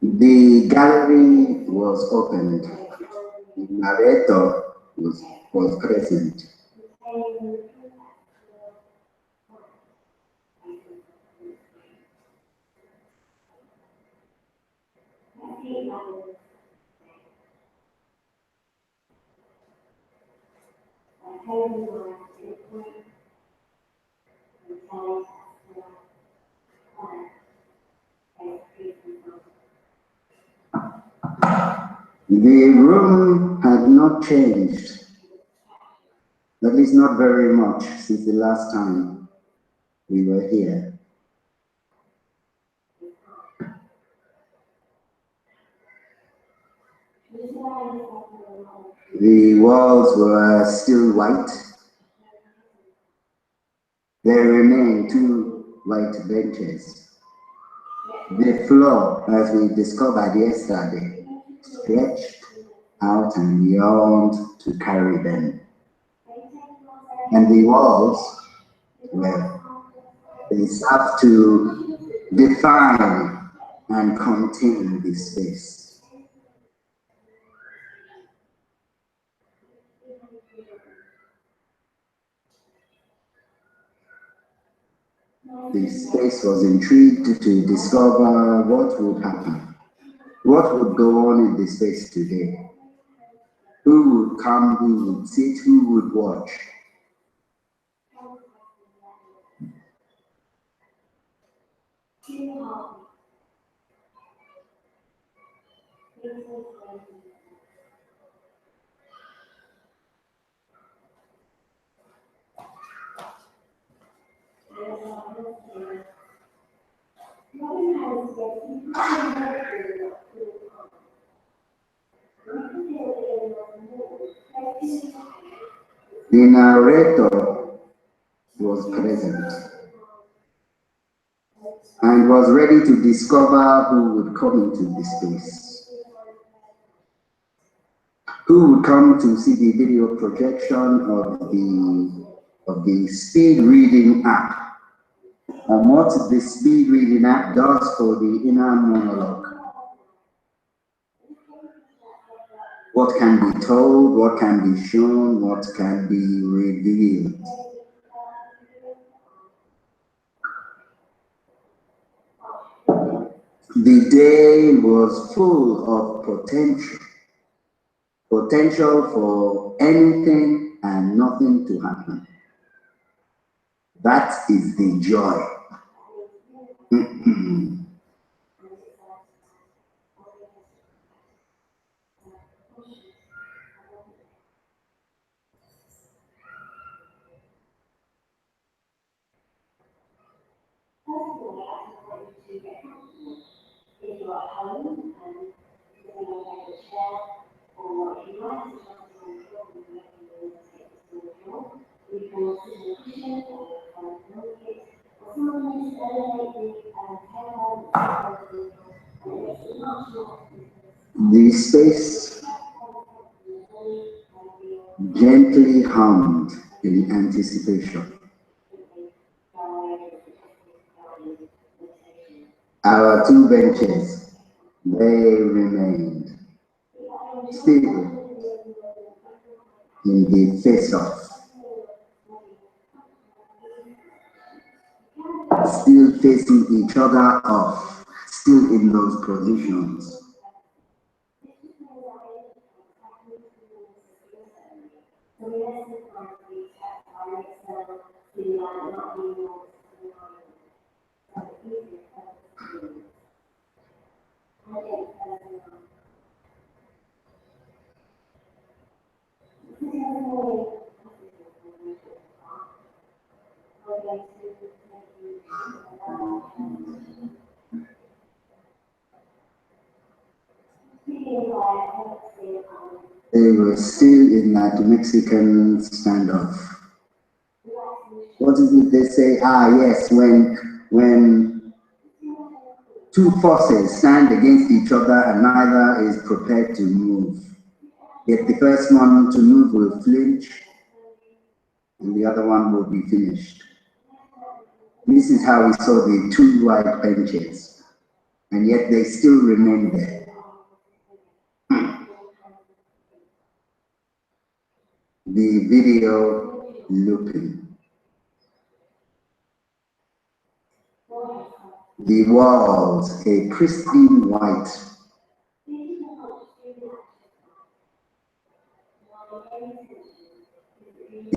The gallery was opened. The narrator was present. The room had not changed, at least not very much, since the last time we were here. The walls were still white. There remained 2 white benches. The floor, as we discovered yesterday, stretched out and yawned to carry them. And the walls, well, they serve to define and contain the space. The space was intrigued to discover what would happen, what would go on in the space today. Who would come, who would sit, who would watch. The narrator was present and was ready to discover who would come into the space. Who would come to see the video projection of the speed reading app, and what the speed reading app does for the inner monologue. What can be told, what can be shown, what can be revealed. The day was full of potential. Potential for anything and nothing to happen. That is the joy. The space gently hummed in anticipation. Our 2 benches, they remained still in the face-off, still facing each other off, still in those positions. They were still in that Mexican standoff. What is it they say? Ah, yes, when two forces stand against each other and neither is prepared to move. Yet the first one to move will flinch and the other one will be finished. This is how we saw the two white benches, and yet they still remain there. The video looping. The walls, a pristine white.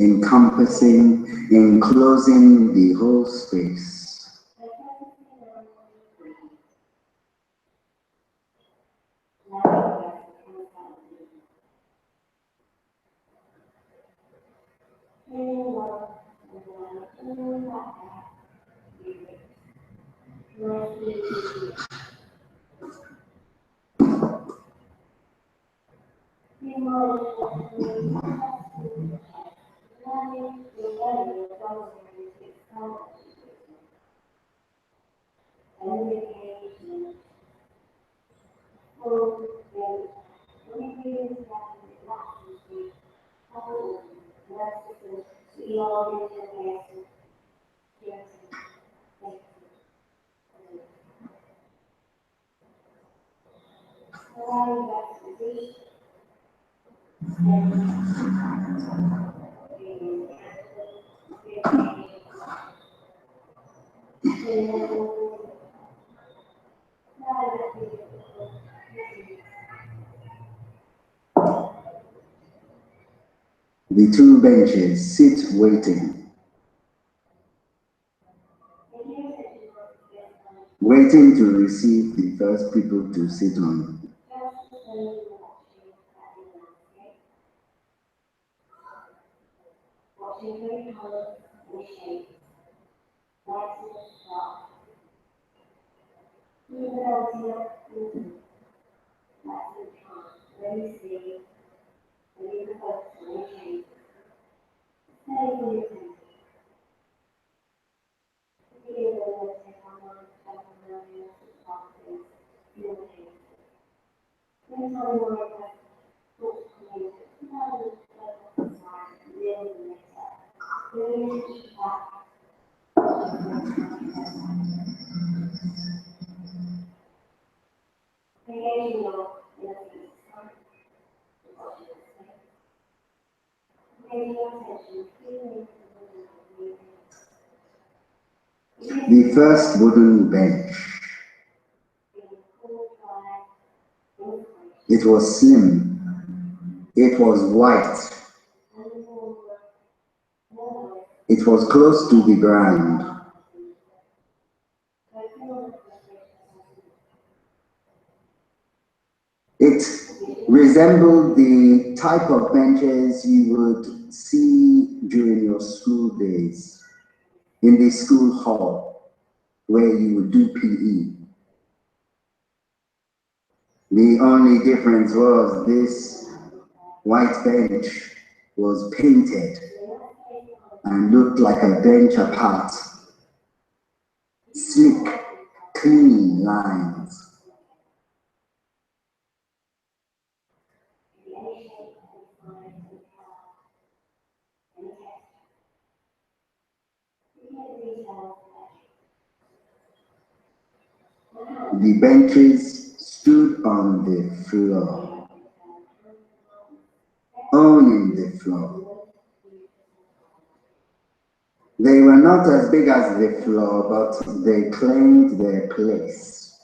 Encompassing, enclosing the whole space. The two benches sit waiting. Waiting to receive the first people to sit on. The first wooden bench. It was slim. It was white. It was close to the ground. It resembled the type of benches you would see during your school days in the school hall where you would do PE. The only difference was this white bench was painted and looked like a bench apart. Sleek, clean lines. The benches stood on the floor, owning the floor. They were not as big as the floor, but they claimed their place.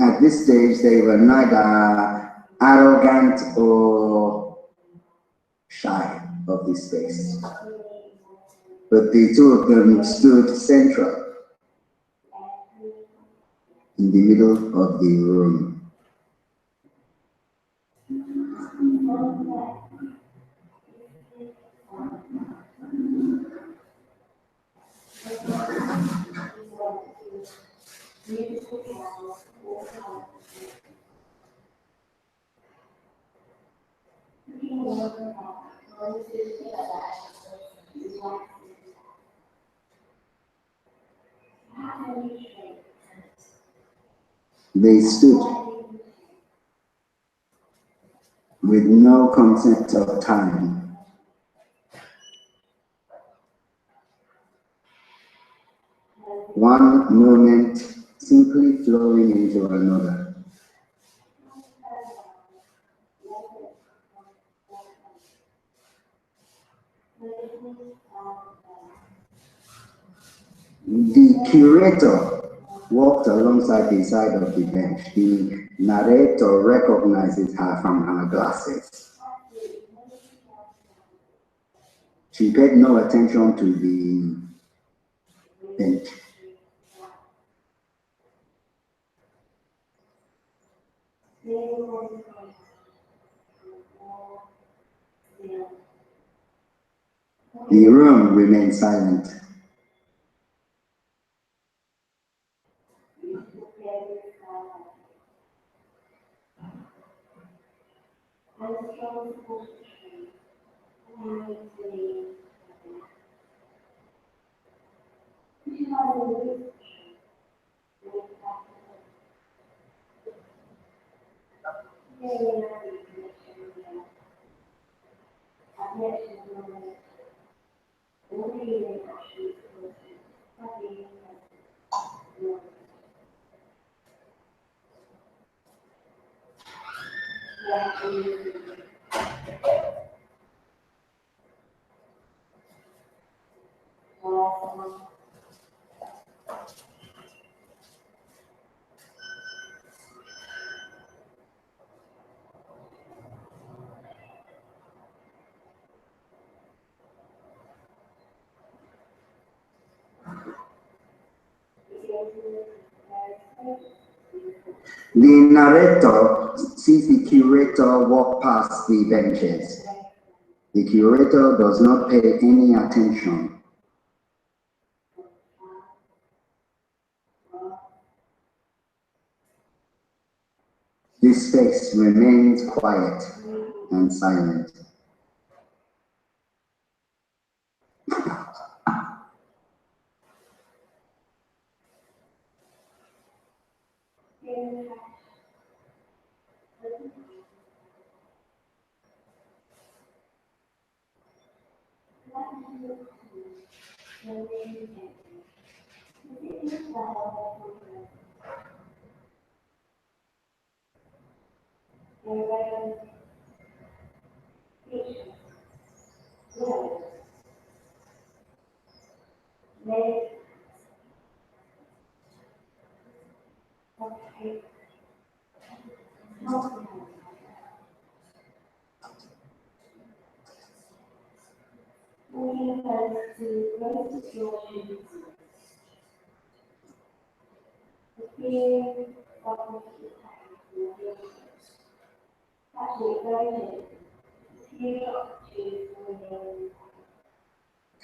At this stage, they were neither arrogant or shy of the space, but the two of them stood central in the middle of the room. They stood with no concept of time. One moment simply flowing into another. The curator walked alongside the side of the bench. The narrator recognizes her from her glasses. She paid no attention to the bench. The room remained silent. The narrator sees the curator walk past the benches. The curator does not pay any attention. The space remains quiet and silent.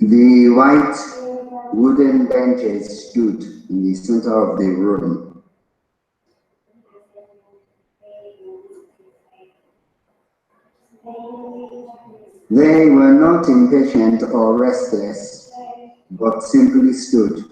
The white wooden benches stood in the center of the room. They were not impatient or restless, but simply stood.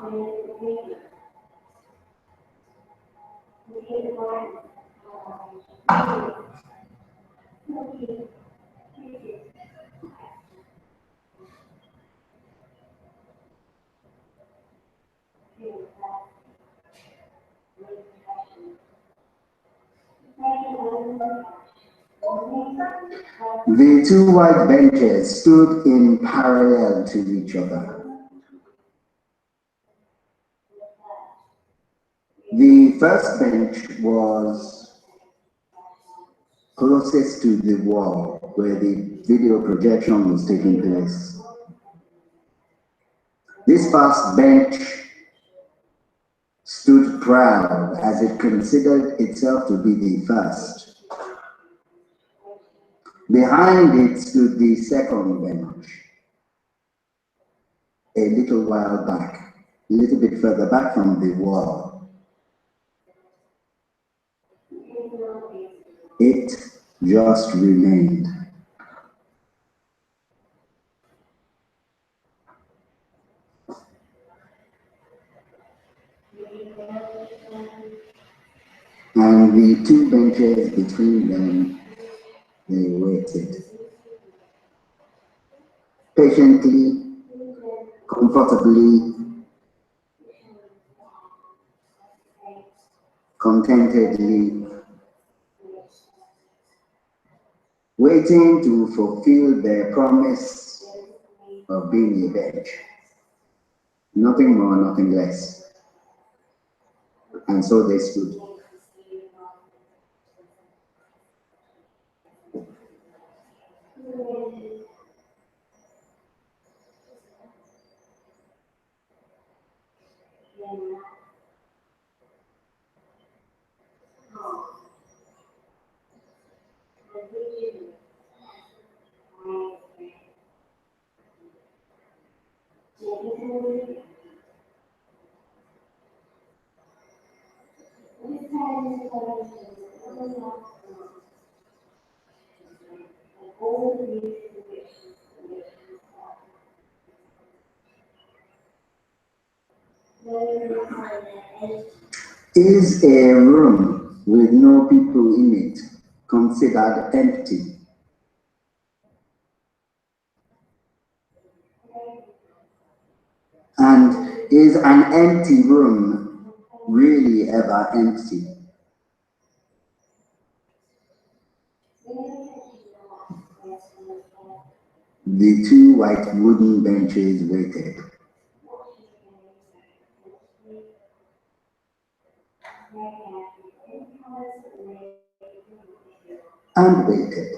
The two white benches stood in parallel to each other. The first bench was closest to the wall where the video projection was taking place. This first bench stood proud as it considered itself to be the first. Behind it stood the second bench, a little while back, a little bit further back from the wall. It just remained. And the two benches between them, they waited. Patiently, comfortably, contentedly, waiting to fulfill their promise of being a bench. Nothing more, nothing less. And so they stood. Is a room with no people in it considered empty? And is an empty room really ever empty? The two white wooden benches waited. And waited.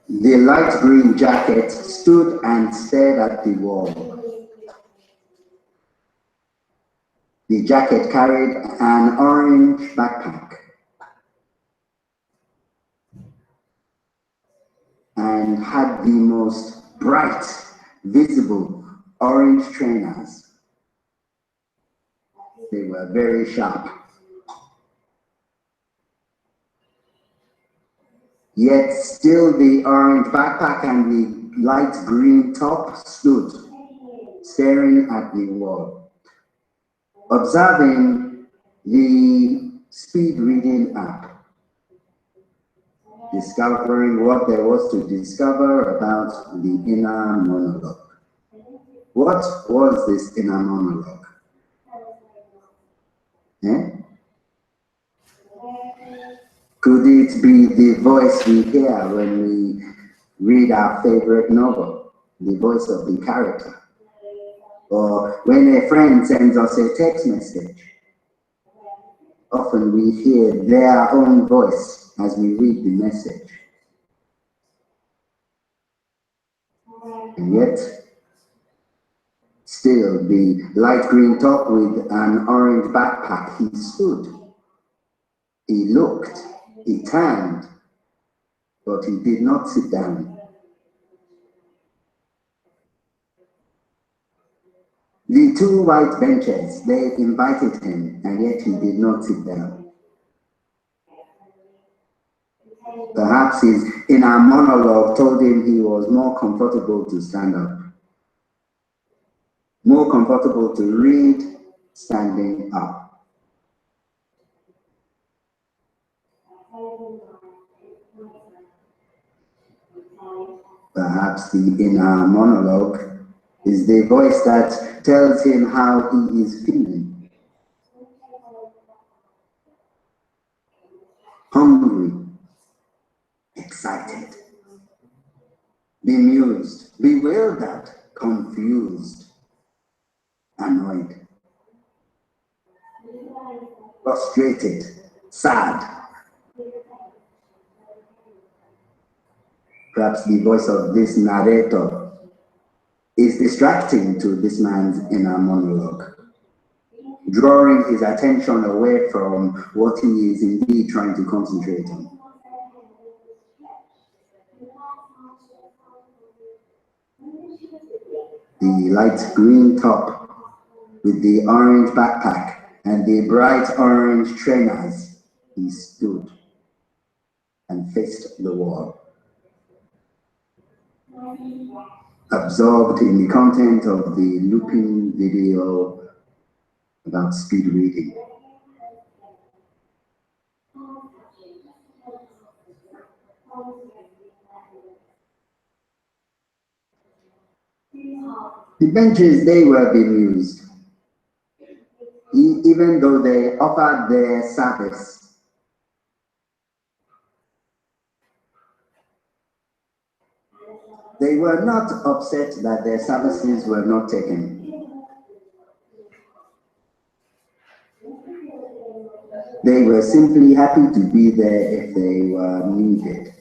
The light green jacket stood and stared at the wall. The jacket carried an orange backpack and had the most bright, visible orange trainers. They were very sharp. Yet still the orange backpack and the light green top stood, staring at the wall, observing the speed reading app, discovering what there was to discover about the inner monologue. What was this inner monologue? Could it be the voice we hear when we read our favorite novel, the voice of the character? Or when a friend sends us a text message, often we hear their own voice as we read the message. And yet, still the light green top with an orange backpack, he stood. He looked, he turned, but he did not sit down. The two white benches, they invited him, and yet he did not sit down. Perhaps his inner monologue told him he was more comfortable to stand up, more comfortable to read standing up. Perhaps the inner monologue is the voice that tells him how he is feeling. Hungry, excited, bemused, bewildered, confused, annoyed, frustrated, sad. Perhaps the voice of this narrator is distracting to this man's inner monologue, drawing his attention away from what he is indeed trying to concentrate on. The light green top with the orange backpack and the bright orange trainers, he stood and faced the wall, absorbed in the content of the looping video about speed reading. The benches, they were bemused, even though they offered their service. They were not upset that their services were not taken. They were simply happy to be there if they were needed.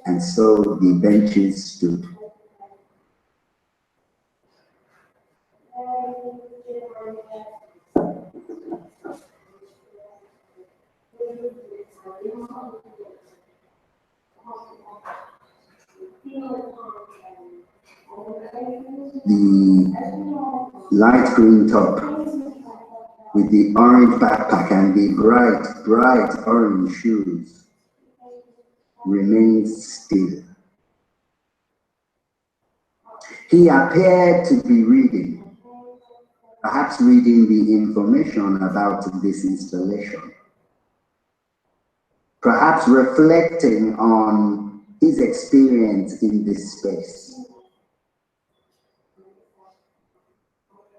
And so the benches stood. The light green top with the orange backpack and the bright orange shoes remains still. He appeared to be reading, perhaps reading the information about this installation, perhaps reflecting on his experience in this space,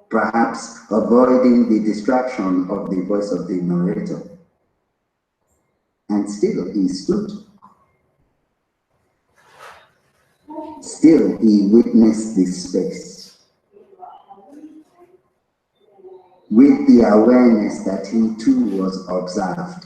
perhaps avoiding the distraction of the voice of the narrator. And still he stood. Still he witnessed this space with the awareness that he too was observed.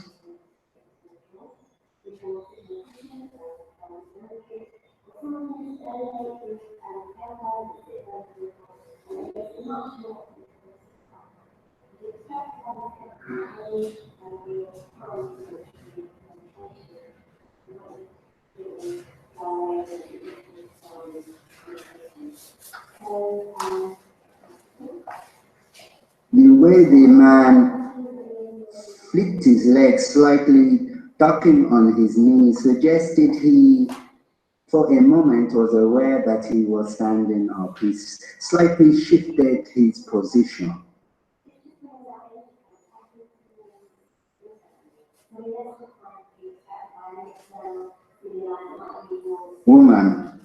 The way the man flicked his legs slightly, tucking on his knees, suggested he, for a moment, was aware that he was standing up. He slightly shifted his position. Woman,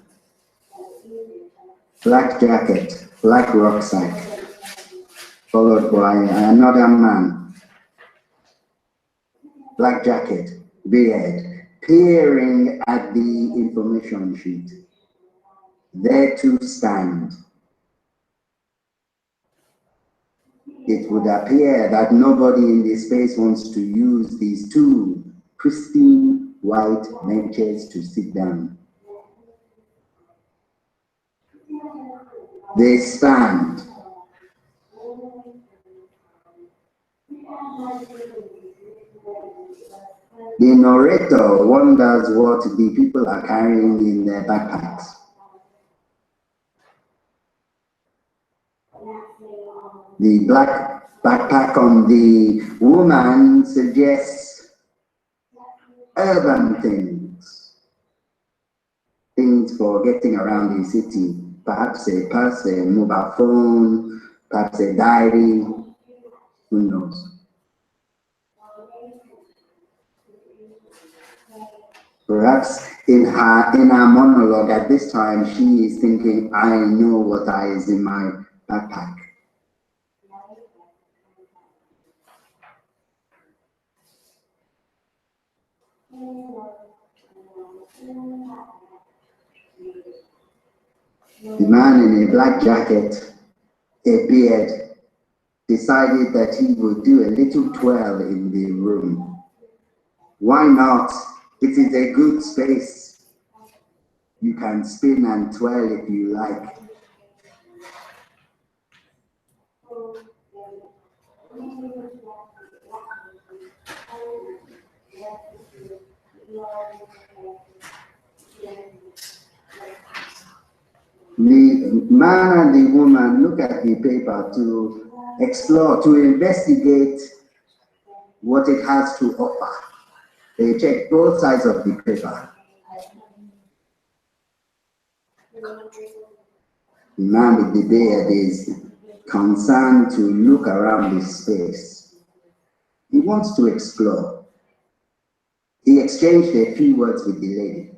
black jacket, black rucksack, followed by another man, black jacket, beard, peering at the information sheet. There to stand. It would appear that nobody in this space wants to use these two pristine white benches to sit down. They stand. The narrator wonders what the people are carrying in their backpacks. The black backpack on the woman suggests urban things. Things for getting around the city. Perhaps a purse, a mobile phone, perhaps a diary. Who knows? Perhaps in her monologue at this time, she is thinking, I know what is in my backpack. The man in a black jacket, a beard, decided that he would do a little twirl in the room. Why not? It is a good space. You can spin and twirl if you like. The man and the woman look at the paper to explore, to investigate what it has to offer. They check both sides of the paper. The man with the beard is concerned to look around the space. He wants to explore. He exchanged a few words with the lady.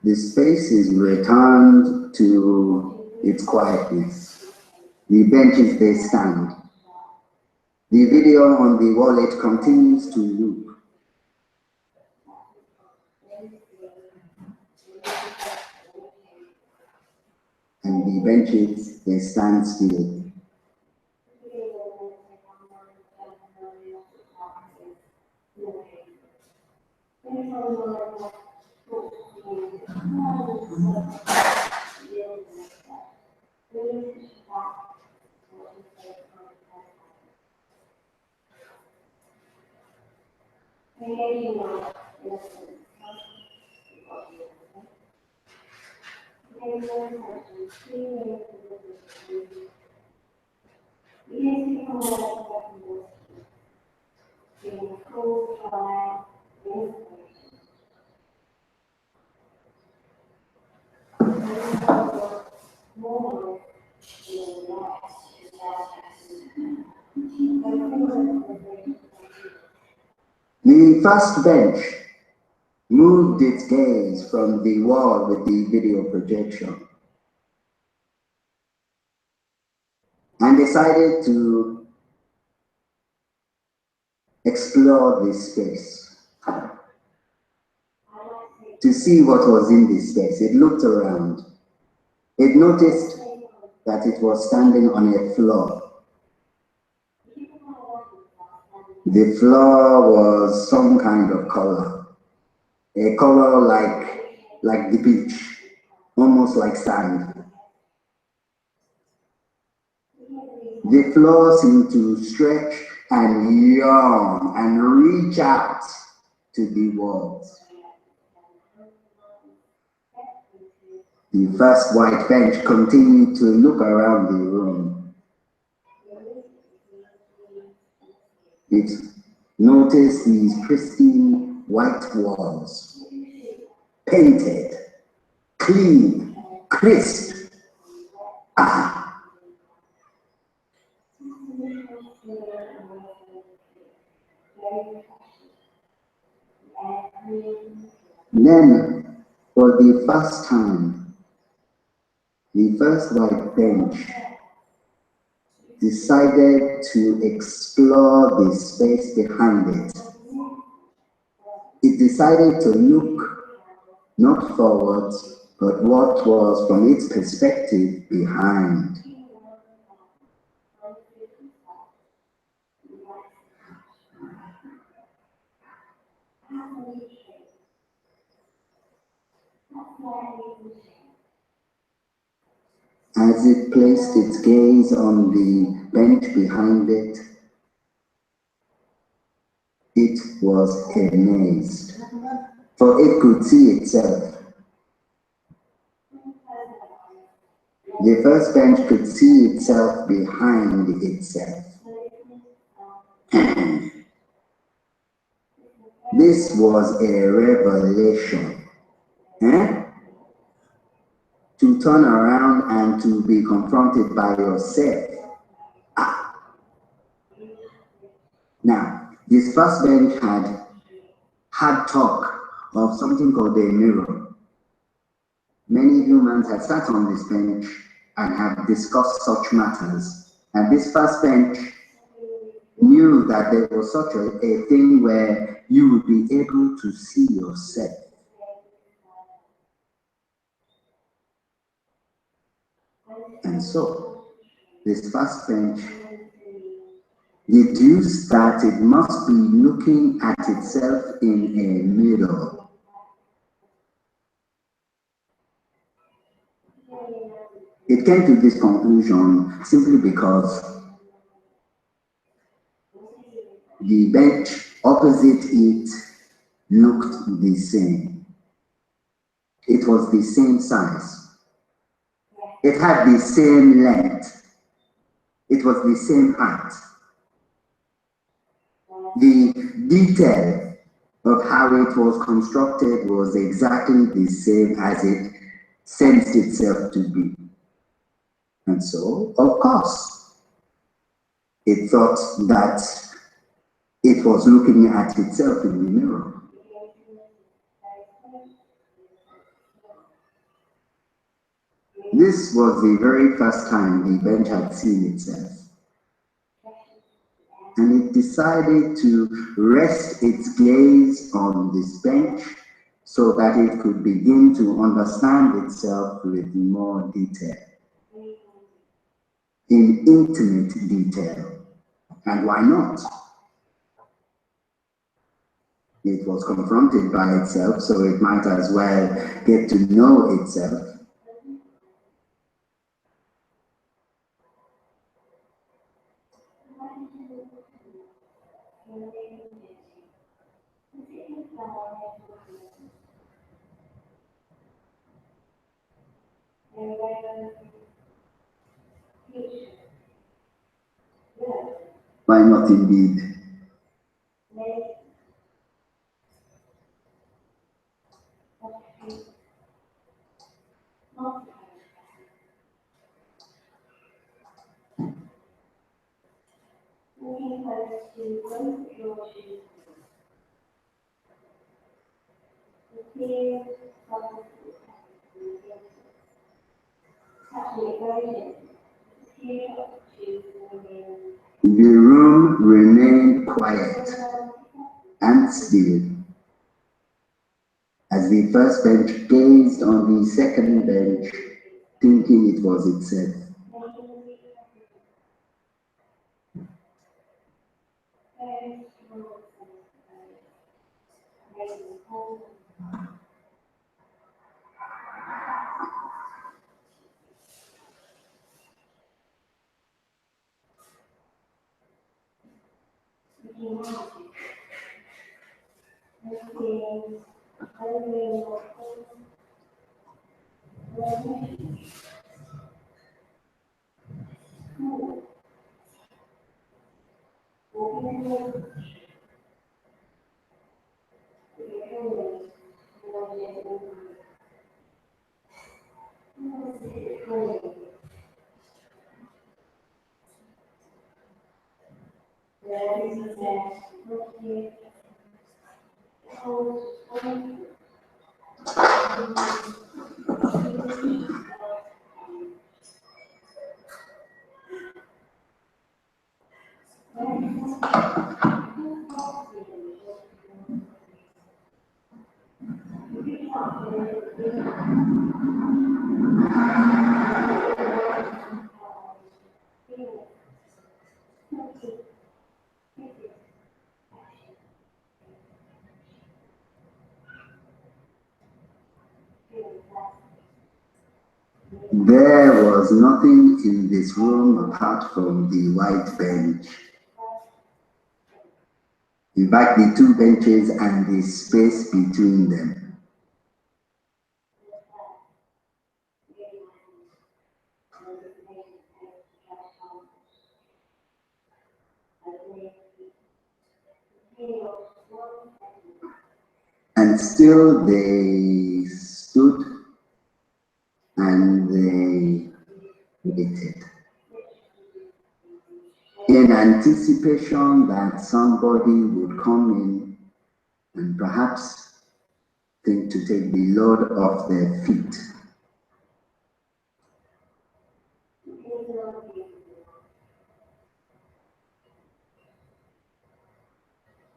The space is returned to its quietness. The benches, they stand. The video on the wallet continues to loop. And the benches, they stand still. The first bench moved its gaze from the wall with the video projection and decided to explore this space, to see what was in this space. It looked around. It noticed that it was standing on a floor. The floor was some kind of color, a color like the beach, almost like sand. The floor seemed to stretch and yawn and reach out to the walls. The first white bench continued to look around the room. It noticed these pristine white walls, painted, clean, crisp. Then, for the first time, the first white bench decided to explore the space behind it. It decided to look not forward, but what was from its perspective behind. As it placed its gaze on the bench behind it, it was amazed, for it could see itself. The first bench could see itself behind itself. This was a revelation. To turn around and to be confronted by yourself. Now, this first bench had talk of something called a mirror. Many humans have sat on this bench and have discussed such matters. And this first bench knew that there was such a thing where you would be able to see yourself. And so, this first bench deduced that it must be looking at itself in a mirror. It came to this conclusion simply because the bench opposite it looked the same. It was the same size. It had the same length. It was the same height. The detail of how it was constructed was exactly the same as it sensed itself to be. And so, of course, it thought that it was looking at itself in the mirror. This was the very first time the bench had seen itself. And it decided to rest its gaze on this bench so that it could begin to understand itself with more detail, in intimate detail. And why not? It was confronted by itself, so it might as well get to know itself. Why not indeed? The room remained quiet and still as the first bench gazed on the second bench, thinking it was itself. There was nothing in this room apart from the white bench. In fact, the two benches and the space between them. And still they stood and they waited in anticipation that somebody would come in and perhaps think to take the load off their feet.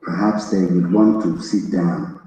Perhaps they would want to sit down.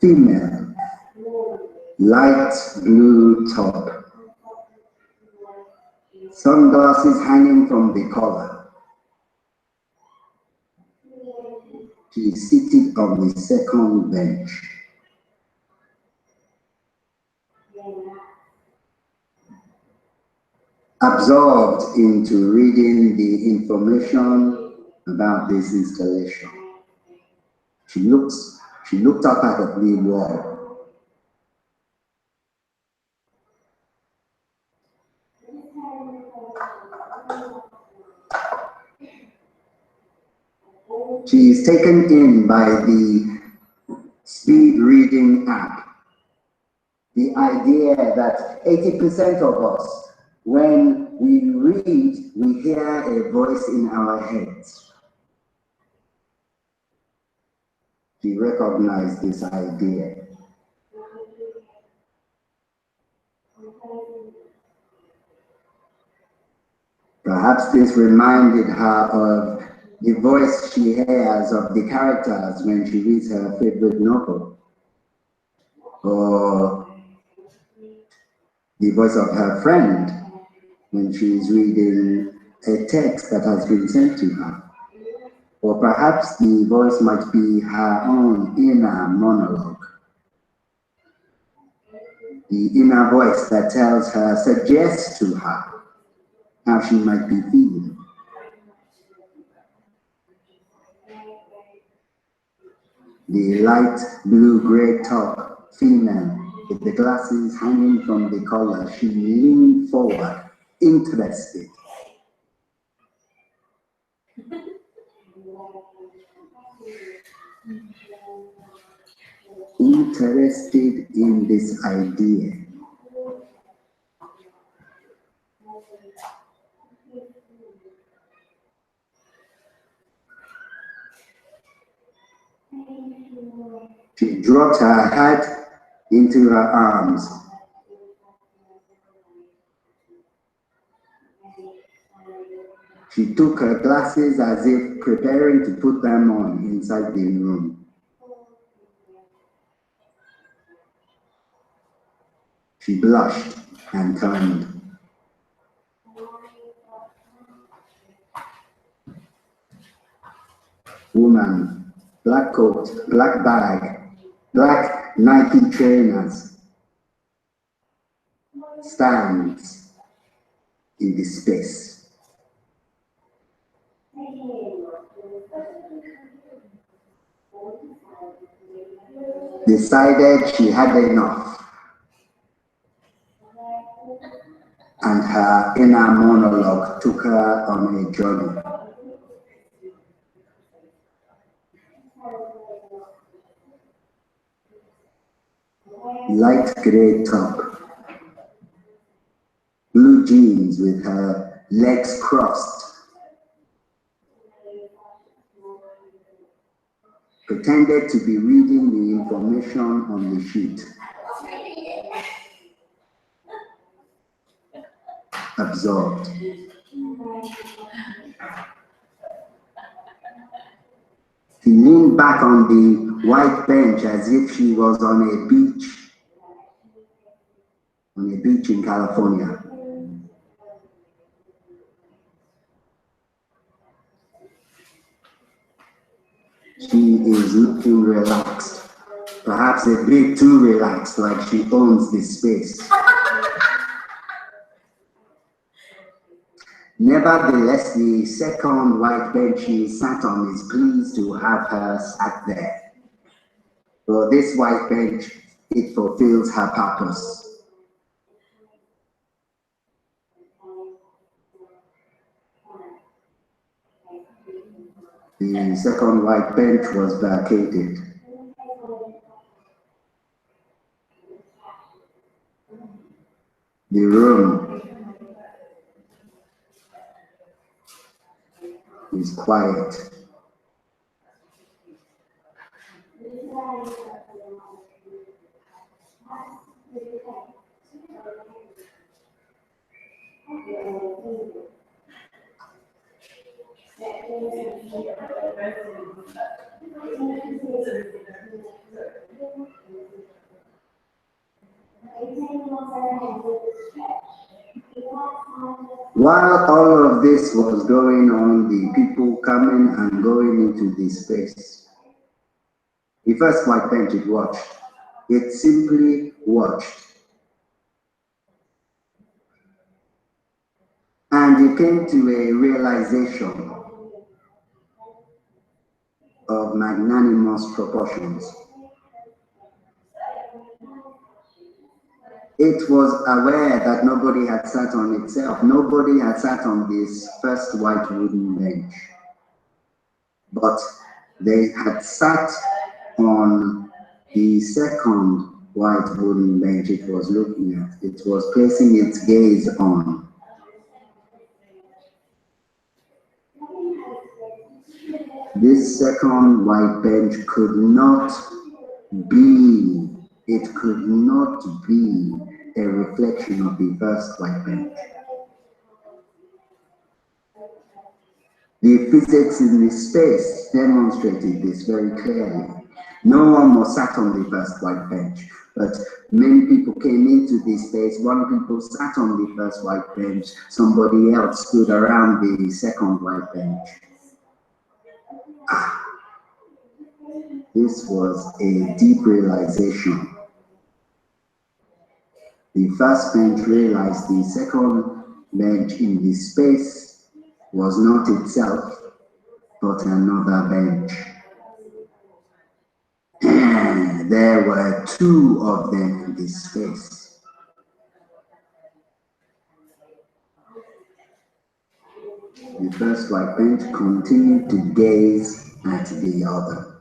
Female, light blue top, sunglasses hanging from the collar. She is seated on the second bench. Absorbed into reading the information about this installation. She looked up at the blue wall. She is taken in by the speed reading app. The idea that 80% of us, when we read, we hear a voice in our heads. She recognized this idea. Perhaps this reminded her of the voice she hears of the characters when she reads her favorite novel, or the voice of her friend when she is reading a text that has been sent to her. Or perhaps the voice might be her own inner monologue. The inner voice that tells her, suggests to her how she might be feeling. The light blue-gray top female with the glasses hanging from the collar, she leaned forward, interested. Interested in this idea. She dropped her head into her arms. She took her glasses as if preparing to put them on inside the room. She blushed and turned. Woman, black coat, black bag, black Nike trainers, stands in the space. Decided she had enough, and her inner monologue took her on a journey. light grey top, blue jeans with her legs crossed, pretended to be reading the information on the sheet. Absorbed. She leaned back on the white bench as if she was on a beach in California. She is looking relaxed, perhaps a bit too relaxed, like she owns this space. Nevertheless, the second white bench she sat on is pleased to have her sat there. For this white bench, it fulfills her purpose. The second white bench was vacated. The room is quiet. While all of this was going on, the people coming and going into this space, the first white bench it watched. It simply watched. And it came to a realization of magnanimous proportions. It was aware that nobody had sat on itself. Nobody had sat on this first white wooden bench. But they had sat on the second white wooden bench it was looking at. It was placing its gaze on. This second white bench could not be, it could not be a reflection of the first white bench. The physics in this space demonstrated this very clearly. No one was sat on the first white bench, but many people came into this space. One people sat on the first white bench, somebody else stood around the second white bench. This was a deep realization. The first bench realized the second bench in this space was not itself, but another bench. And there were two of them in this space. The first white bench continued to gaze at the other.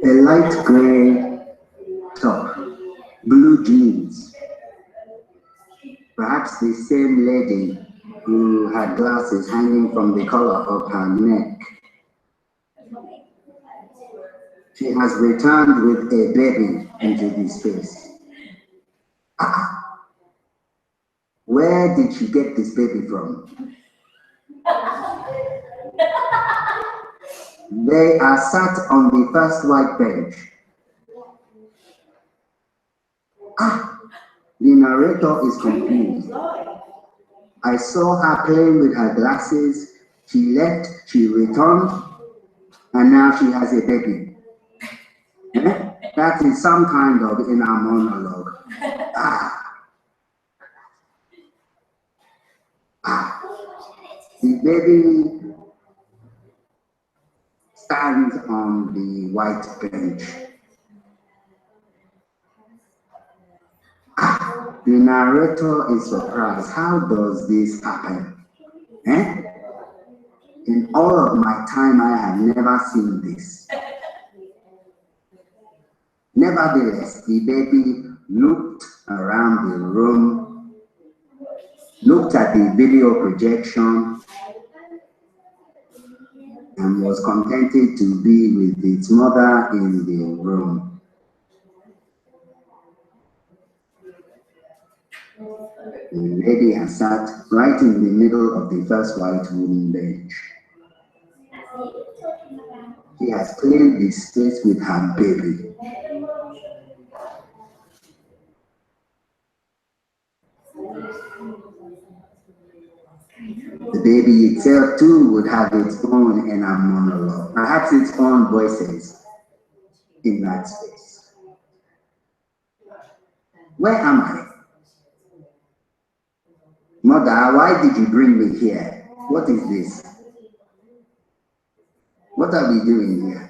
A light gray top, blue jeans, perhaps the same lady who had glasses hanging from the collar of her neck. She has returned with a baby into this space. Where did she get this baby from? They are sat on the first white bench. The narrator is confused. I saw her playing with her glasses. She left, she returned, and now she has a baby. That is some kind of inner monologue. The baby stands on the white bench. The narrator is surprised. How does this happen? In all of my time, I have never seen this. Nevertheless, the baby looked around the room, looked at the video projection, and was contented to be with its mother in the room. The lady has sat right in the middle of the first white wooden bench. She has cleared the space with her baby. The baby itself too would have its own inner monologue, perhaps its own voices in that space. Where am I? Mother, why did you bring me here? What is this? What are we doing here?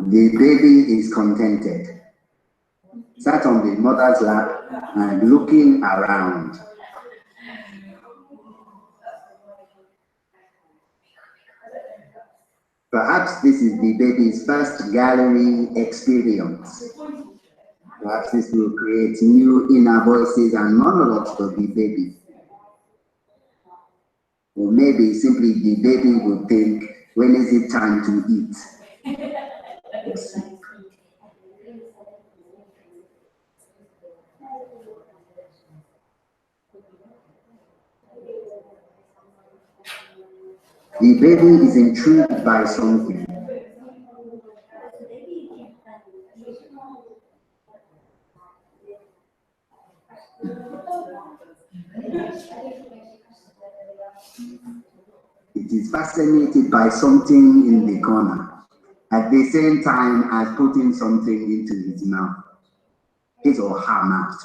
The baby is contented, sat on the mother's lap and looking around. Perhaps this is the baby's first gallery experience. Perhaps this will create new inner voices and monologues for the baby. Or maybe simply the baby will think, when is it time to eat? The baby is intrigued by something. It is fascinated by something in the corner, at the same time as putting something into his mouth, his or her mouth.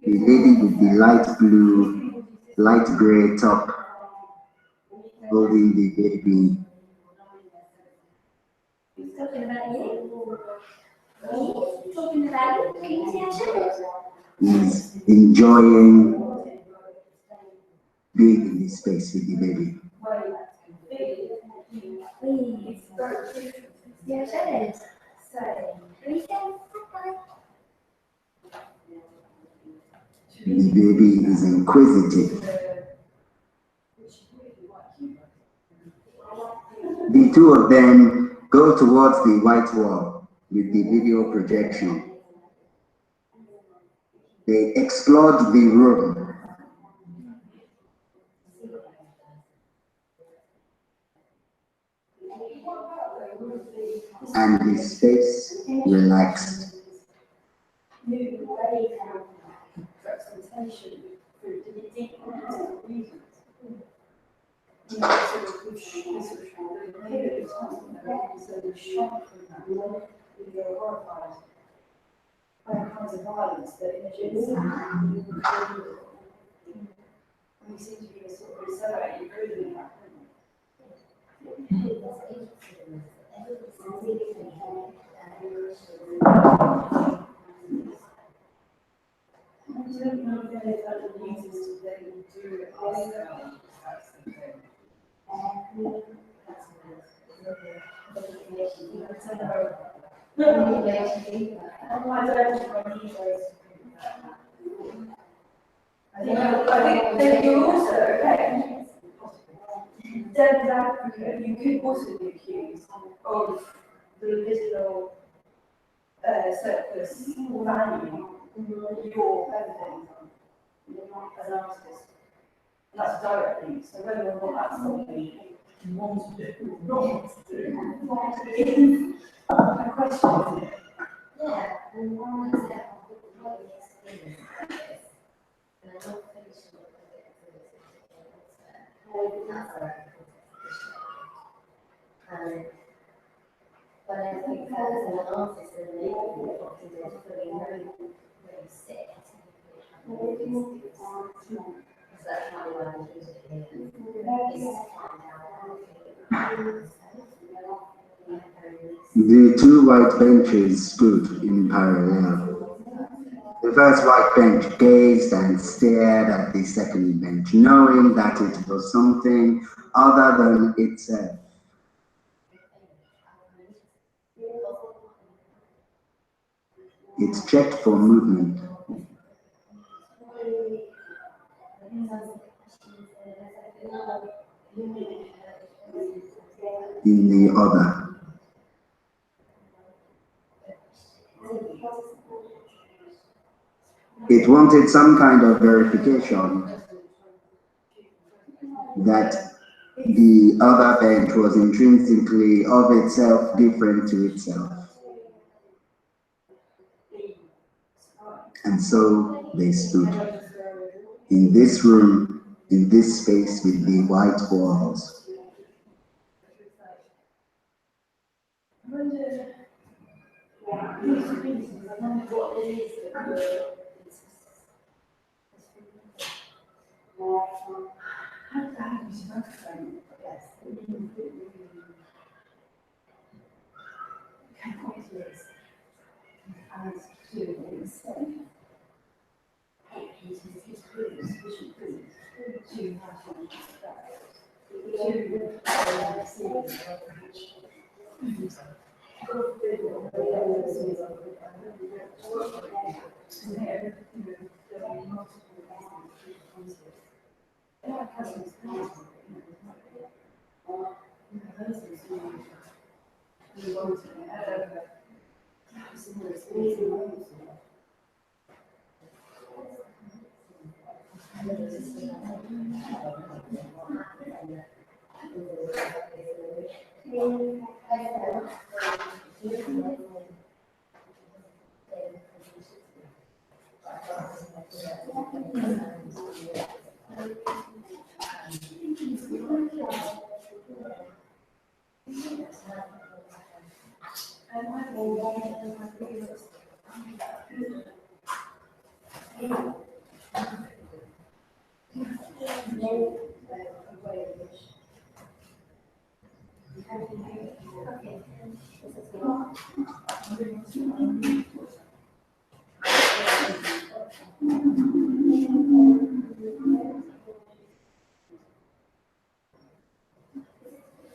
The lady with the light blue, light gray top, holding the baby. Is enjoying being in this space with the baby. The baby is inquisitive. The two of them go towards the white wall with the video projection. They explored the room. And the space relaxed. Violence that images we seem to be sort of accelerating through that. I think you also, okay, devil's advocate, you could also be accused of the original surplus value your everything as an artist. That's directly. So whether or not that's something you want to do, not to do, is a question. Yeah, and one example of what is and I'm not finished with but I think as an artist and an often is feeling very, very sick. So that's how I want to do it. The two white benches stood in parallel. The first white bench gazed and stared at the second bench, knowing that it was something other than itself. It checked for movement. In the other. It wanted some kind of verification that the other bench was intrinsically of itself different to itself. And so they stood in this room, in this space with the white walls.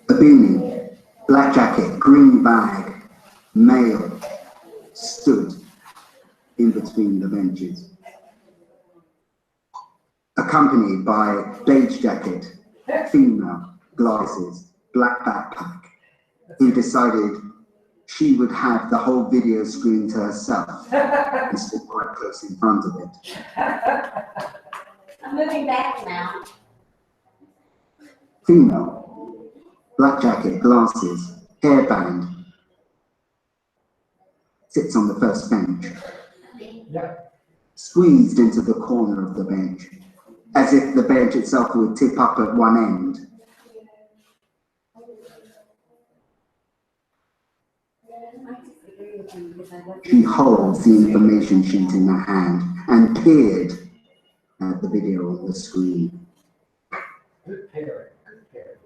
A beanie, black jacket, green bag, male, stood in between the benches, accompanied by beige jacket, female, glasses, black backpack, who decided she would have the whole video screen to herself and stood quite close in front of it. I'm moving back now. Female, black jacket, glasses, hairband, sits on the first bench, squeezed into the corner of the bench, as if the bench itself would tip up at one end. She holds the information sheet in her hand and peered at the video on the screen. Good pairing, good pairing.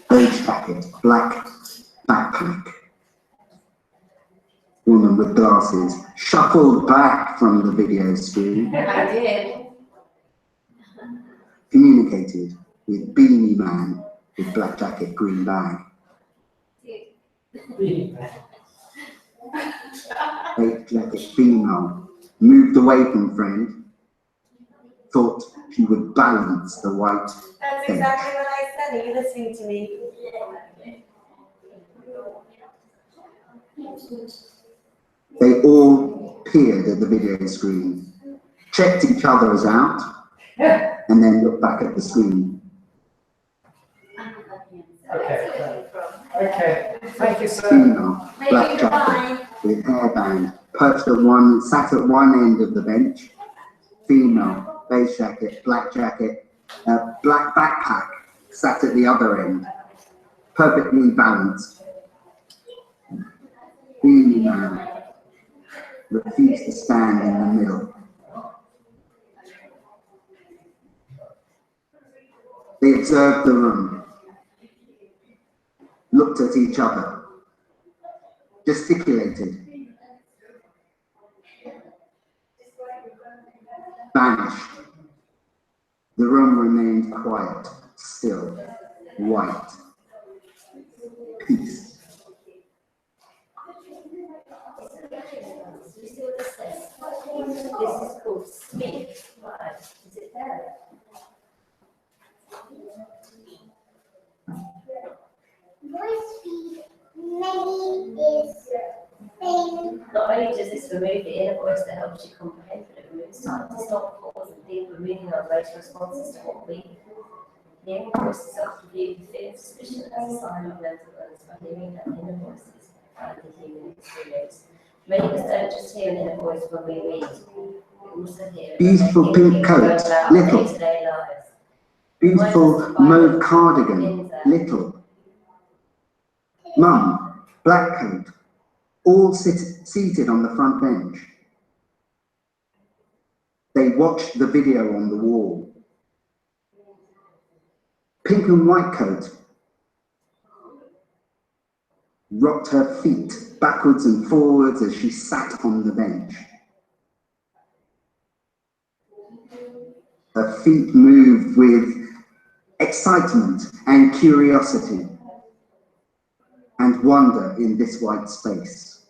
Beige jacket, black backpack. Woman with glasses shuffled back from the video screen. I did. Communicated with beanie man with black jacket, green bag. Black jacket, female, moved away from friend, thought she would balance the white That's bench. exactly what I said. Are you listening to me? They all peered at the video screen, checked each other's out, and then looked back at the screen. Okay. Okay. Thank you, sir. Female, black jacket with hairband, perched at one, sat at one end of the bench. Female, beige jacket, black backpack, sat at the other end, perfectly balanced. Female refused to stand in the middle. They observed the room, looked at each other, gesticulated, vanished. The room remained quiet, still, white, peace. You see what this says? This is called speak. Right. Is it there? Voice feed many is thing. Not only does this remove the inner voice that helps you comprehend, but it removes time to stop, pause, and think, removing our greater responses to what we the inner voice is often viewed with fear, suspicion as a sign of mental illness. By hearing that inner voice is the human experience. Many of us don't just hear an inner voice when we read, we also hear it Beautiful pink coat, little. day-to-day lives. Beautiful mauve cardigan, little. Mum, black coat, all seated on the front bench. They watched the video on the wall. Pink and white coat rocked her feet backwards and forwards as she sat on the bench. Her feet moved with excitement and curiosity and wonder in this white space.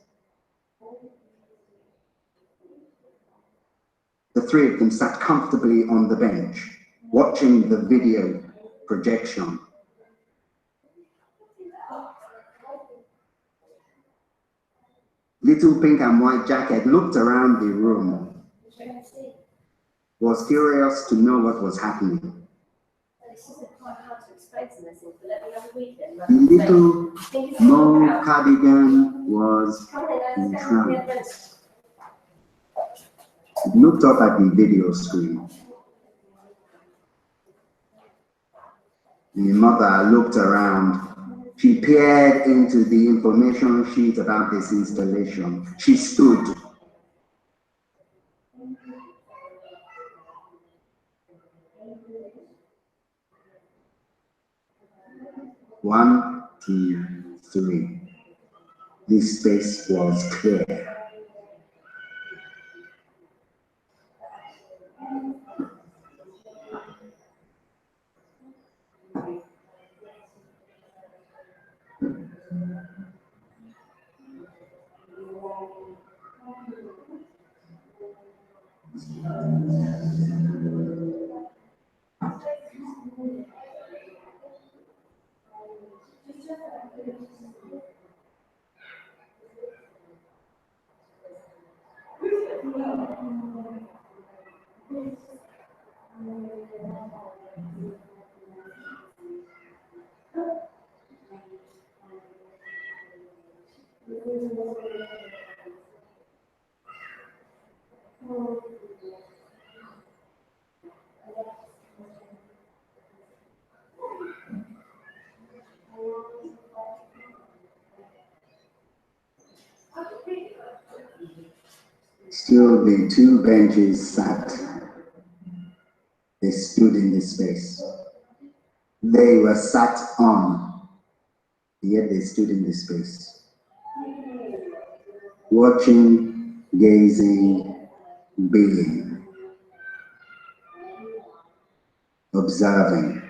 The three of them sat comfortably on the bench, watching the video projection. Little pink and white jacket looked around the room, was curious to know what was happening. This isn't quite hard to explain to this, but let me have a weekend. The little mauve cardigan was entranced. It looked up at the video screen. The mother looked around. She peered into the information sheet about this installation. She stood. One, two, three. This space was clear. Still, the two benches sat. They stood in this space. They were sat on, yet they stood in this space. Watching, gazing, being, observing.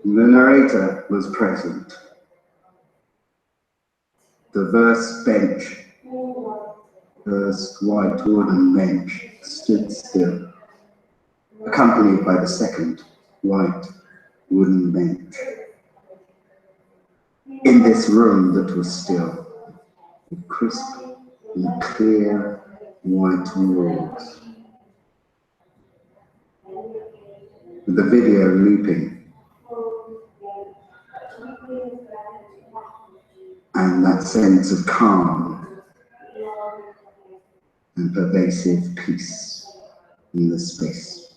The narrator was present. The verse bench, first white wooden bench, stood still, accompanied by the second white wooden bench. In this room that was still, with crisp and clear white walls, with the video looping, and that sense of calm and pervasive peace in the space.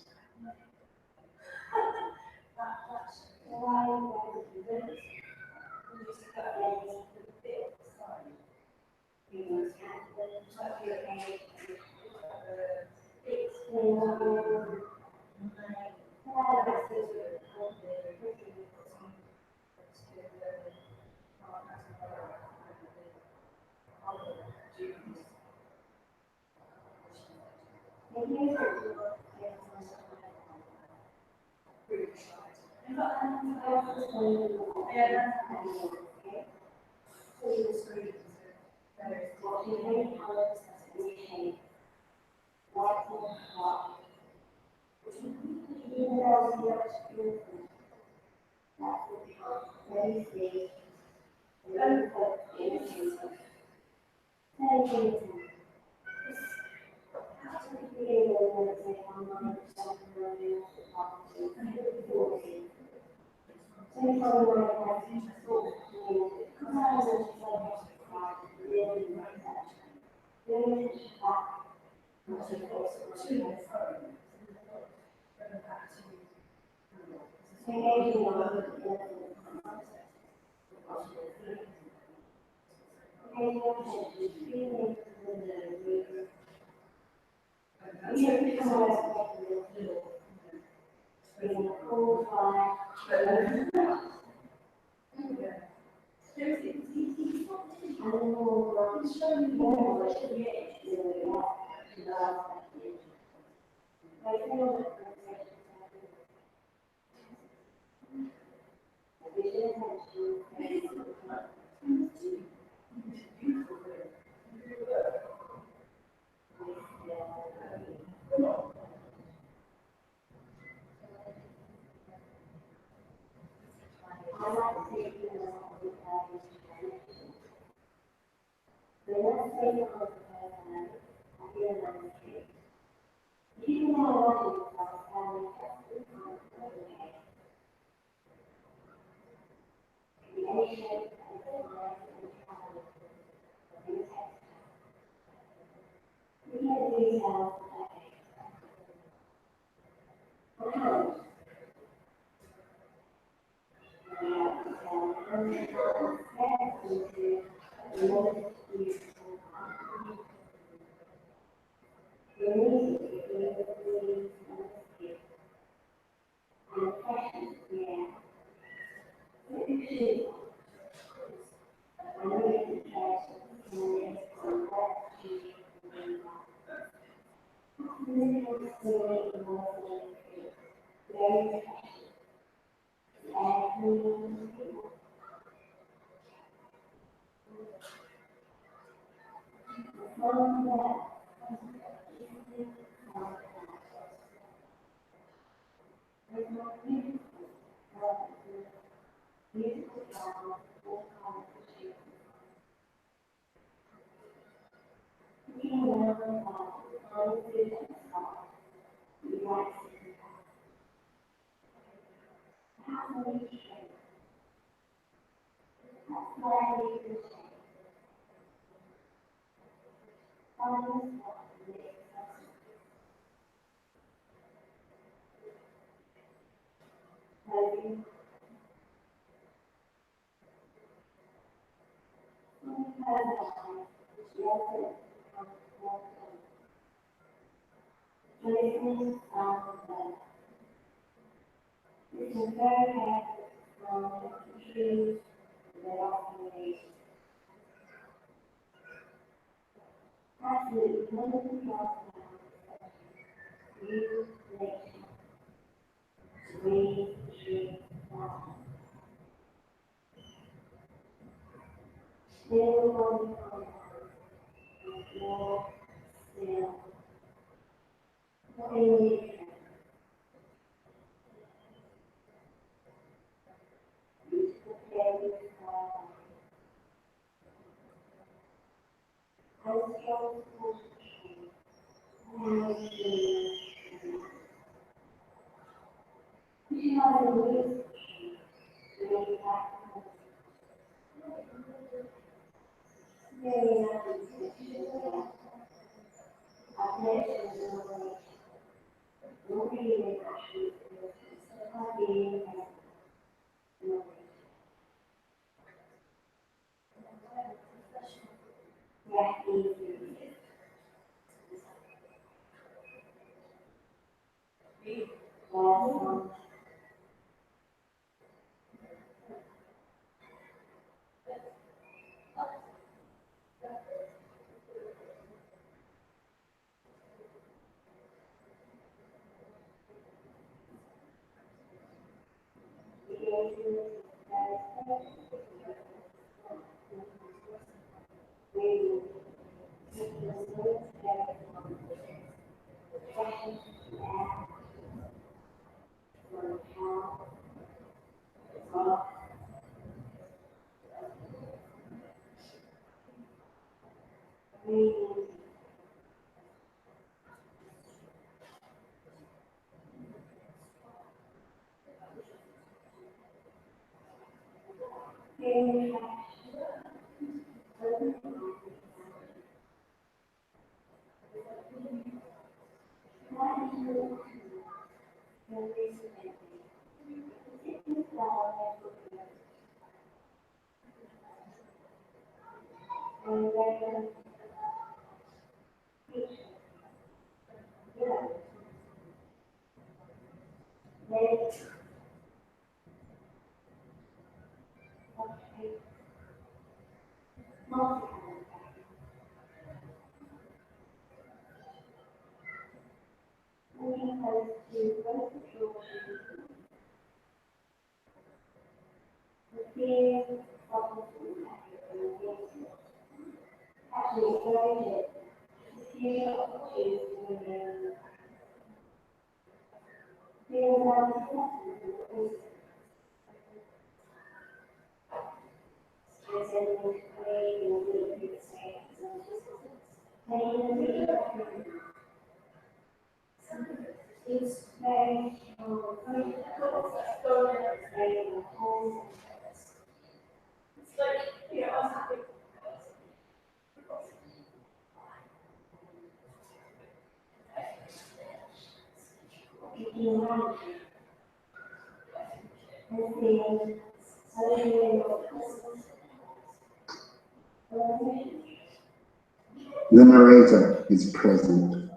The narrator is present.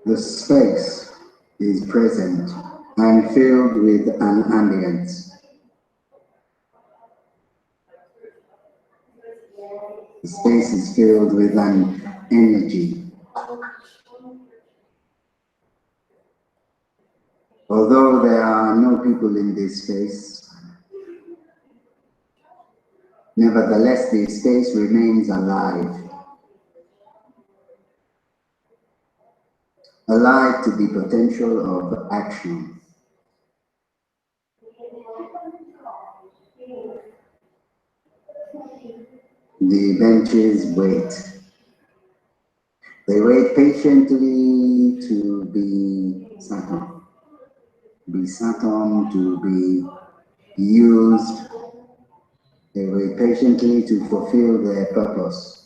The space is present and filled with an ambience. The space is filled with an energy. Although there are no people in this space, nevertheless, the space remains alive. alive to the potential of action. The benches wait. They wait patiently to be sat on, to be used. They wait patiently to fulfill their purpose.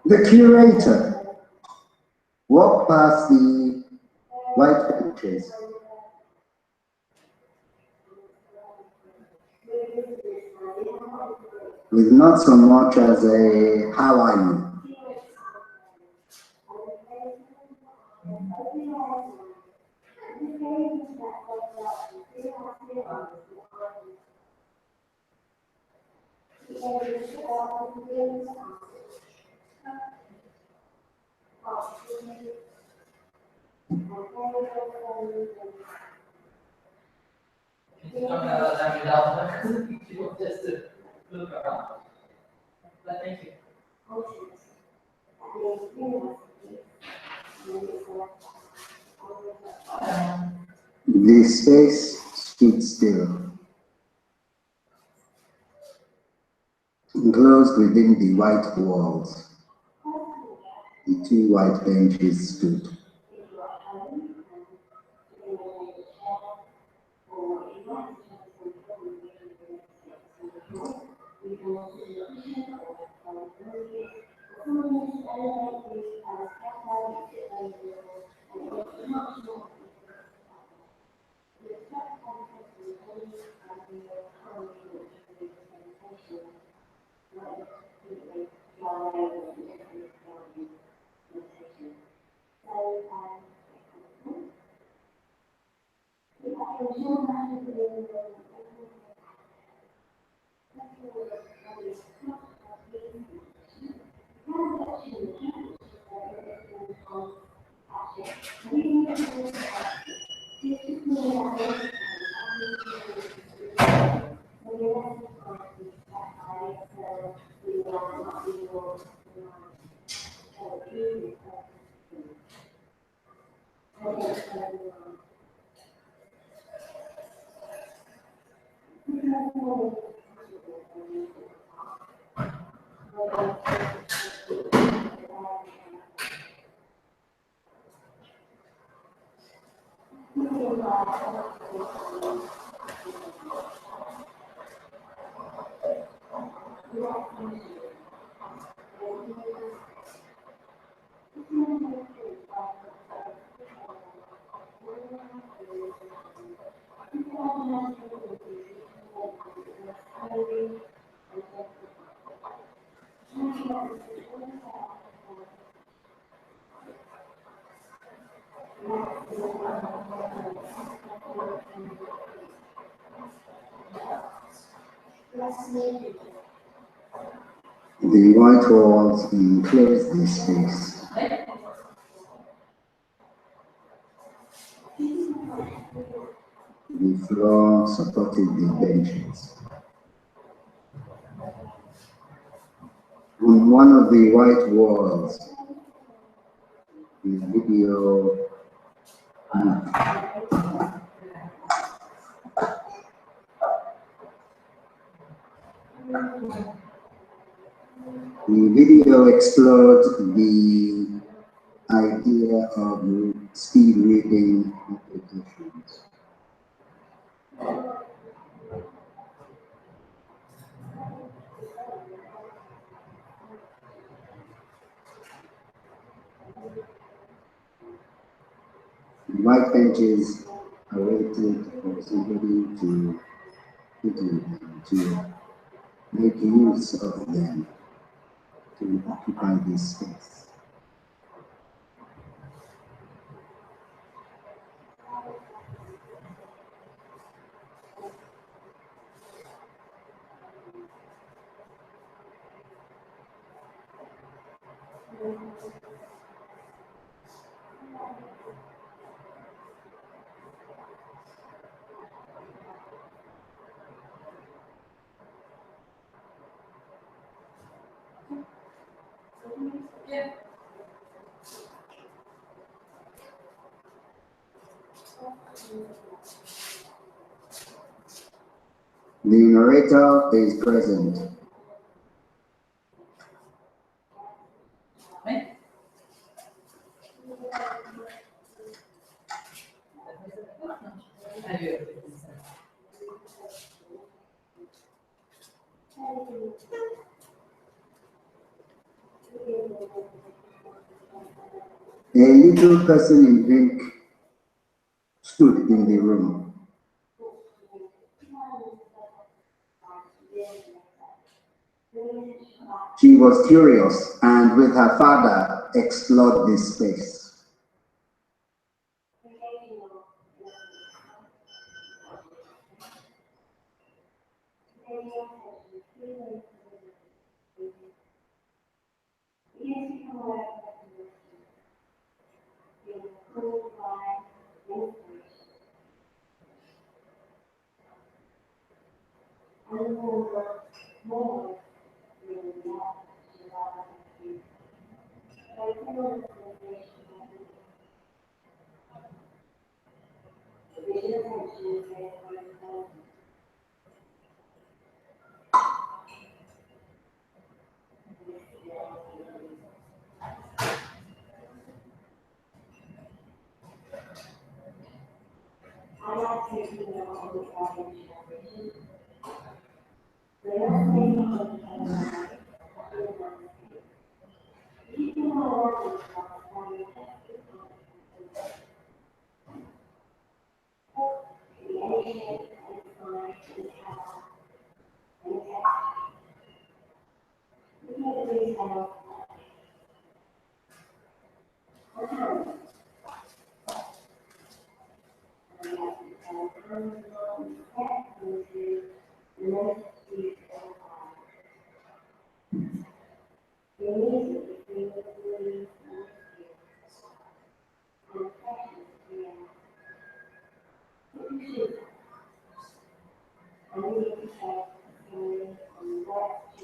The curator walked past the white benches. With not so much as a how are you. The space stood still, enclosed within the white walls. The two white benches stood. The white walls enclose this space. The floor supported the benches. On one of the white walls, the video explored the idea of speed reading applications. The white benches are waited for somebody to make use of them to occupy this space. The narrator is present. A little person in pink stood in the room. She was curious and with her father explored this space.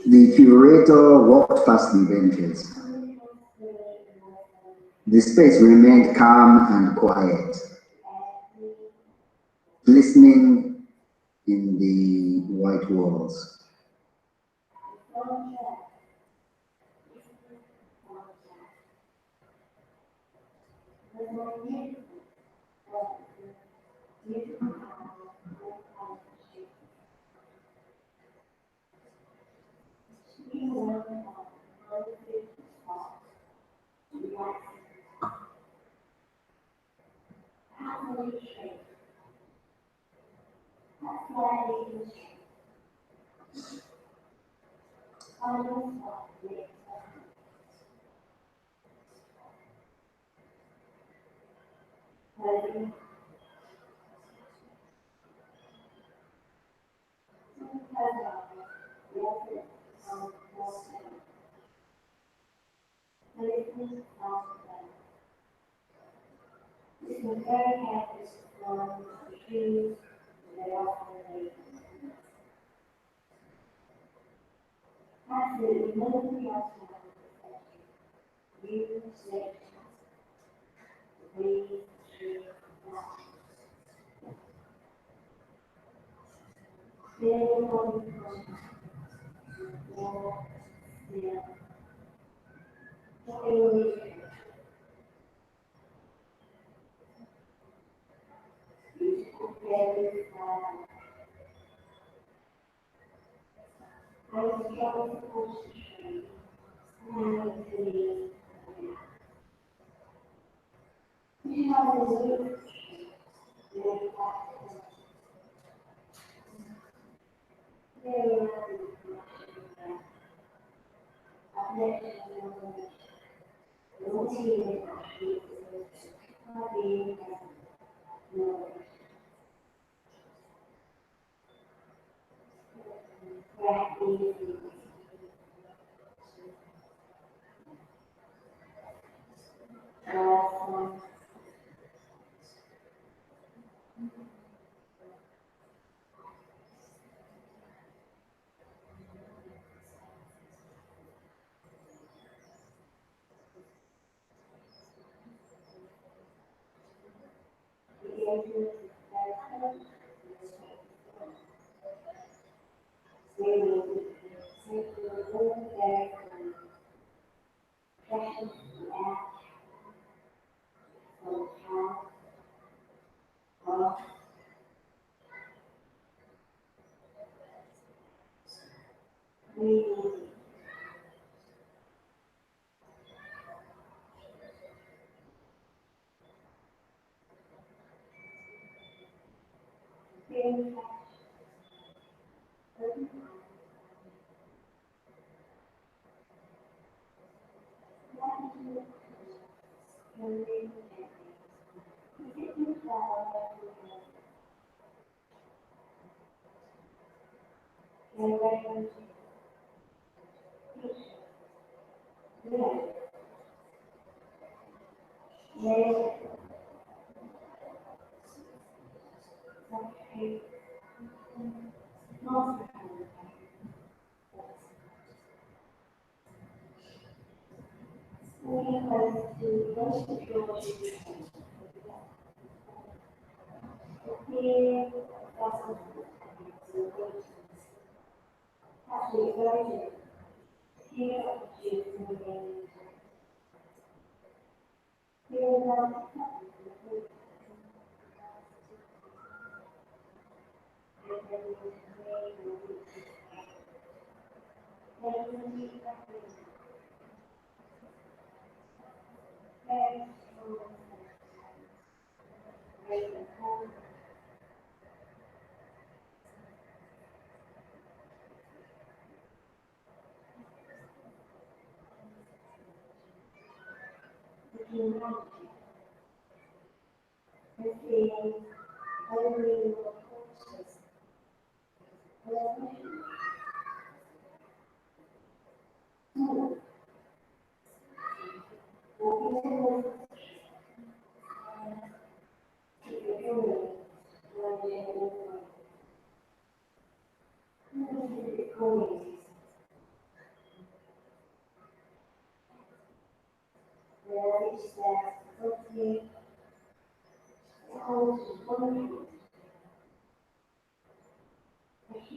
The curator walked past the benches. The space remained calm and quiet. Listening in the white walls.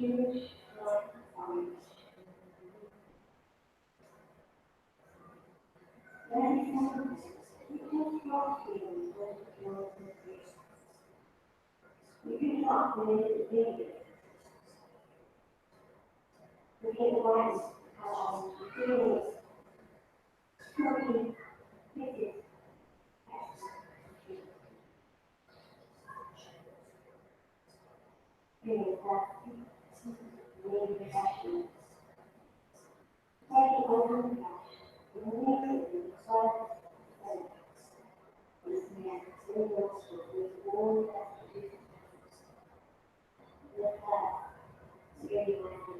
huge fight. Then you start feeling you can talk with it. You can advise feelings, talking, physics, feeling that need passion. Taking over the passion, immediately solve this man signals with all that to do with that scary mind.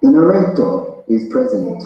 The narrator is present.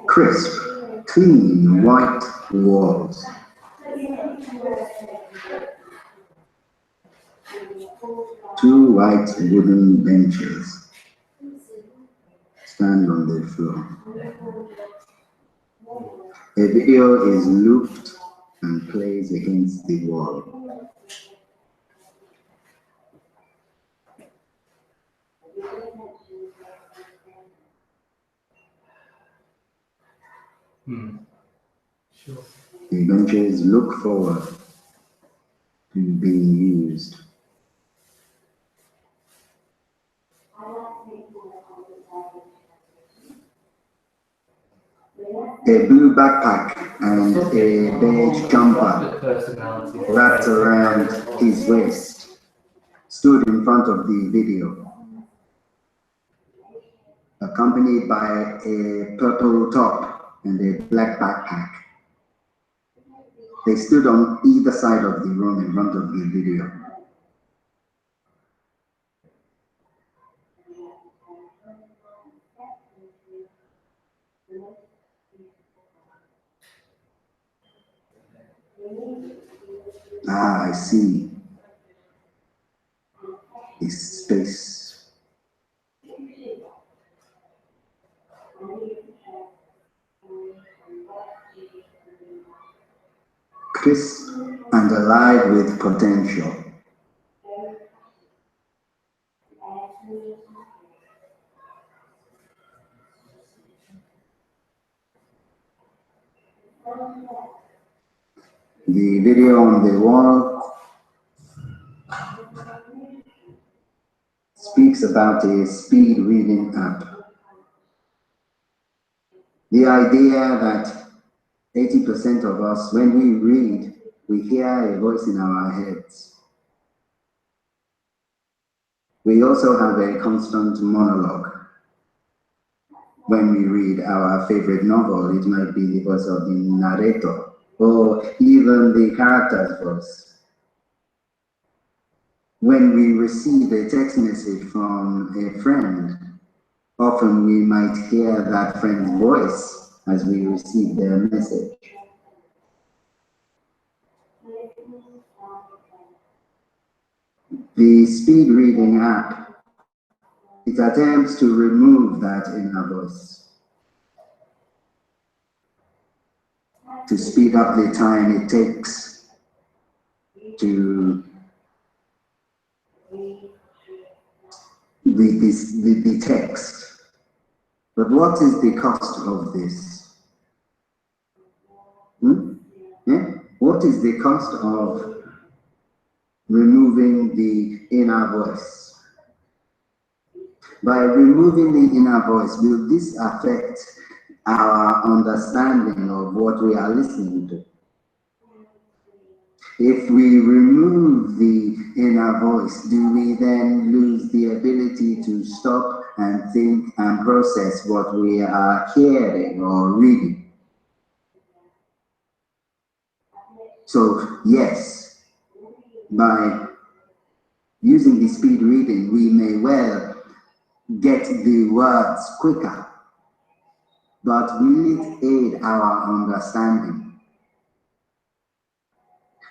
Crisp, clean white walls. Two white wooden benches stand on the floor. A video is looped and plays against the wall. Sure. The benches look forward to being used. A blue backpack and a beige jumper wrapped around his waist stood in front of the video, accompanied by a purple top and a black backpack. They stood on either side of the room in front of the video. Ah, I see. This space. Crisp and alive with potential. The video on the wall speaks about a speed reading app. The idea that 80% of us, when we read, we hear a voice in our heads. We also have a constant monologue. When we read our favorite novel, it might be the voice of the narrator, or even the character's voice. When we receive a text message from a friend, often we might hear that friend's voice as we receive their message. The speed reading app, it attempts to remove that inner voice, to speed up the time it takes to the text. But what is the cost of this? Yeah? What is the cost of removing the inner voice? By removing the inner voice, will this affect our understanding of what we are listening to? If we remove the inner voice, do we then lose the ability to stop and think and process what we are hearing or reading? So, yes, by using the speed reading, we may well get the words quicker, but will it aid our understanding?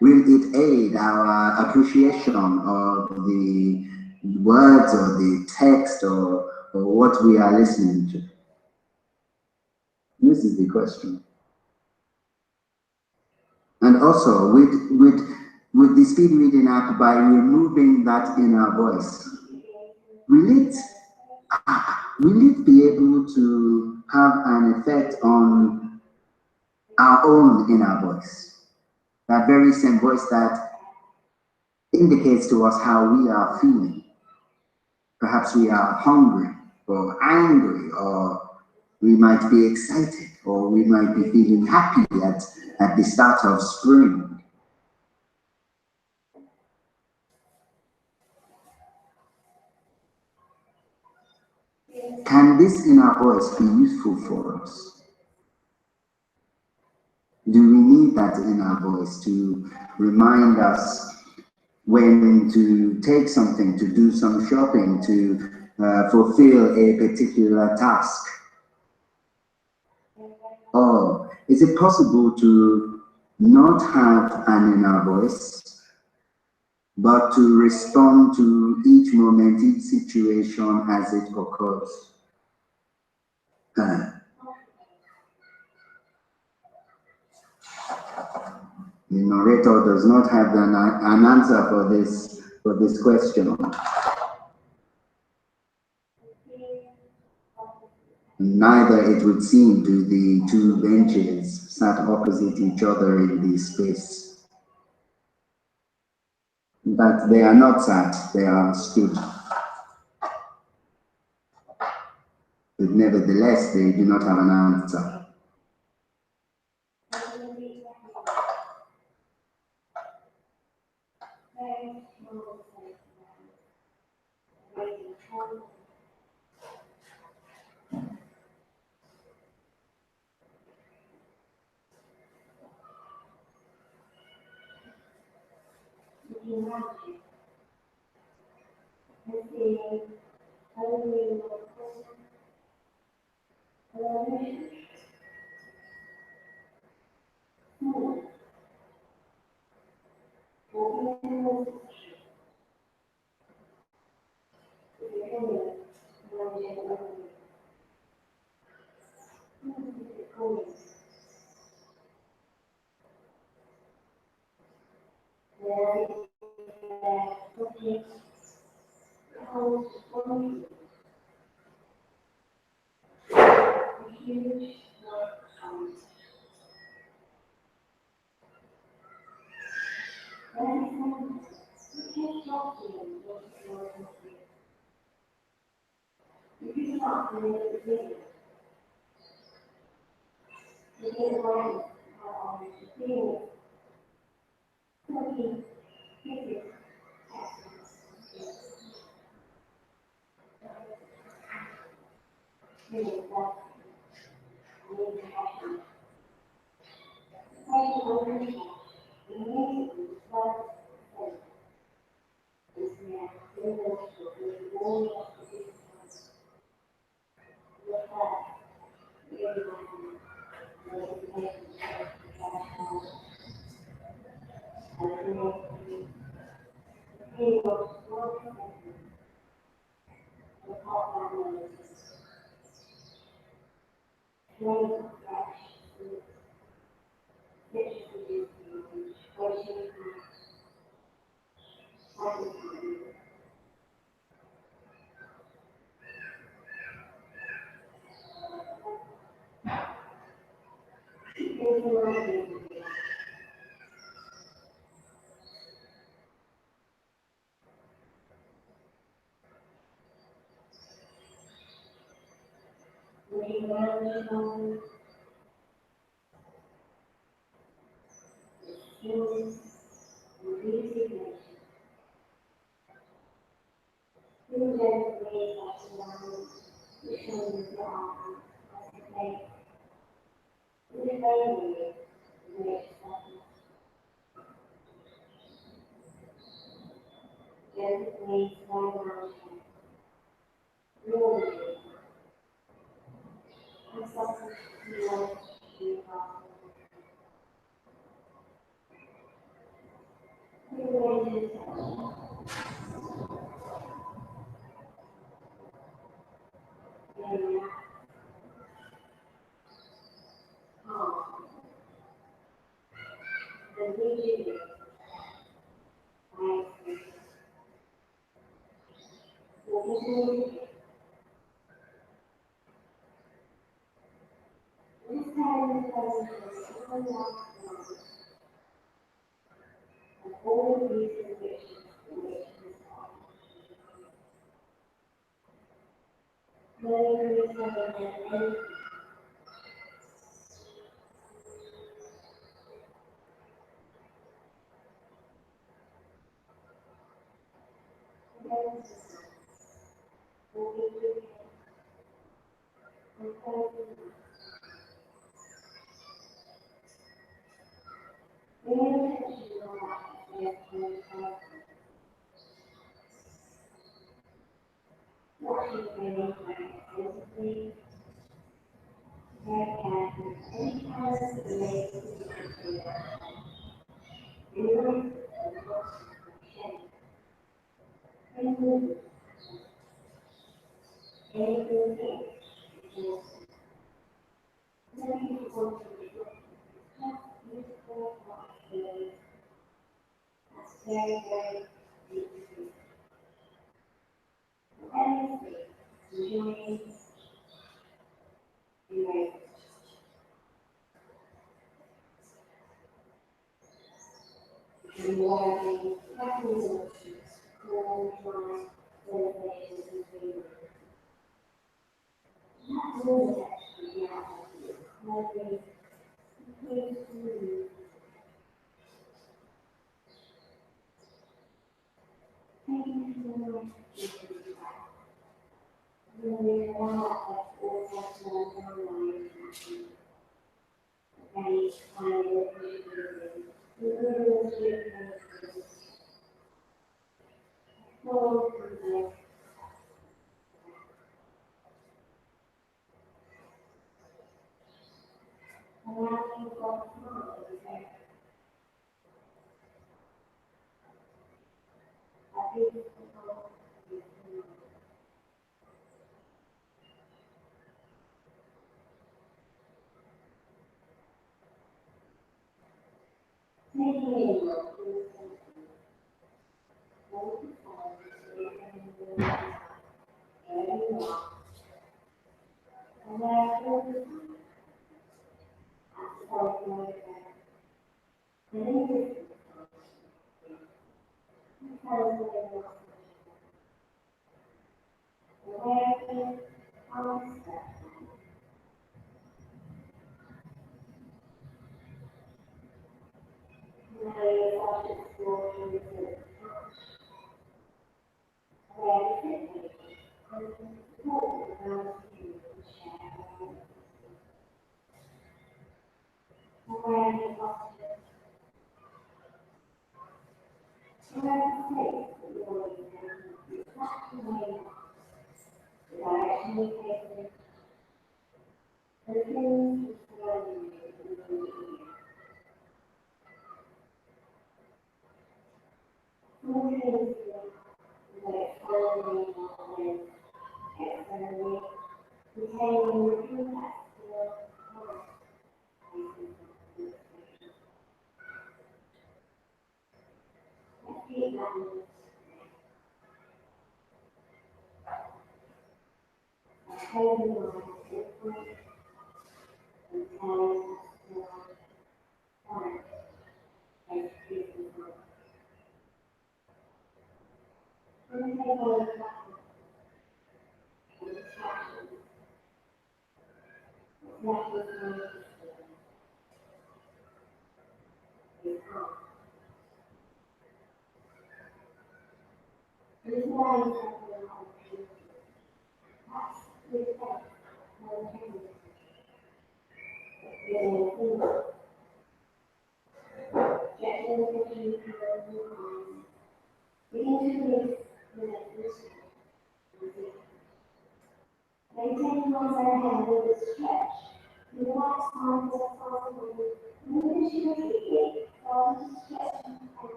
Will it aid our appreciation of the words or the text or what we are listening to? This is the question. And also, with the speed reading app, by removing that inner voice, will it be able to have an effect on our own inner voice? That very same voice that indicates to us how we are feeling. Perhaps we are hungry or angry, or we might be excited, or we might be feeling happy at the start of spring. Can this inner voice be useful for us? Do we need that inner voice to remind us when to take something, to do some shopping, to fulfill a particular task? Or is it possible to not have an inner voice, but to respond to each moment, each situation as it occurs? The narrator does not have an answer for this question. Neither, it would seem, do the two benches sat opposite each other in the space. But they are not sat, they are stood. But nevertheless, they do not have an answer.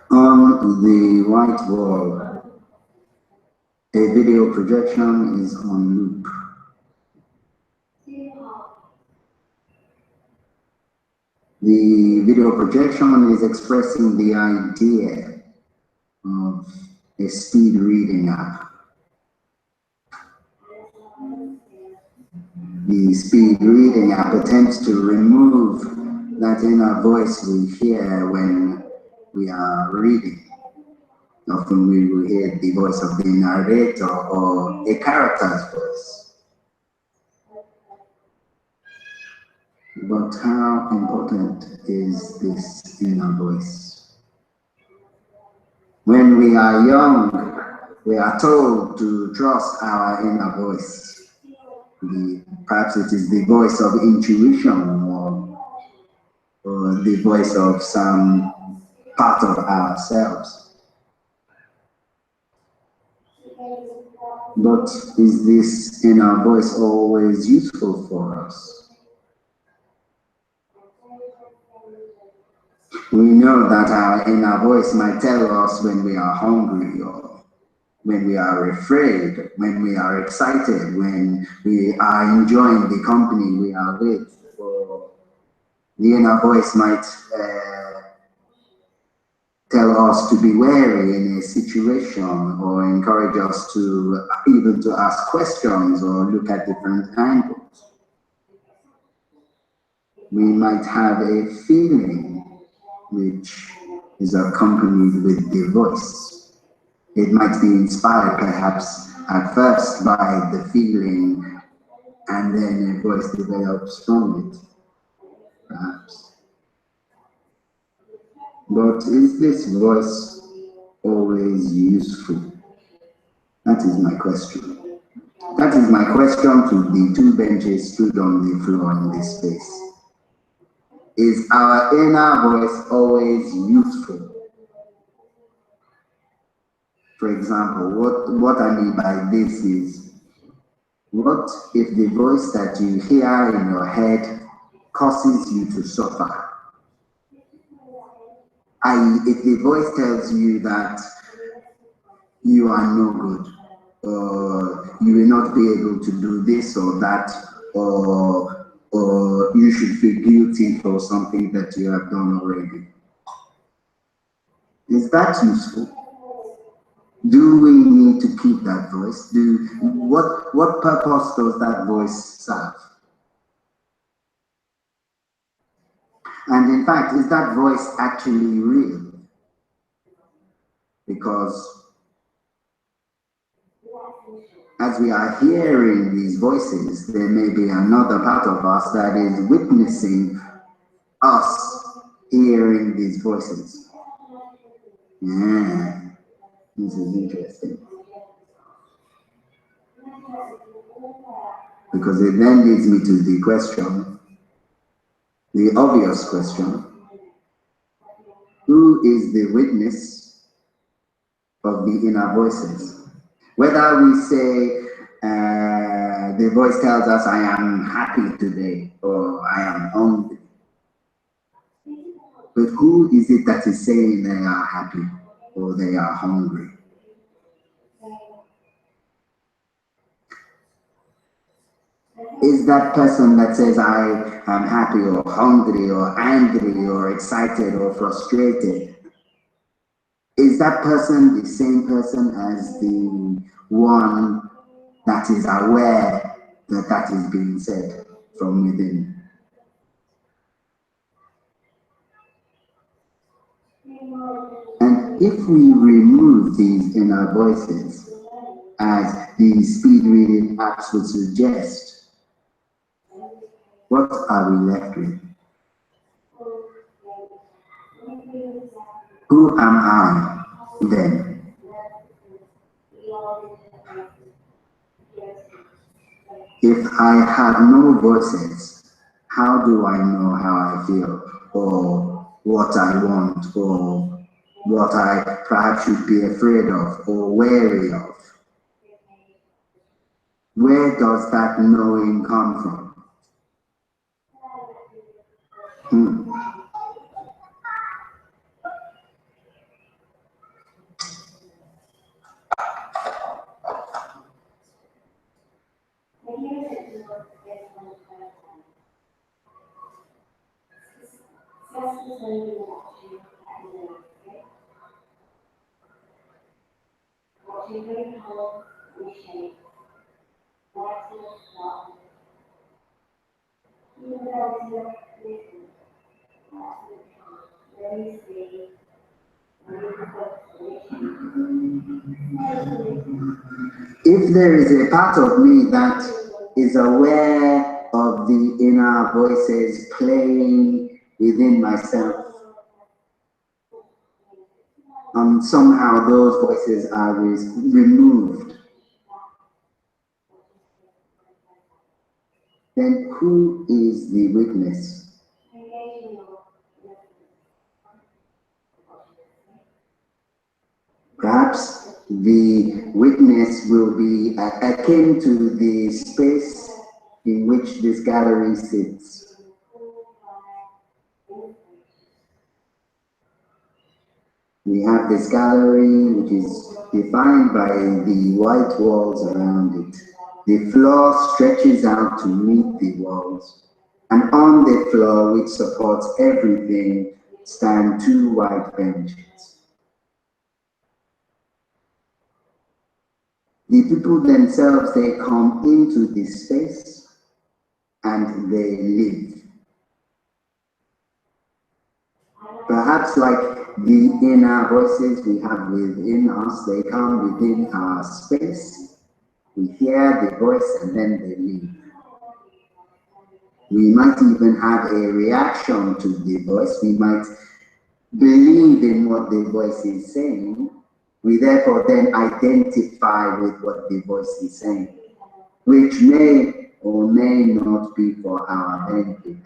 On the white wall, a video projection is on loop. The video projection is expressing the idea of a speed reading app. The speed reading app attempts to remove that inner voice we hear when we are reading. Often we will hear the voice of the narrator or a character's voice. But how important is this inner voice? When we are young, we are told to trust our inner voice. Perhaps it is the voice of intuition or the voice of some part of ourselves. But is this inner voice always useful for us? We know that our inner voice might tell us when we are hungry or when we are afraid, when we are excited, when we are enjoying the company we are with. Or the inner voice might tell us to be wary in a situation or encourage us to even to ask questions or look at different angles. We might have a feeling which is accompanied with the voice. It might be inspired perhaps at first by the feeling and then a voice develops from it, perhaps. But is this voice always useful? That is my question. That is my question to the two benches stood on the floor in this space. Is our inner voice always useful? For example, what I mean by this is, what if the voice that you hear in your head causes you to suffer? If the voice tells you that you are no good, or you will not be able to do this or that, or you should feel guilty for something that you have done already. Is that useful? Do we need to keep that voice? What purpose does that voice serve? And in fact, is that voice actually real? Because as we are hearing these voices, there may be another part of us that is witnessing us hearing these voices. Yeah, this is interesting. Because it then leads me to the question, the obvious question: who is the witness of the inner voices? Whether we say the voice tells us, I am happy today, or I am hungry. But who is it that is saying they are happy or they are hungry? Is that person that says, I am happy or hungry or angry or excited or frustrated, is that person the same person as the one that is aware that that is being said from within? And if we remove these inner voices, as the speed reading apps would suggest, what are we left with? Who am I then? If I have no voices, how do I know how I feel, or what I want, or what I perhaps should be afraid of or wary of? Where does that knowing come from? If there is a part of me that is aware of the inner voices playing within myself, and somehow those voices are removed, then who is the witness? Perhaps the witness will be akin to the space in which this gallery sits. We have this gallery which is defined by the white walls around it. The floor stretches out to meet the walls, and on the floor, which supports everything, stand two white benches. The people themselves, they come into this space and they live. Perhaps like the inner voices we have within us, they come within our space. We hear the voice and then they leave. We might even have a reaction to the voice. We might believe in what the voice is saying. We therefore then identify with what the voice is saying, which may or may not be for our benefit.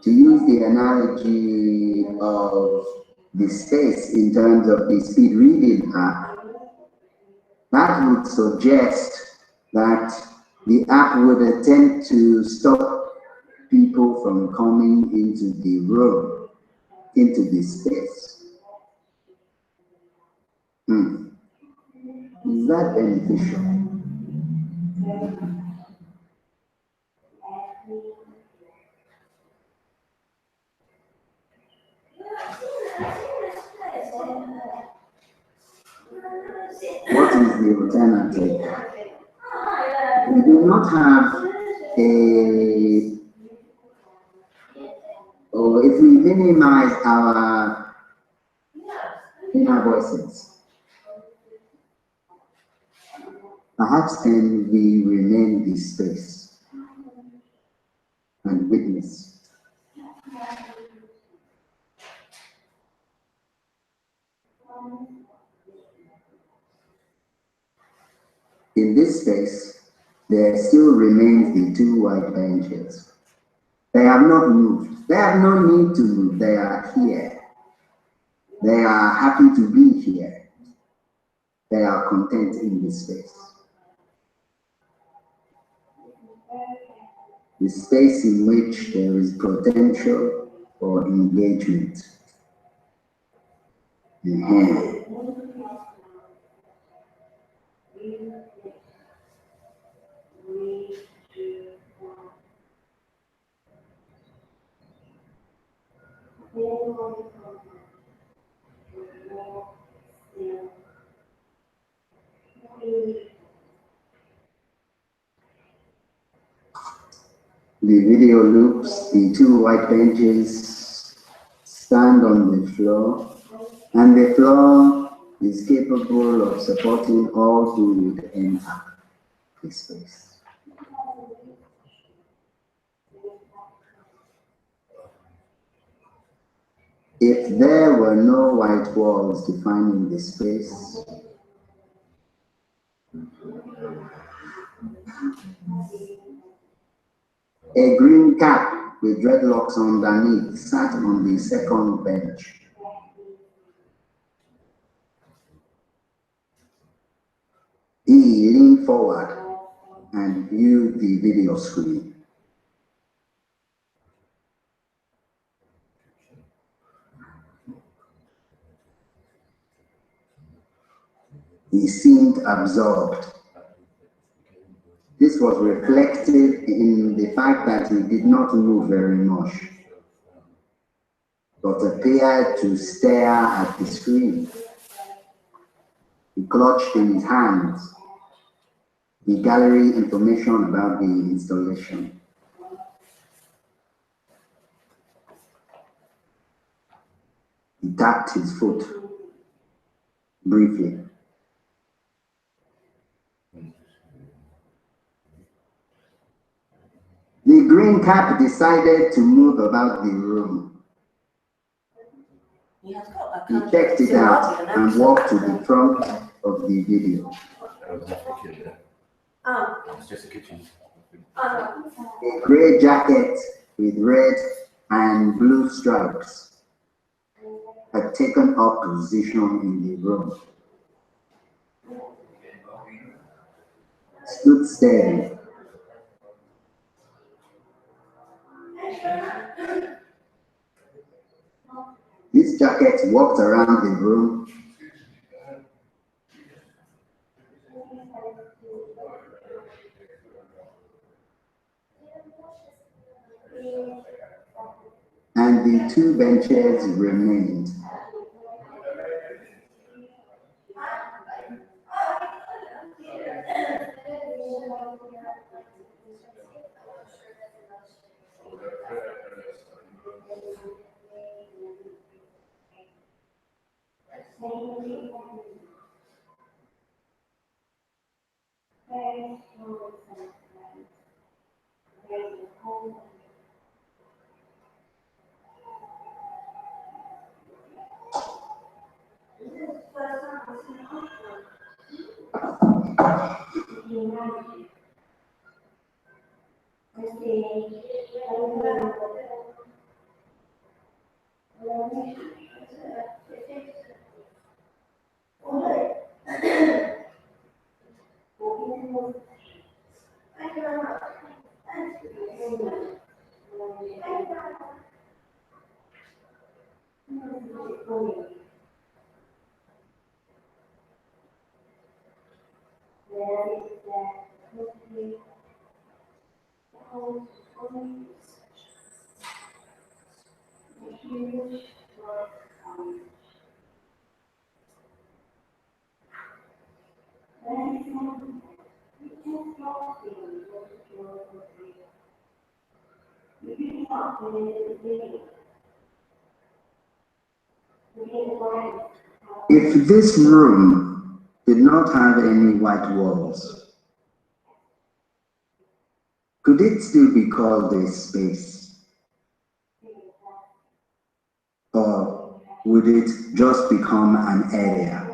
To use the analogy of the space in terms of the speed reading app, that would suggest that the app would attempt to stop people from coming into the room, into the space. Is that beneficial? What is the alternative? We do not have or if we minimize our inner voices, perhaps then we remain in this space and witness. In this space, there still remains the two white benches. They have not moved. They have no need to move. They are here. They are happy to be here. They are content in this space. The space in which there is potential for engagement. The video loops, the two white benches stand on the floor, and the floor is capable of supporting all who would enter the space. If there were no white walls defining the space, a green cap with dreadlocks underneath sat on the second bench. He leaned forward and viewed the video screen. He seemed absorbed. This was reflected in the fact that he did not move very much, but appeared to stare at the screen. He clutched in his hands the gallery information about the installation. He tapped his foot briefly. The green cap decided to move about the room. He checked it out and walked to the front of the video. It's just a kitchen. A gray jacket with red and blue stripes had taken up position in the room. Stood staring. This jacket walked around the room and the two benches remained. If this room did not have any white walls, could it still be called a space? Or would it just become an area?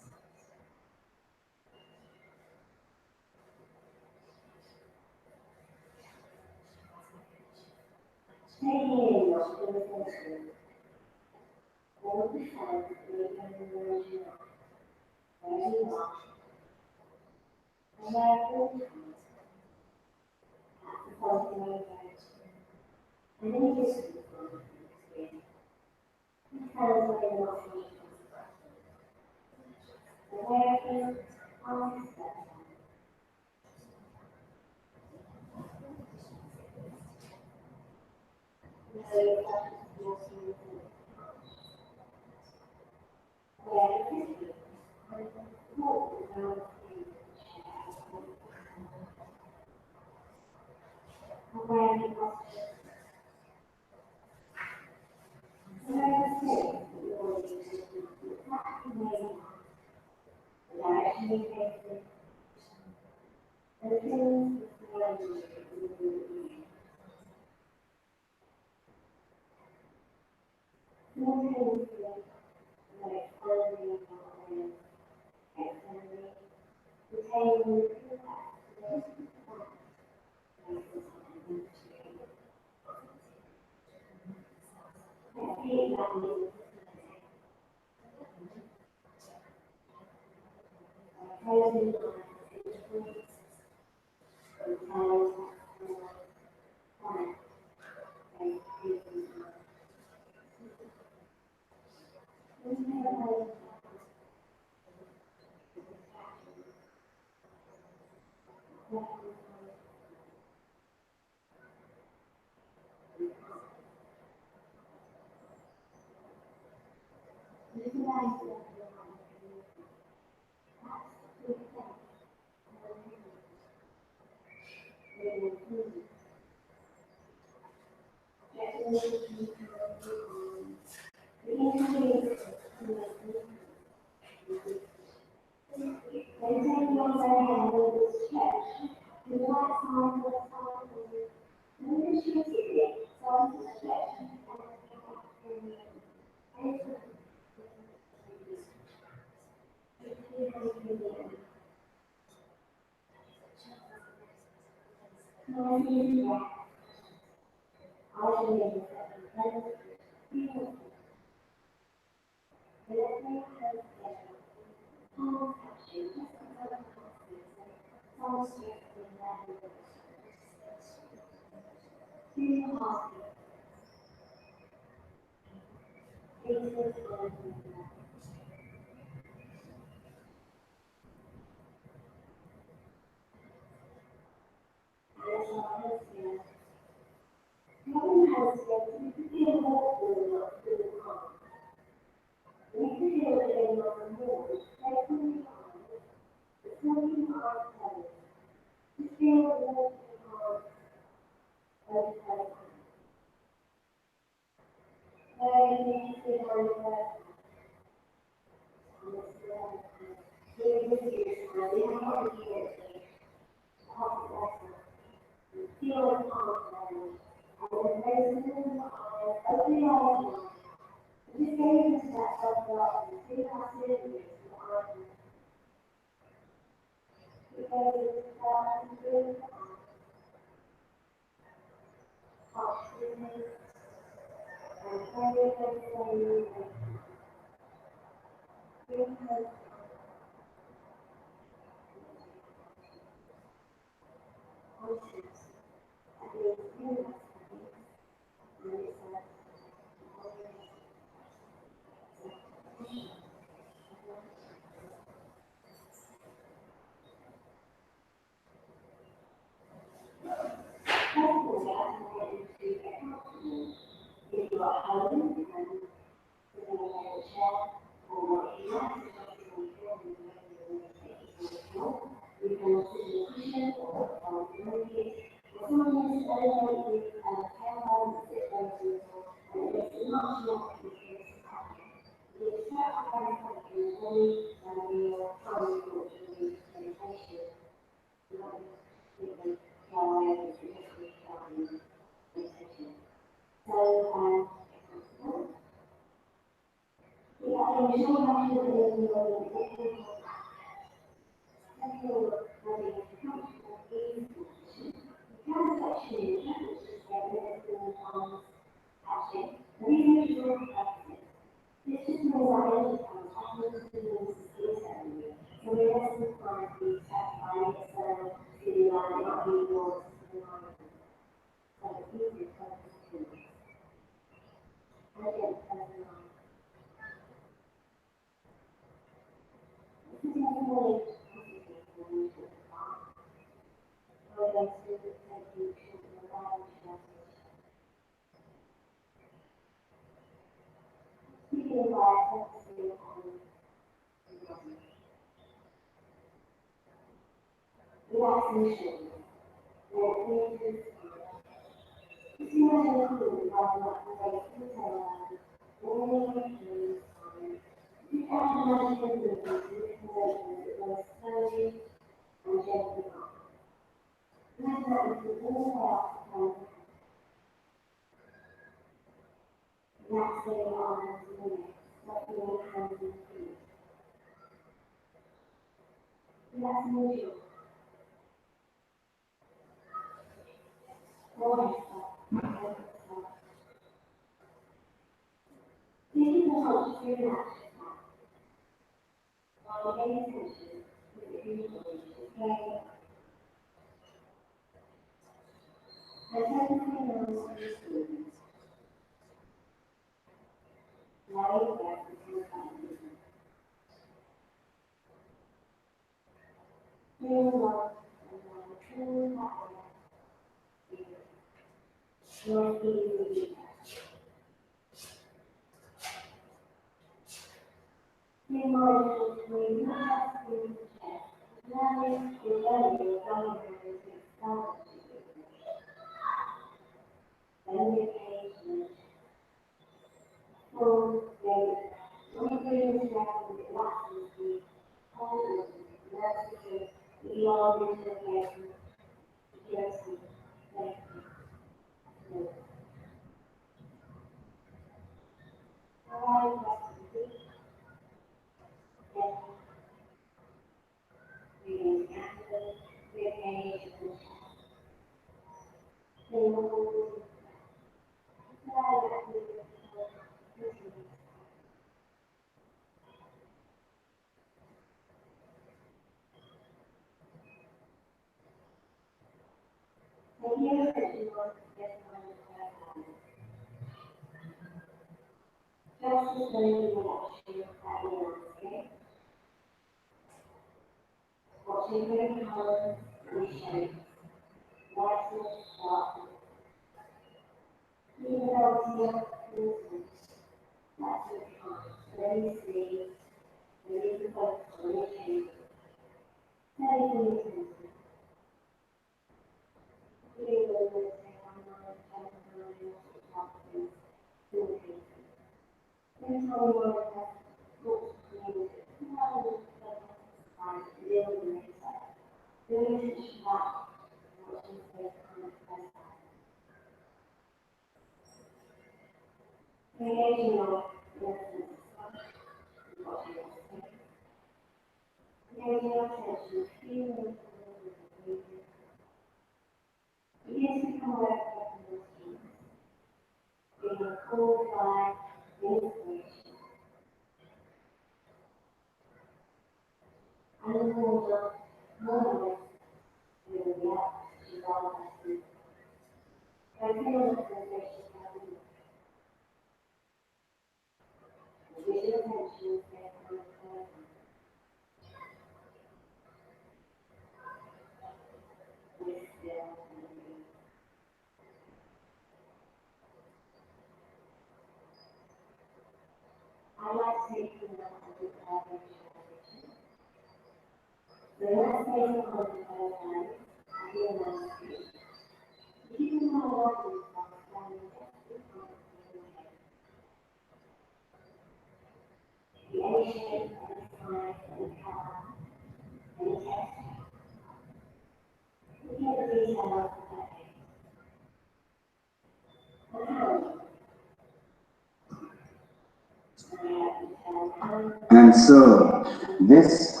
And so this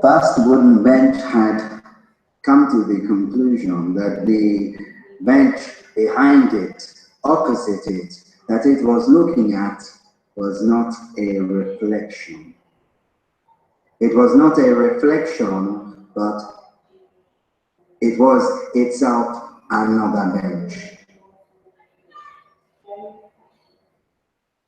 first wooden bench had come to the conclusion that the bench behind it, opposite it, that it was looking at was not a reflection. It was not a reflection, but it was itself another bench.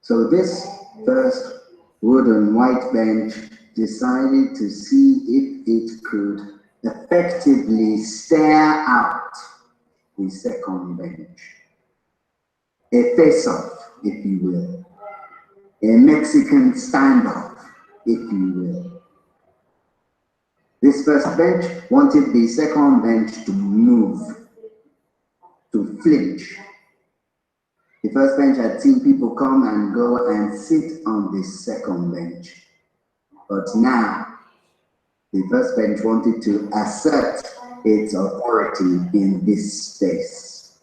So this first wooden white bench decided to see if it could effectively stare out the second bench. A face-off, if you will. a Mexican standoff, if you will. This first bench wanted the second bench to move, to flinch. The first bench had seen people come and go and sit on the second bench. But now, the first bench wanted to assert its authority in this space.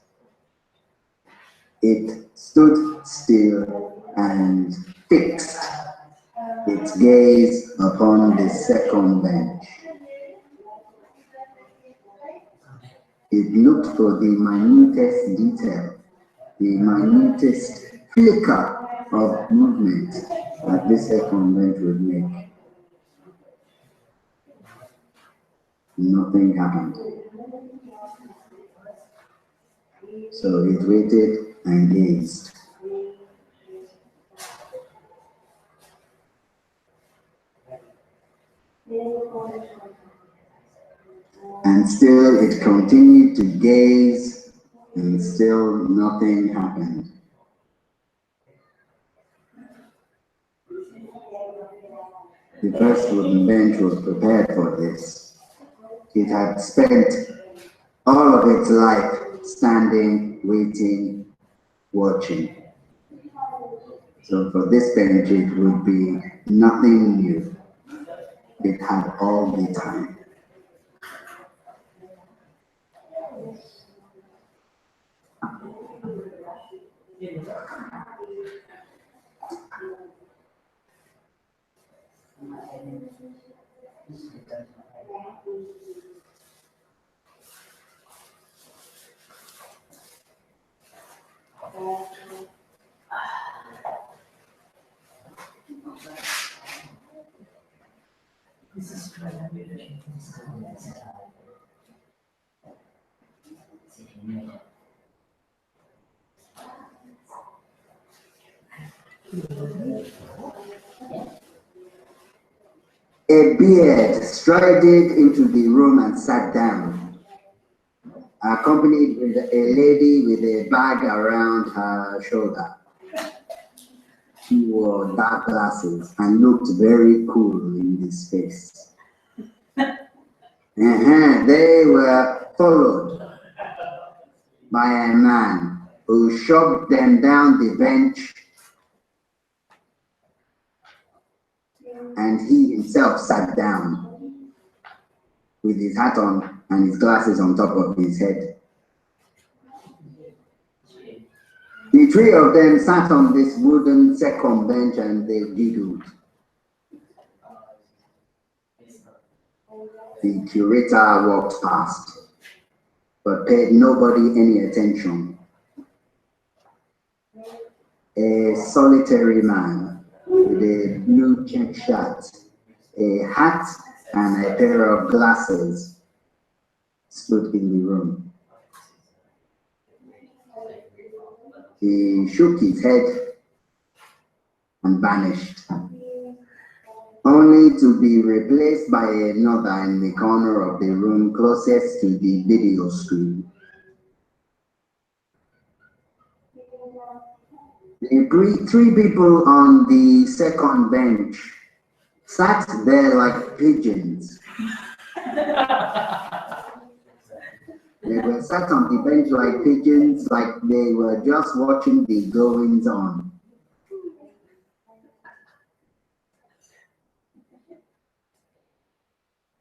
It stood still and fixed its gaze upon the second bench. It looked for the minutest detail, the minutest flicker of movement that this second bench would make. Nothing happened. So it waited and gazed. And still it continued to gaze, and still nothing happened. The first wooden bench was prepared for this. It had spent all of its life standing, waiting, watching. So for this bench, it would be nothing new. It had all the time. A beard strided into the room and sat down, accompanied with a lady with a bag around her shoulder. She wore dark glasses and looked very cool in this space. They were followed by a man who shoved them down the bench, and he himself sat down with his hat on and his glasses on top of his head. The three of them sat on this wooden second bench and they giggled. The curator walked past, but paid nobody any attention. A solitary man with a blue check shirt, a hat, and a pair of glasses stood in the room. He shook his head and vanished, only to be replaced by another in the corner of the room closest to the video screen. The three people on the second bench sat there like pigeons. They were sat on the bench like pigeons, like they were just watching the goings on.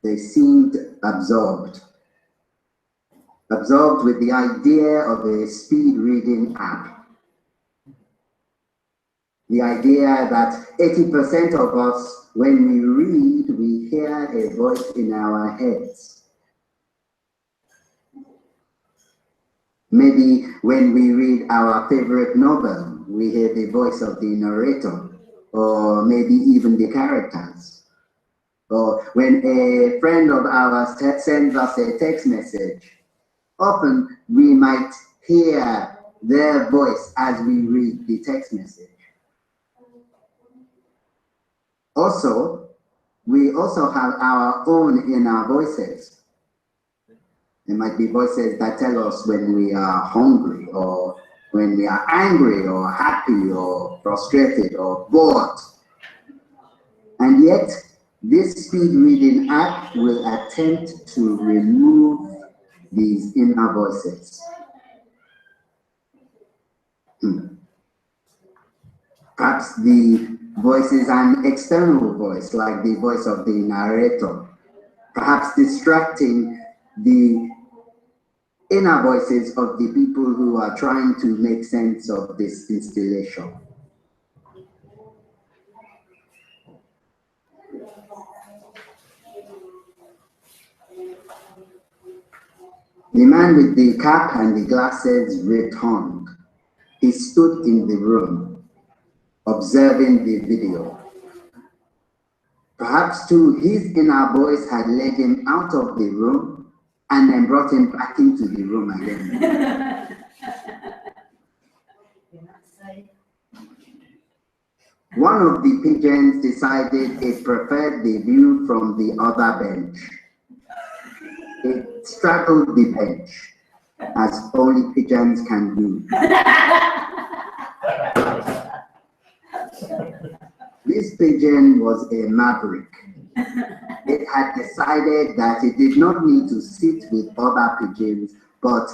They seemed absorbed with the idea of a speed reading app. The idea that 80% of us, when we read, we hear a voice in our heads. Maybe when we read our favorite novel, we hear the voice of the narrator, or maybe even the characters. Or when a friend of ours sends us a text message, often we might hear their voice as we read the text message. Also, we also have our own inner voices. There might be voices that tell us when we are hungry, or when we are angry or happy or frustrated or bored. And yet, this speed reading app will attempt to remove these inner voices. Perhaps the voice is an external voice, like the voice of the narrator, perhaps distracting the inner voices of the people who are trying to make sense of this installation. The man with the cap and the glasses returned. He stood in the room, observing the video. Perhaps too, his inner voice had led him out of the room and then brought him back into the room again. One of the pigeons decided it preferred the view from the other bench. It straddled the bench, as only pigeons can do. This pigeon was a maverick. It had decided that it did not need to sit with other pigeons, but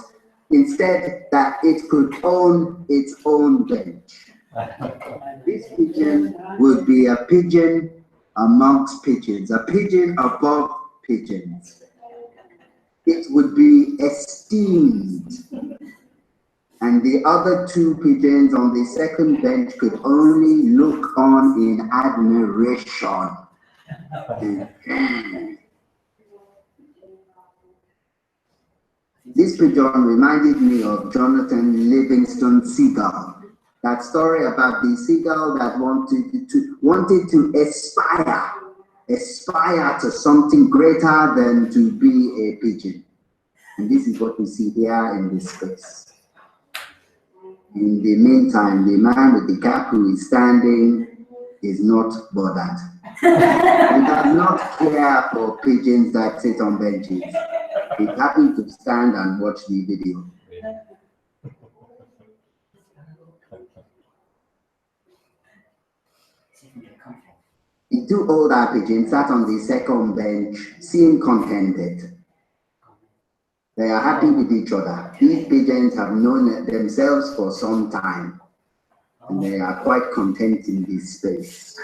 instead that it could own its own bench. This pigeon would be a pigeon amongst pigeons, a pigeon above pigeons. It would be esteemed. And the other two pigeons on the second bench could only look on in admiration. This pigeon reminded me of Jonathan Livingston Seagull. That story about the seagull that wanted to aspire to something greater than to be a pigeon. And this is what we see here in this space. In the meantime, the man with the cap who is standing is not bothered. He does not care for pigeons that sit on benches. He's happy to stand and watch the video. The two older pigeons sat on the second bench, seemed contented. They are happy with each other. These pigeons have known themselves for some time, and they are quite content in this space.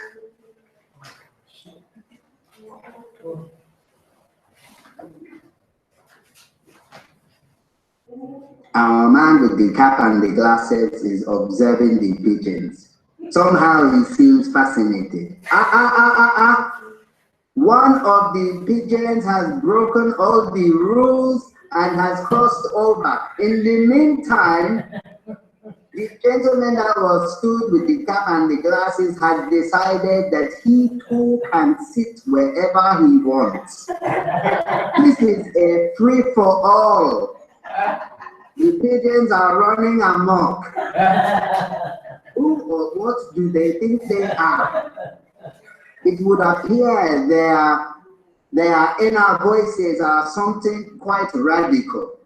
Our man with the cap and the glasses is observing the pigeons. Somehow he seems fascinated. One of the pigeons has broken all the rules and has crossed over. In the meantime, the gentleman that was stood with the cap and the glasses had decided that he too can sit wherever he wants. This is a free-for-all. The pigeons are running amok. Who or what do they think they are? It would appear their inner voices are something quite radical.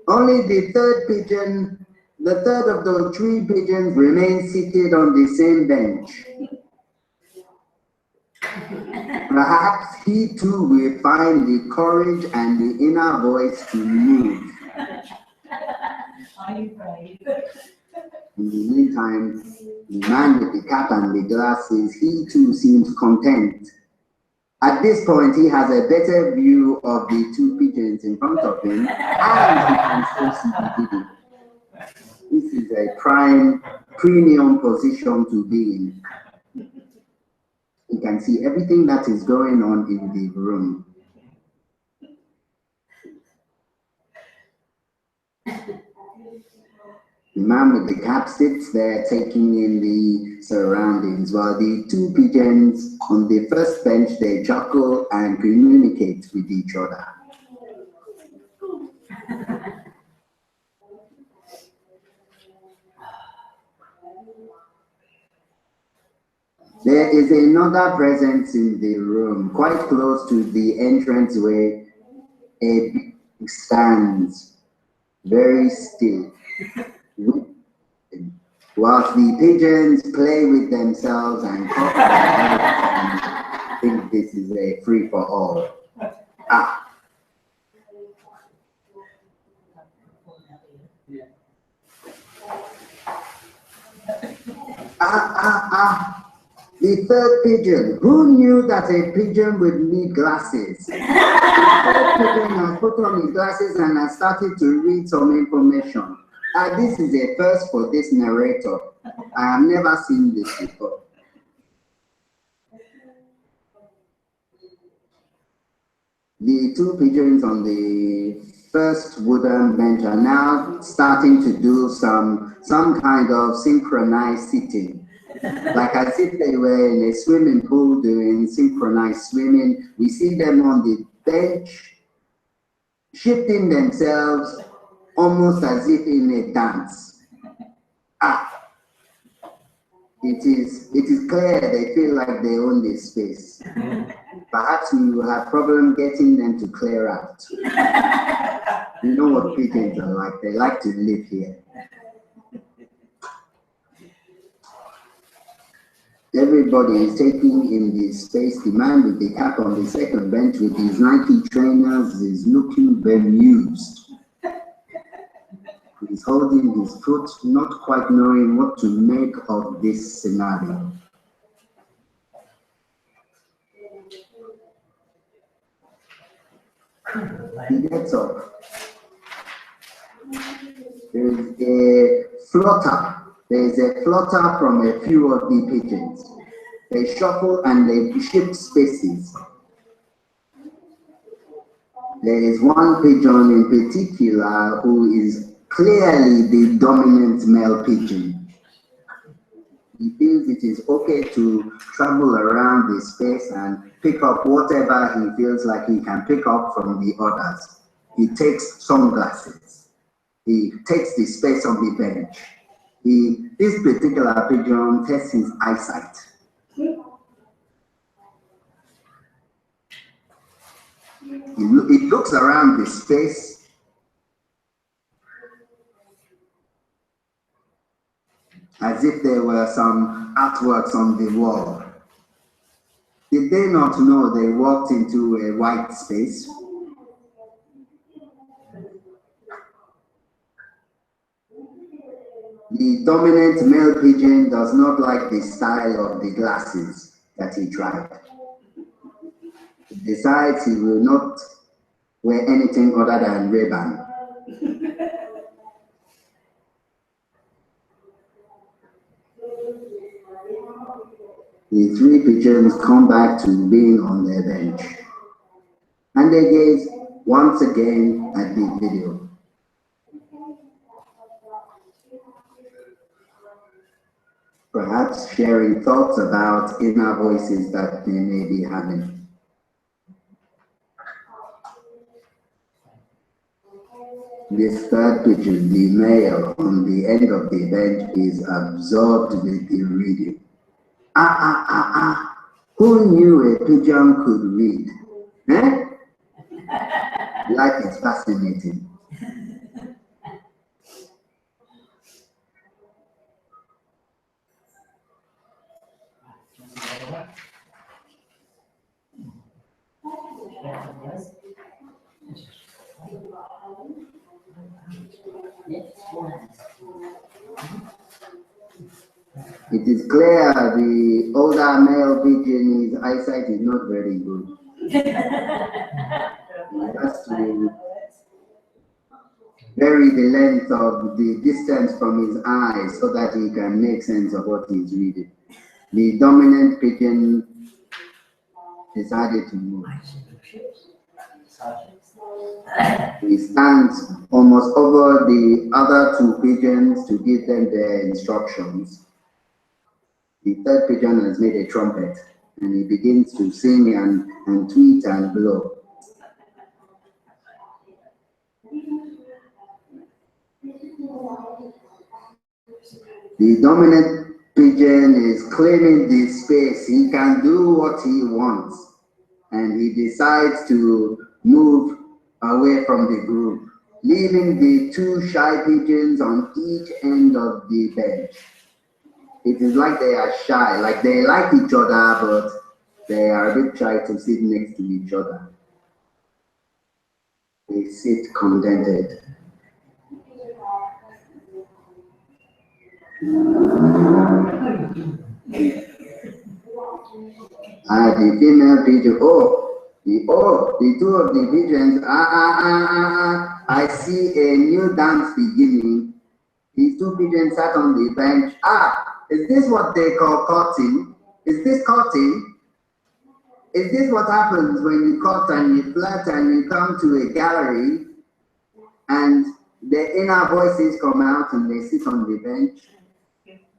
Only the third of those three pigeons remain seated on the same bench. Perhaps he too will find the courage and the inner voice to move. Are you brave? In the meantime, the man with the cap and the glasses, he too seems content. At this point, he has a better view of the two pigeons in front of him, and he can still see the video. This is a prime, premium position to be in. He can see everything that is going on in the room. The man with the cap sits there taking in the surroundings, while the two pigeons on the first bench, they chuckle and communicate with each other. There is another presence in the room, quite close to the entranceway. A big stands very still. Whilst the pigeons play with themselves and talk and think this is a free-for-all. Ah. The third pigeon. Who knew that a pigeon would need glasses? The third pigeon has put on his glasses and has started to read some information. This is a first for this narrator. I have never seen this before. The two pigeons on the first wooden bench are now starting to do some kind of synchronized sitting. Like as if they were in a swimming pool doing synchronized swimming. We see them on the bench, shifting themselves almost as if in a dance. It is clear they feel like they own this space. Perhaps we will have problem getting them to clear out. You know what pigeons are like, they like to live here. Everybody is taking in this space. The man with the cap on the second bench with his Nike trainers is looking bemused. He's holding his foot, not quite knowing what to make of this scenario. He gets up. There's a flutter. There's a flutter from a few of the pigeons. They shuffle and they shift spaces. There is one pigeon in particular who is clearly the dominant male pigeon. He feels it is okay to travel around the space and pick up whatever he feels like he can pick up from the others. He takes sunglasses. He takes the space on the bench. This particular pigeon tests his eyesight. It looks around the space. As if there were some artworks on the wall. Did they not know they walked into a white space? The dominant male pigeon does not like the style of the glasses that he tried. He decides he will not wear anything other than Ray-Ban. The three pigeons come back to being on their bench, and they gaze once again at the video. Perhaps sharing thoughts about inner voices that they may be having. This third pigeon, the male on the end of the bench, is absorbed with the reading. Who knew a pigeon could read? Eh? Life is fascinating. It is clear the older male pigeon, his eyesight is not very good. He has to vary the length of the distance from his eyes so that he can make sense of what he's reading. The dominant pigeon decided to move. He stands almost over the other two pigeons to give them their instructions. The third pigeon has made a trumpet and he begins to sing and tweet and blow. The dominant pigeon is claiming the space. He can do what he wants, and he decides to move away from the group. leaving the two shy pigeons on each end of the bench. It is like they are shy, like they like each other, but they are a bit shy to sit next to each other. They sit contented. The female pigeon, the two of the pigeons, I see a new dance beginning. These two pigeons sat on the bench. Is this what they call courting? Is this courting? Is this what happens when you court and you flirt and you come to a gallery and the inner voices come out and they sit on the bench?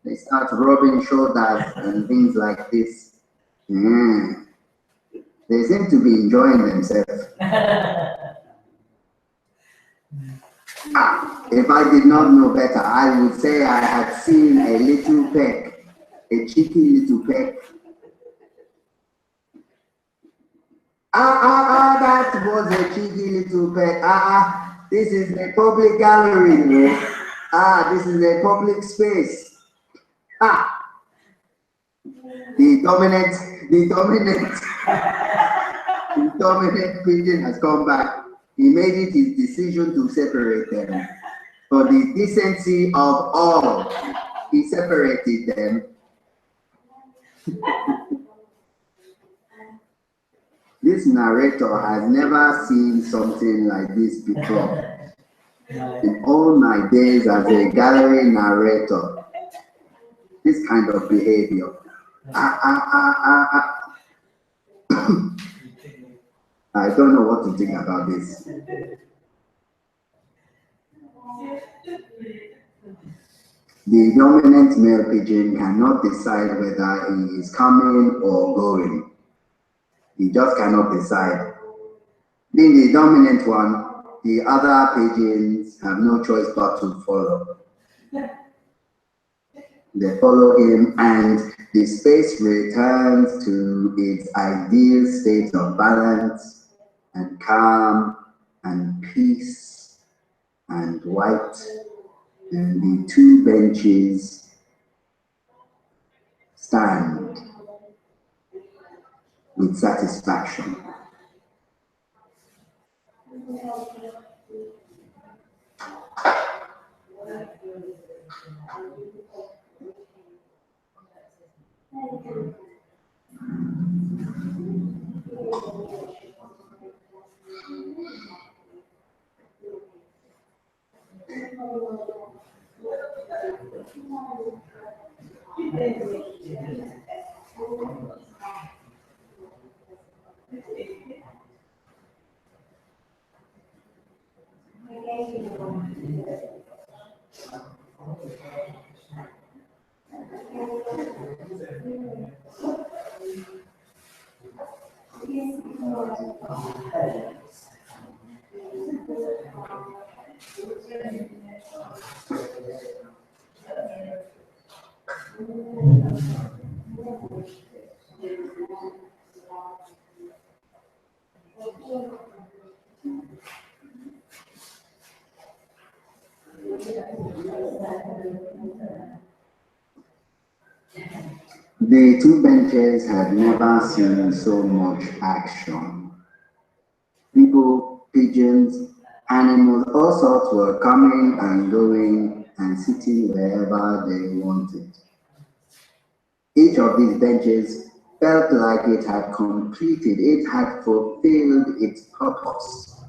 They start rubbing shoulders and things like this. They seem to be enjoying themselves. If I did not know better, I would say I had seen a little peck, a cheeky little peck. That was a cheeky little peck. This is a public gallery, this is a public space. The dominant pigeon has come back. He made it his decision to separate them. For the decency of all, he separated them. This narrator has never seen something like this before. In all my days as a gallery narrator, this kind of behavior. I don't know what to think about this. The dominant male pigeon cannot decide whether he is coming or going. He just cannot decide. Being the dominant one, the other pigeons have no choice but to follow. They follow him and the space returns to its ideal state of balance and calm and peace and white, and the two benches stand with satisfaction. The two benches had never seen so much action. People, pigeons, animals, all sorts were coming and going and sitting wherever they wanted. Each of these benches felt like it had completed, it had fulfilled its purpose.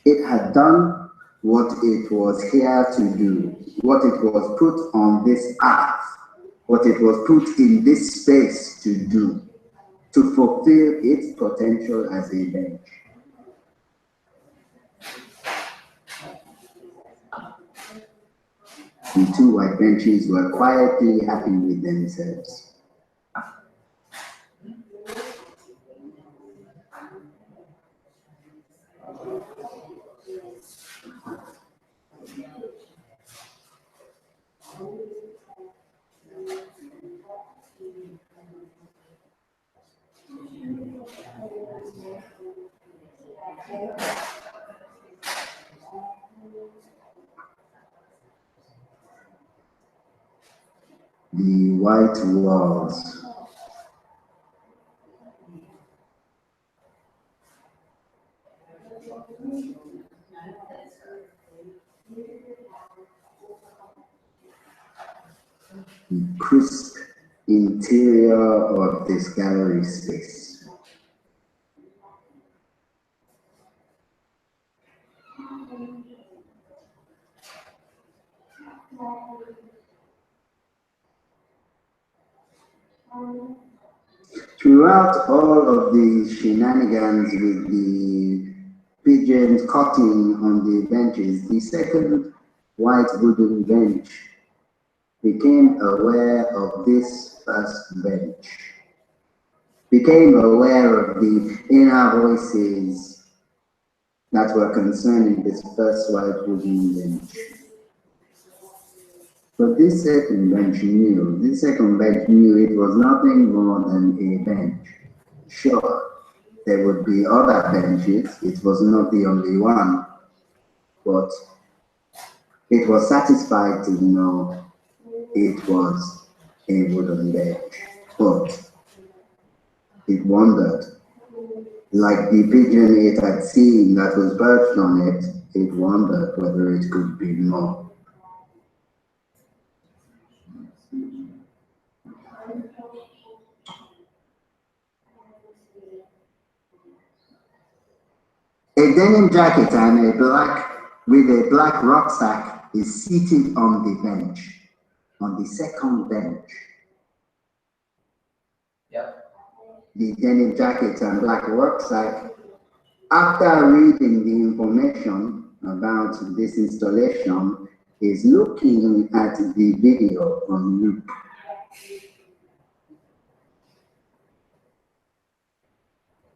It had done what it was here to do, what it was put on this earth, what it was put in this space to do, to fulfill its potential as a bench. The two white benches were quietly happy with themselves. the white walls. The crisp interior of this gallery space. Throughout all of the shenanigans with the pigeons cutting on the benches, the second white wooden bench became aware of this first bench, became aware of the inner voices that were concerning this first white wooden bench. But this second bench knew it was nothing more than a bench. Sure, there would be other benches, it was not the only one, but it was satisfied to know it was a wooden bench. But it wondered, like the pigeon it had seen that was perched on it, it wondered whether it could be more. A denim jacket and with a black rucksack is seated on the bench, on the second bench. Yep. The denim jacket and black rucksack, after reading the information about this installation, is looking at the video on loop.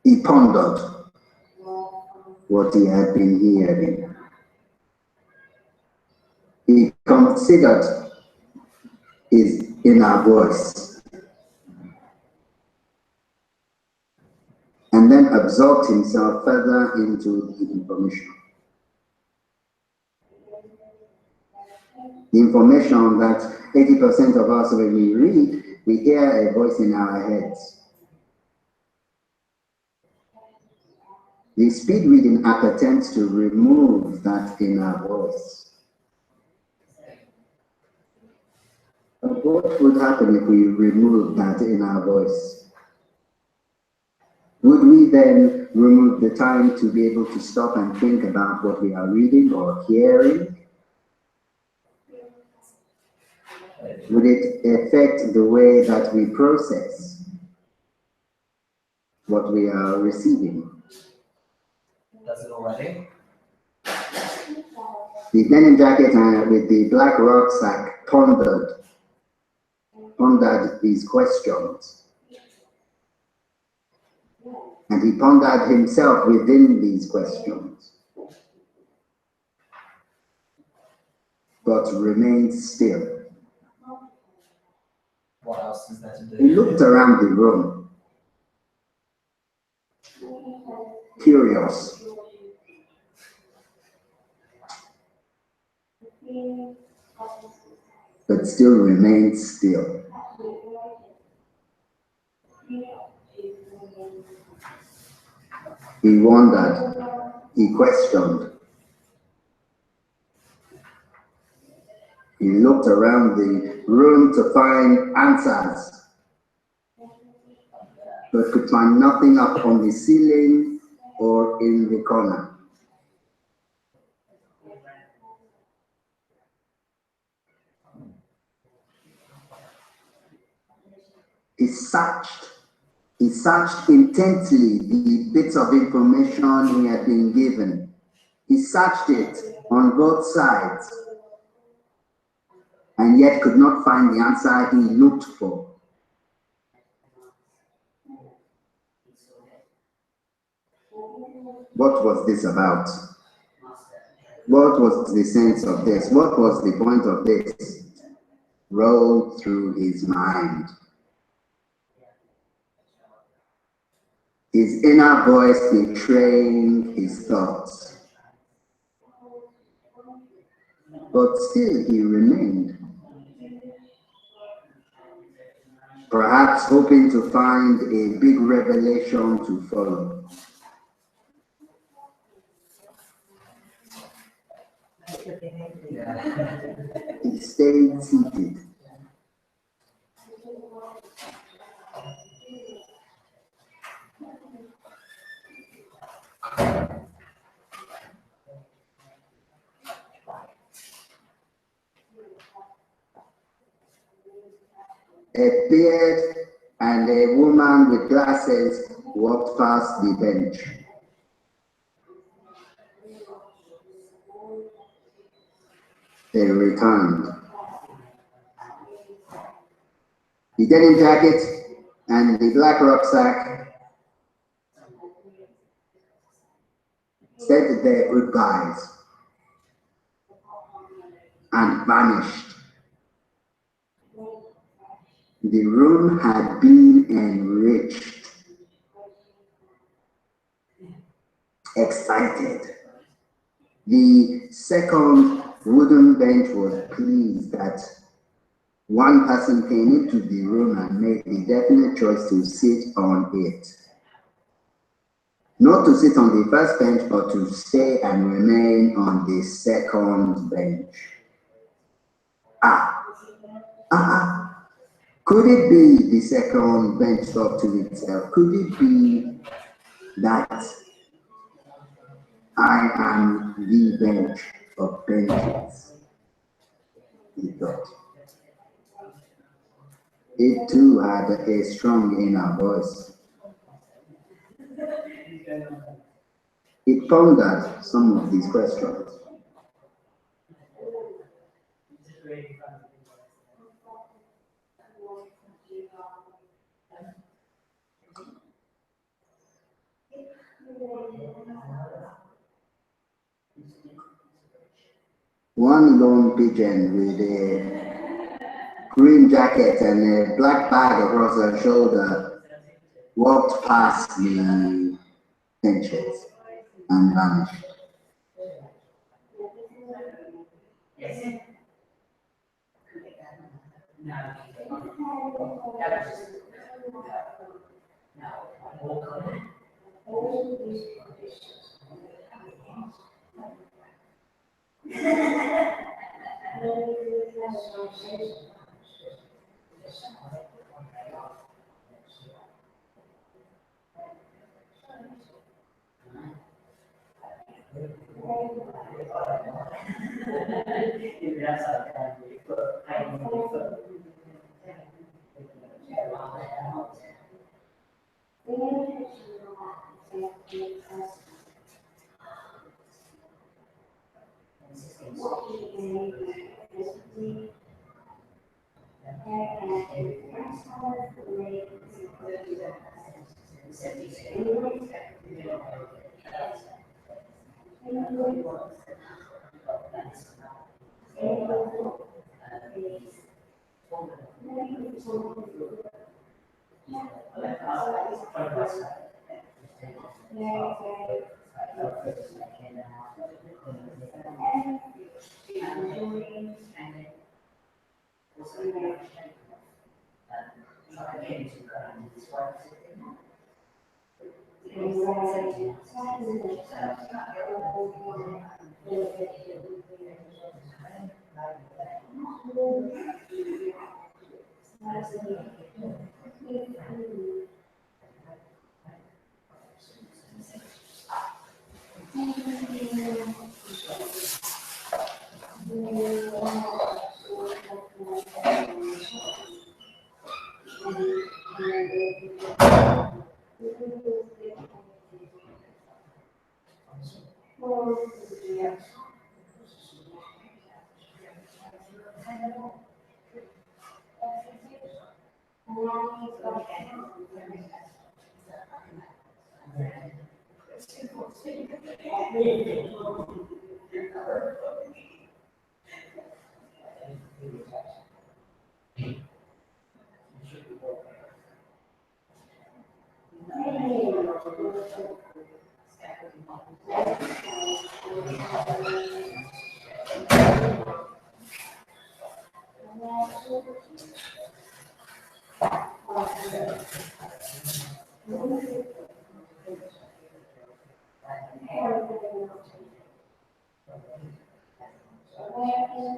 He pondered what he had been hearing. He considered his inner voice and then absorbed himself further into the information. The information that 80% of us, when we read, we hear a voice in our heads. The speed reading app attempts to remove that inner voice. But what would happen if we remove that inner voice? Would we then remove the time to be able to stop and think about what we are reading or hearing? Would it affect the way that we process what we are receiving? Does it already? The denim jacket with the black rucksack pondered these questions. And he pondered himself within these questions, but remained still. What else is there to do? He looked around the room, curious. But still remained still. He wondered, he questioned. He looked around the room to find answers, but could find nothing up on the ceiling or in the corner. He searched intently the bits of information he had been given. He searched it on both sides, and yet could not find the answer he looked for. What was this about? What was the sense of this? What was the point of this? Rolled through his mind. His inner voice betraying his thoughts. But still he remained. perhaps hoping to find a big revelation to follow. He stayed seated. A beard and a woman with glasses walked past the bench. They returned. The denim jacket and the black rucksack said their goodbyes and vanished. The room had been enriched, excited. The second wooden bench was pleased that one person came into the room and made the definite choice to sit on it. Not to sit on the first bench, but to stay and remain on the second bench. Could it be the second bench thought to itself? Could it be that I am the bench of benches? He thought. It too had a strong inner voice. It pondered some of these questions. One lone pigeon with a green jacket and a black bag across her shoulder walked past the benches and vanished. A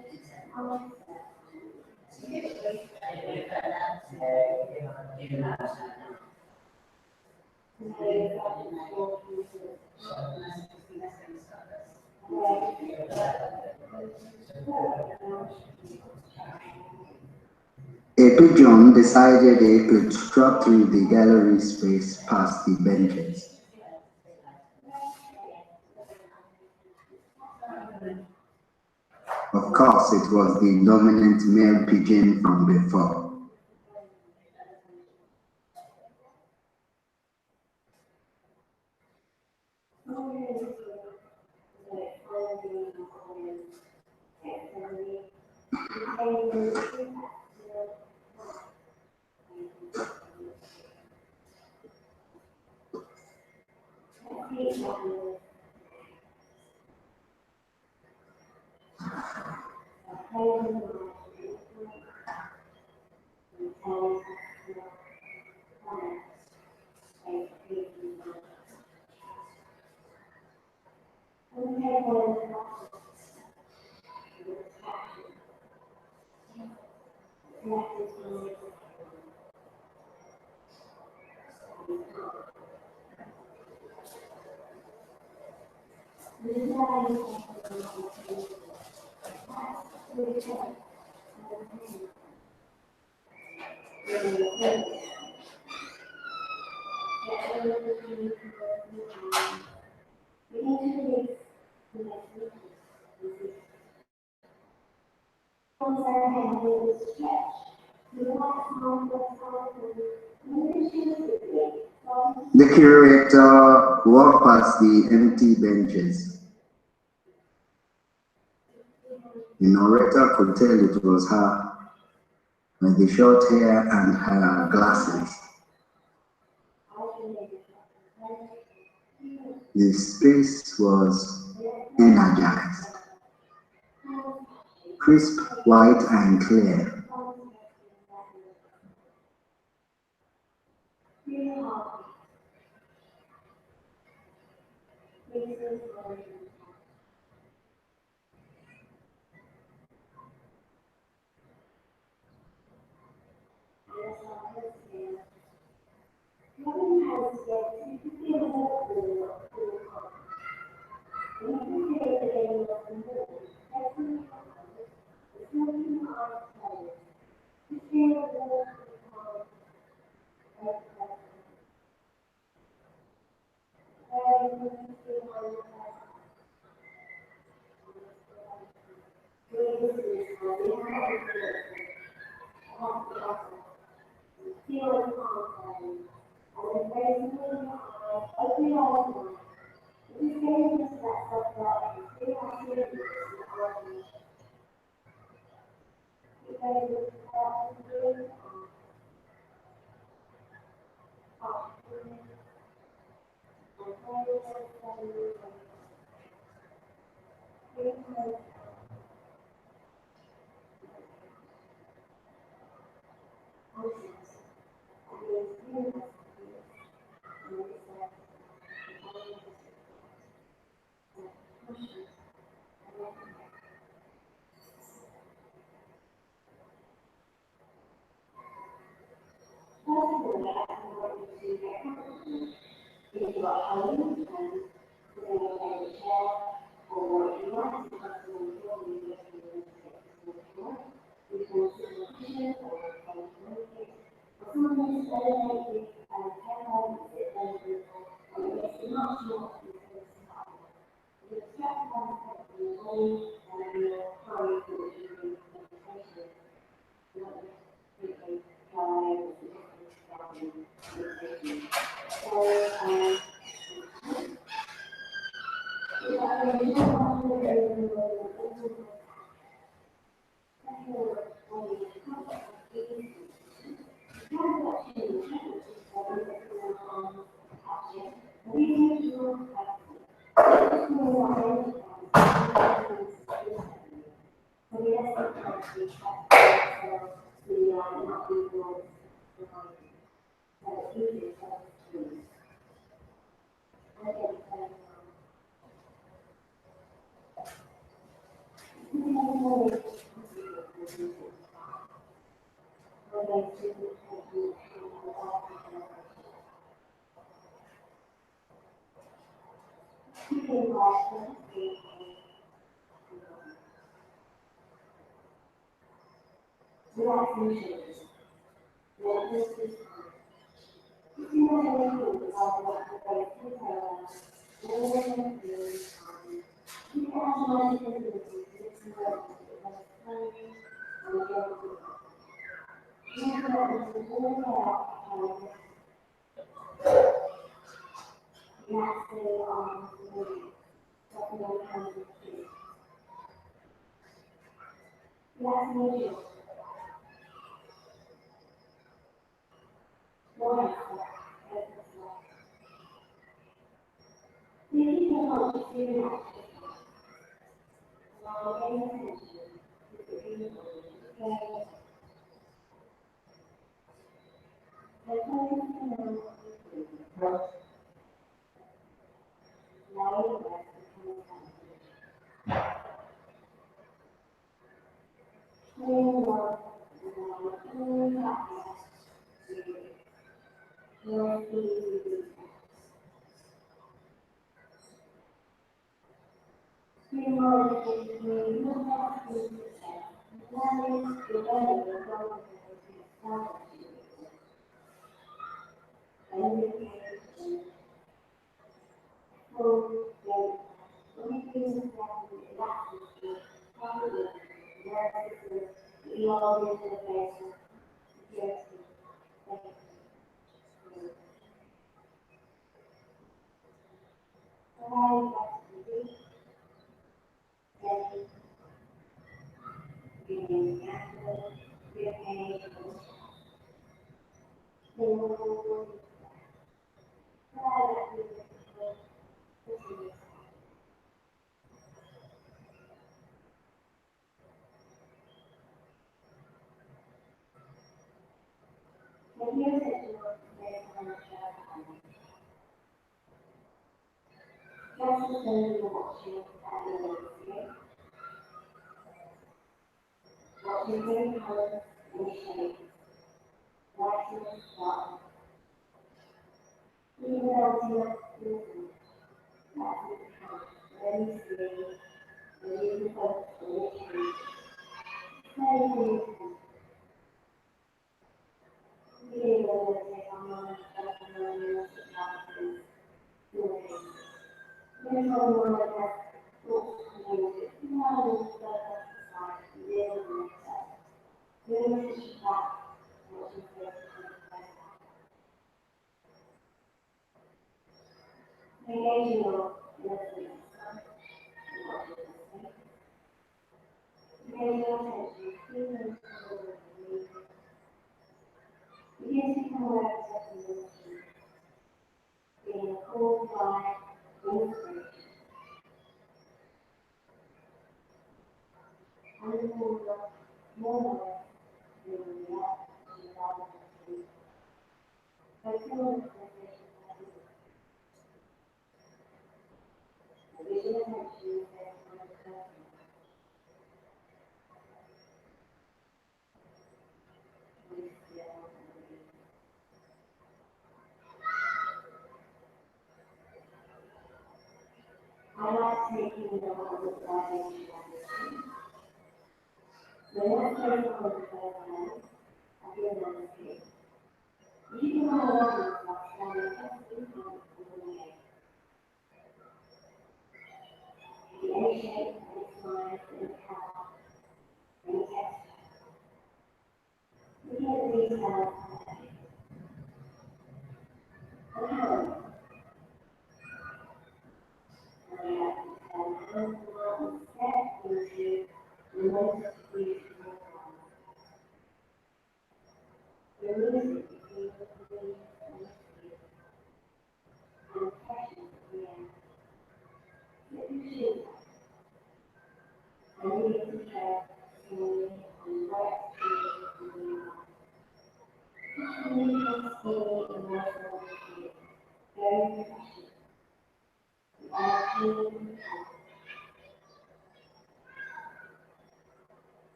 pigeon decided it could drop through the gallery space past the benches. Of course, it was the dominant male pigeon from before. The curator walked past the empty benches. The narrator could tell it was her, with the short hair and her glasses. The space was energized, crisp, white, and clear.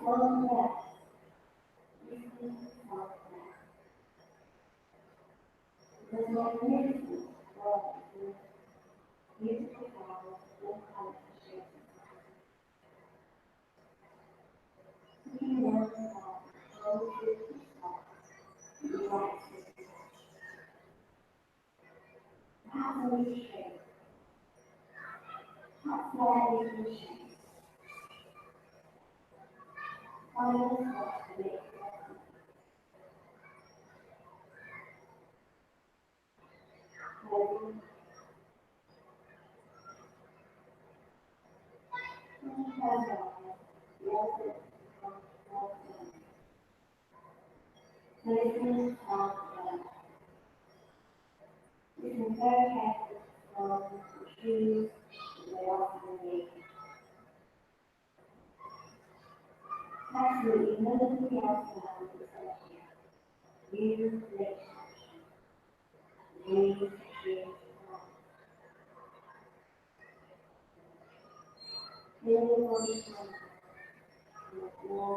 One breath. Listening to self-breath. Because magnificent world is beautiful flowers, all colors and shapes and sizes. We learn about how to respect and relax this touch. That's a shape. That's why we can shape. Find yourself to make yourself. Maybe. Listen very carefully from the cues they often make. Absolutely nobody else knows except you. You make action. You choose life. Feel the body with more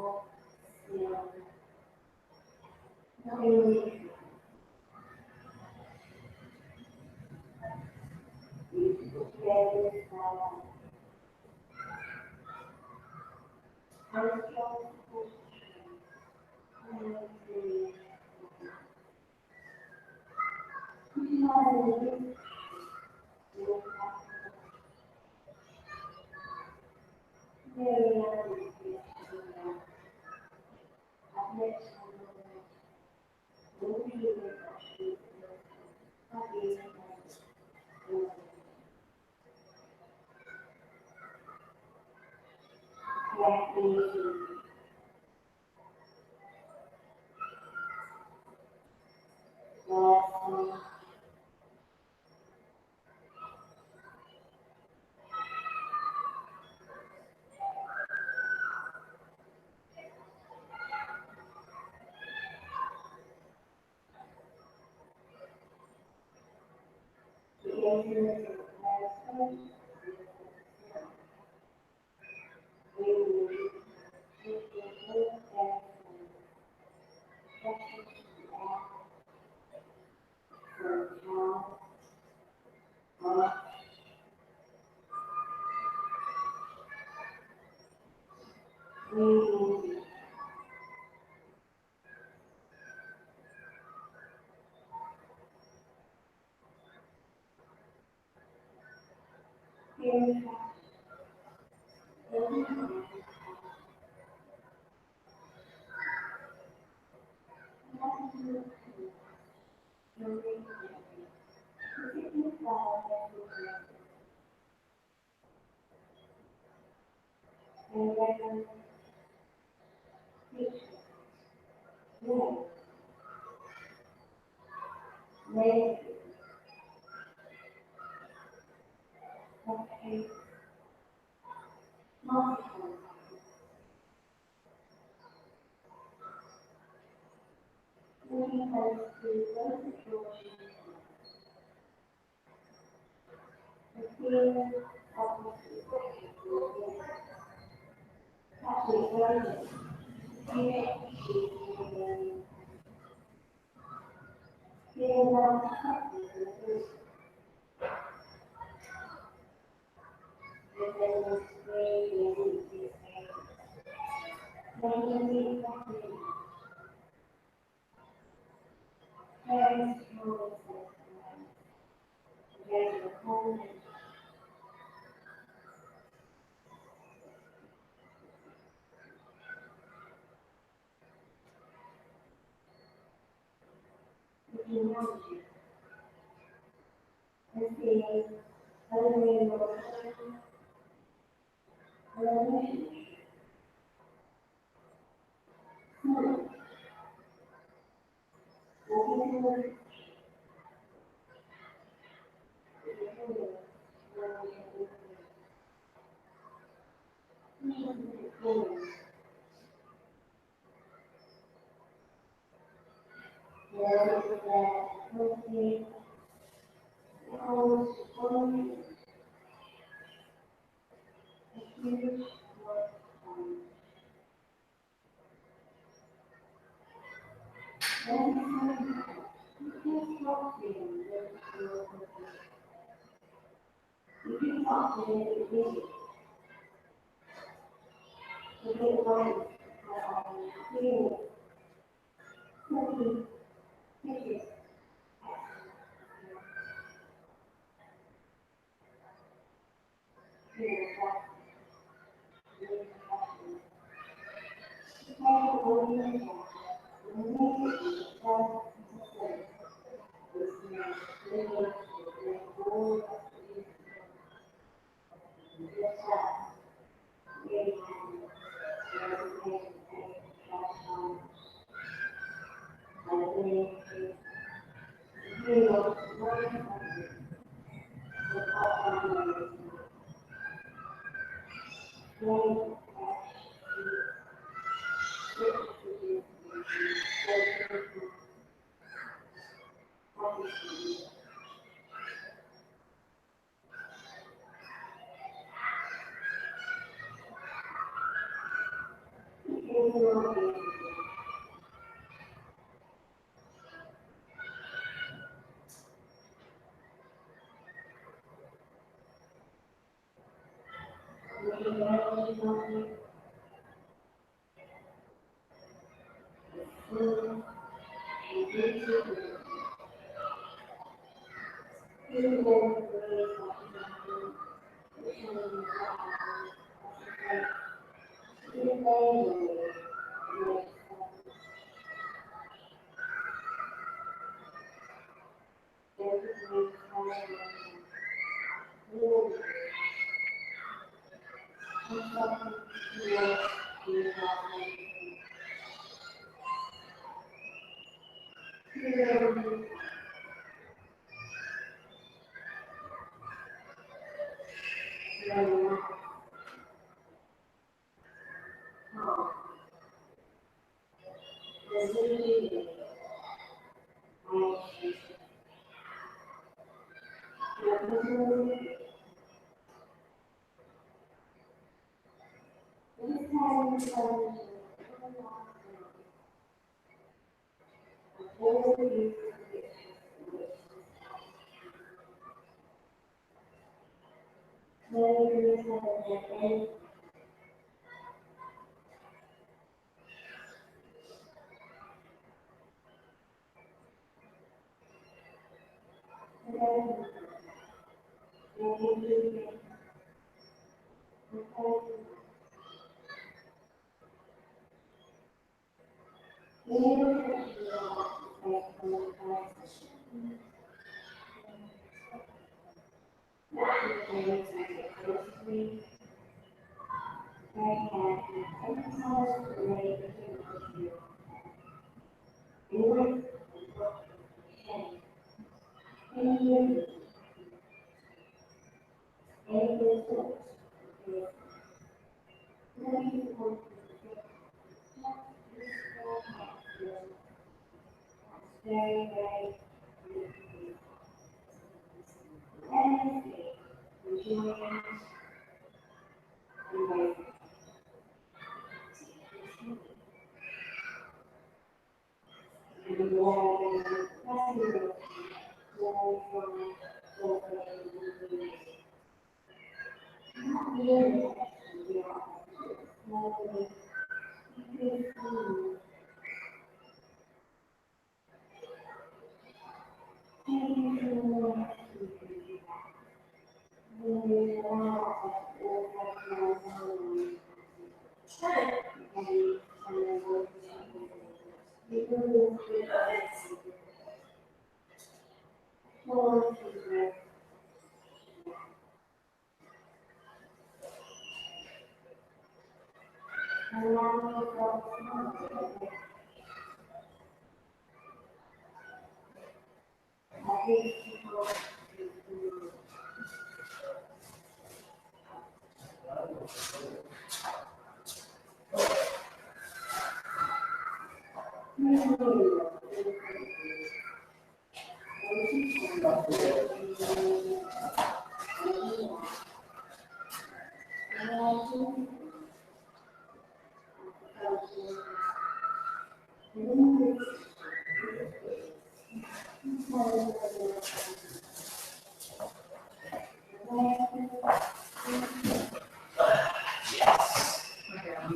skill. Nothing beautiful together is now. I was strong support and free. You have a little very lovely creation. I've met someone who will be with you. Happy and happy.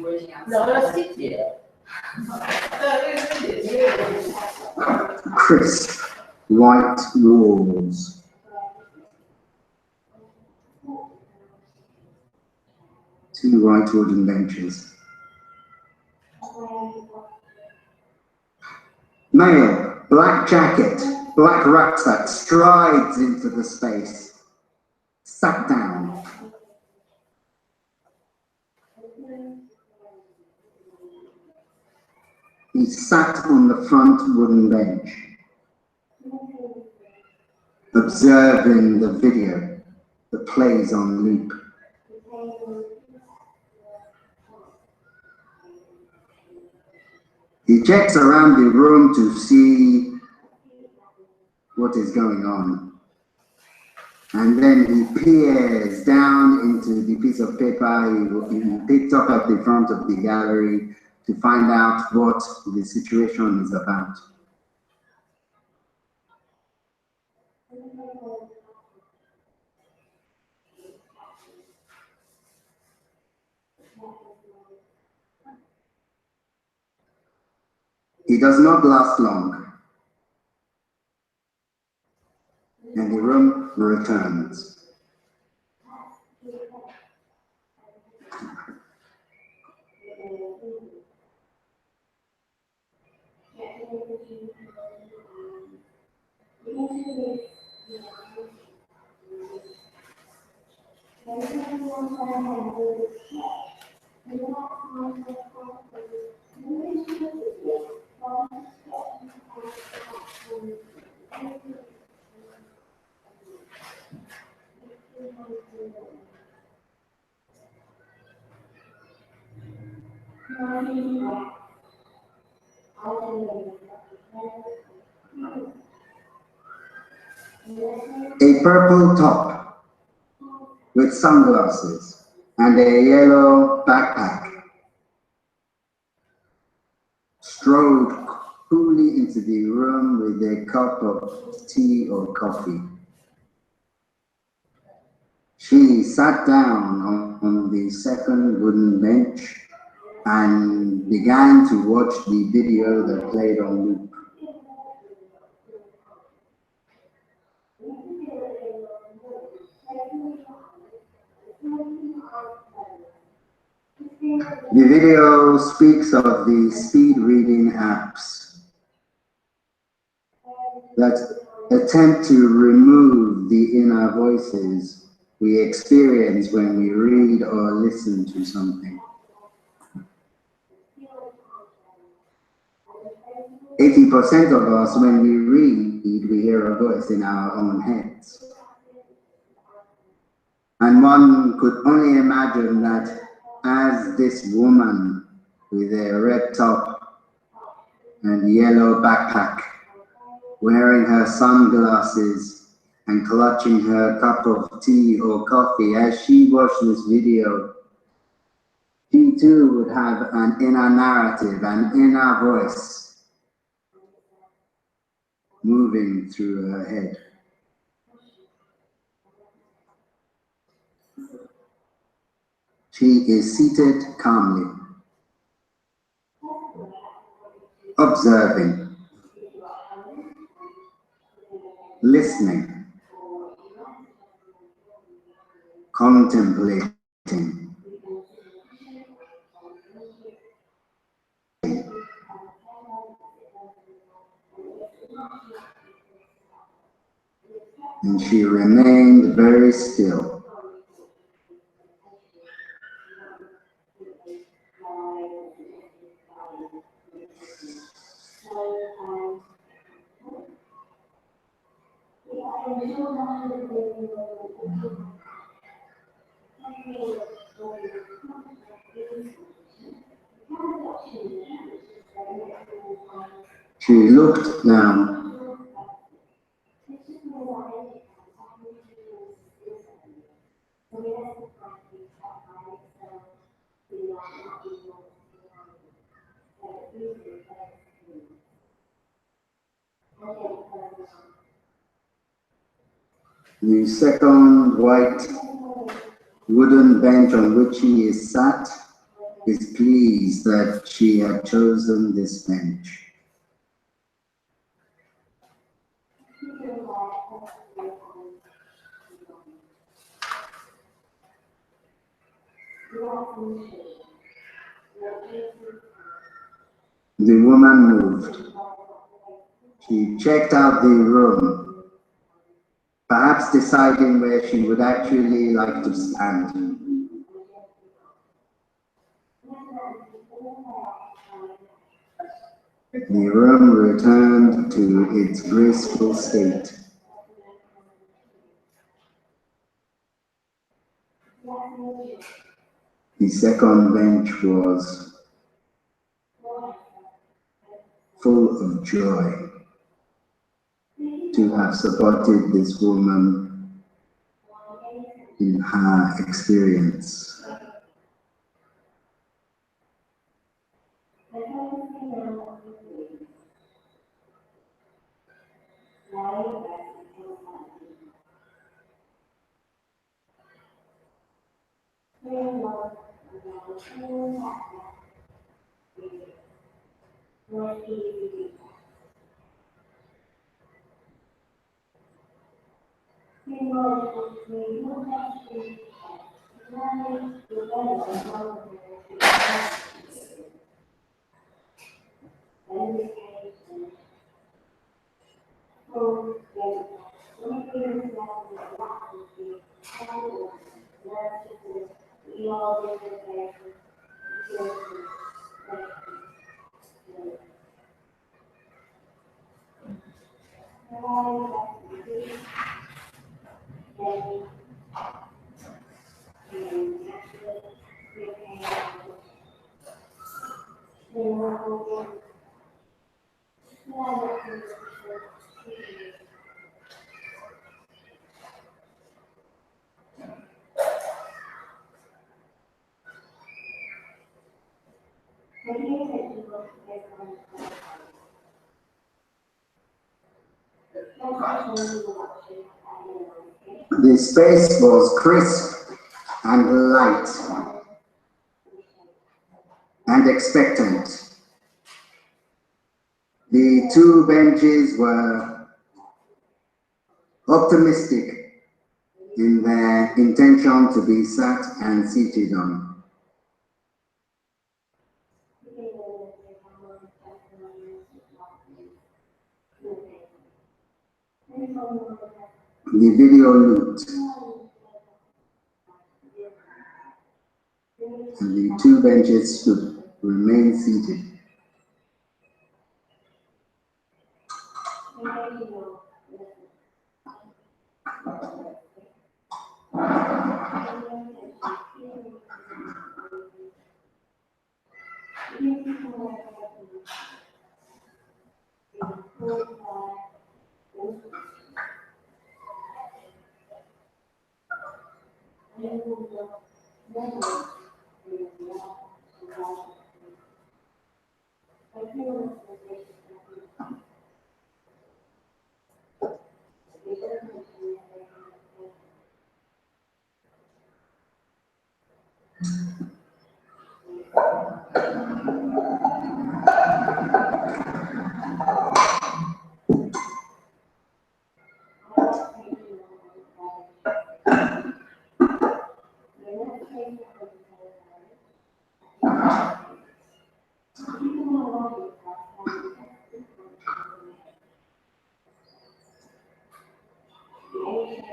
waiting outside. No, I skipped it. Crisp white walls. Two white wooden benches. Male, black jacket, black rucksack, strides into the space. Sat down. He sat on the front wooden bench, observing the video that plays on loop. He checks around the room to see what is going on. And then he peers down into the piece of paper he picked up at the front of the gallery to find out what the situation is about. It does not last long, and the room returns. A purple top with sunglasses and a yellow backpack strode coolly into the room with a cup of tea or coffee. She sat down on the second wooden bench and began to watch the video that played on loop. The video speaks of the speed reading apps that attempt to remove the inner voices we experience when we read or listen to something. 80% of us, when we read, we hear a voice in our own heads. And one could only imagine that as this woman with a red top and yellow backpack, wearing her sunglasses and clutching her cup of tea or coffee, as she watched this video, she too would have an inner narrative, an inner voice moving through her head. She is seated calmly, observing, listening, contemplating. And she remained very still. She looked down. The second white wooden bench on which she is sat is pleased that she had chosen this bench. The woman moved. She checked out the room, perhaps deciding where she would actually like to stand. The room returned to its graceful state. The second bench was full of joy to have supported this woman in her experience. The space was crisp and light and expectant. The two benches were optimistic in their intention to be sat and seated on. The video looped, and the two benches stood, remained seated.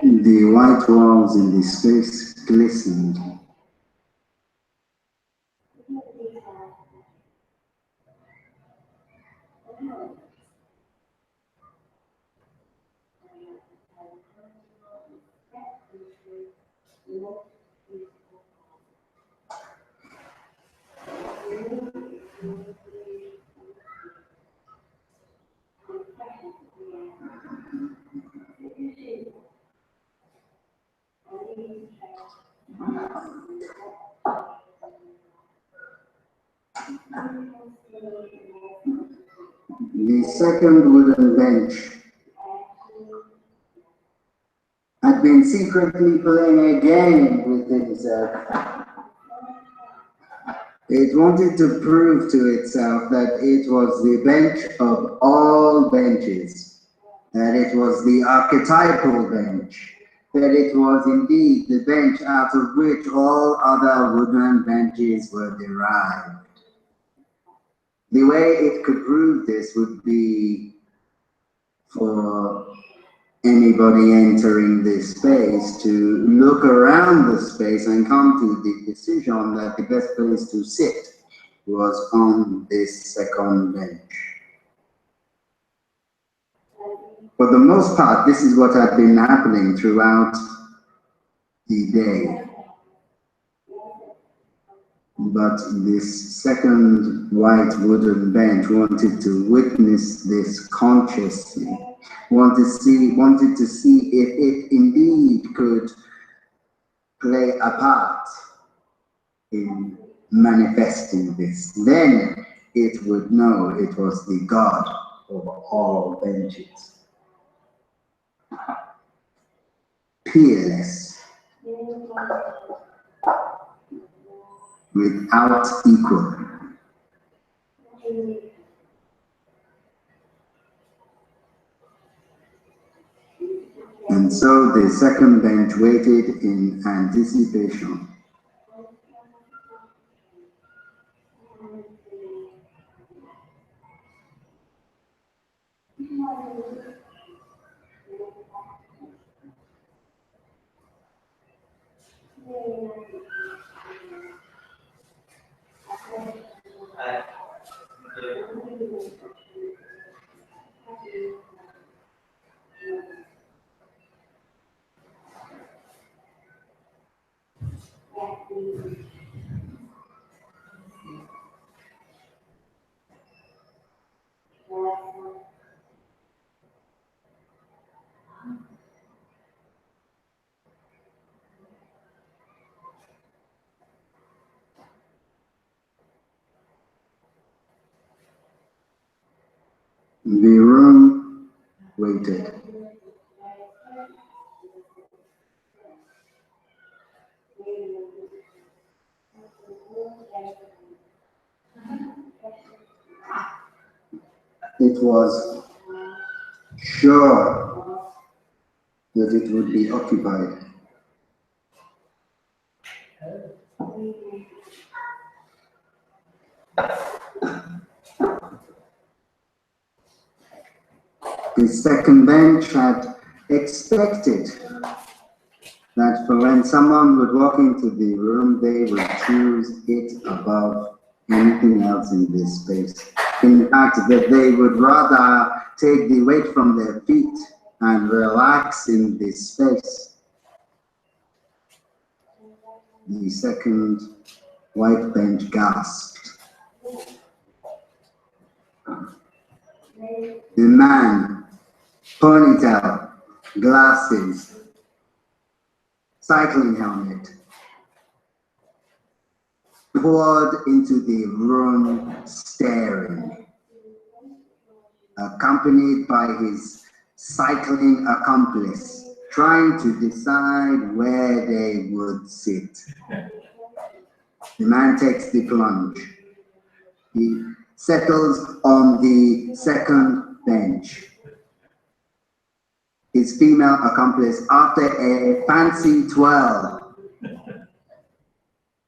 The white walls in the space glistened. The second wooden bench had been secretly playing a game with himself. It wanted to prove to itself that it was the bench of all benches, that it was the archetypal bench, that it was indeed the bench out of which all other wooden benches were derived. The way it could prove this would be for anybody entering this space to look around the space and come to the decision that the best place to sit was on this second bench. For the most part, this is what had been happening throughout the day. But this second white wooden bench wanted to witness this consciously, wanted to see if it indeed could play a part in manifesting this. Then it would know it was the God of all benches. Peerless, without equal. And so the second bench waited in anticipation. The room waited. It was sure that it would be occupied. The second bench had expected that for when someone would walk into the room, they would choose it above anything else in this space. In fact, that they would rather take the weight from their feet and relax in this space. The second white bench gasped. The man, ponytail, glasses, cycling helmet, poured into the room staring, accompanied by his cycling accomplice, trying to decide where they would sit. The man takes the plunge. He settles on the second bench. His female accomplice, after a fancy twirl,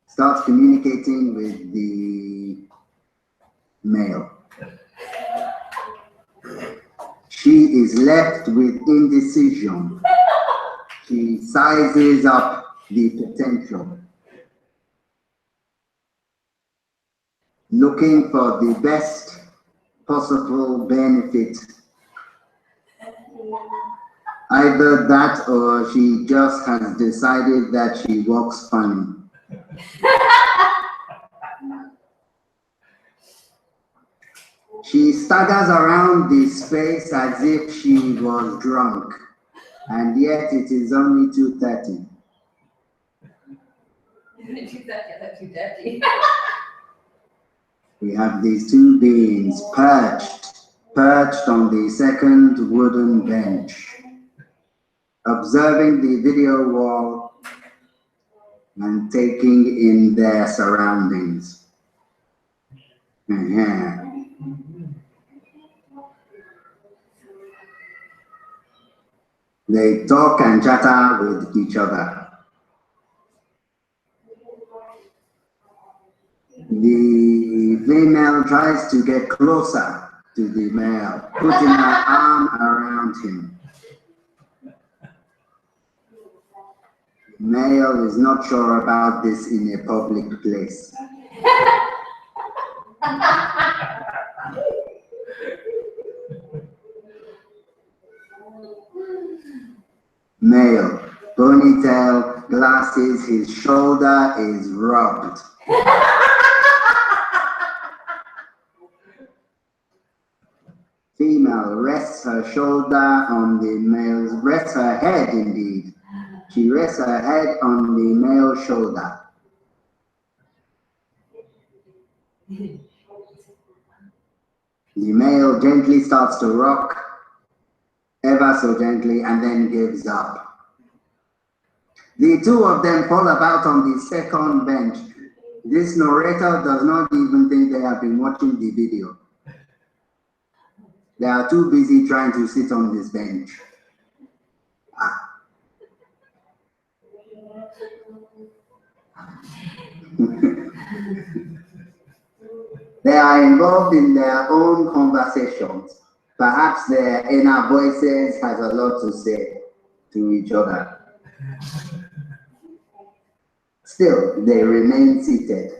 starts communicating with the male. She is left with indecision. She sizes up the potential, looking for the best possible benefit. Either that or she just has decided that she walks funny. She staggers around the space as if she was drunk, and yet it is only 2:30. We have these two beings perched on the second wooden bench, observing the video wall and taking in their surroundings. They talk and chatter with each other. The female tries to get closer to the male, putting her arm around him. The male is not sure about this in a public place. Male, ponytail, glasses, his shoulder is rubbed. Female rests her shoulder on the male's, rests her head indeed. She rests her head on the male's shoulder. The male gently starts to rock, ever so gently, and then gives up. The two of them fall about on the second bench. This narrator does not even think they have been watching the video. They are too busy trying to sit on this bench. They are involved in their own conversations. Perhaps their inner voices has a lot to say to each other. Still, they remain seated.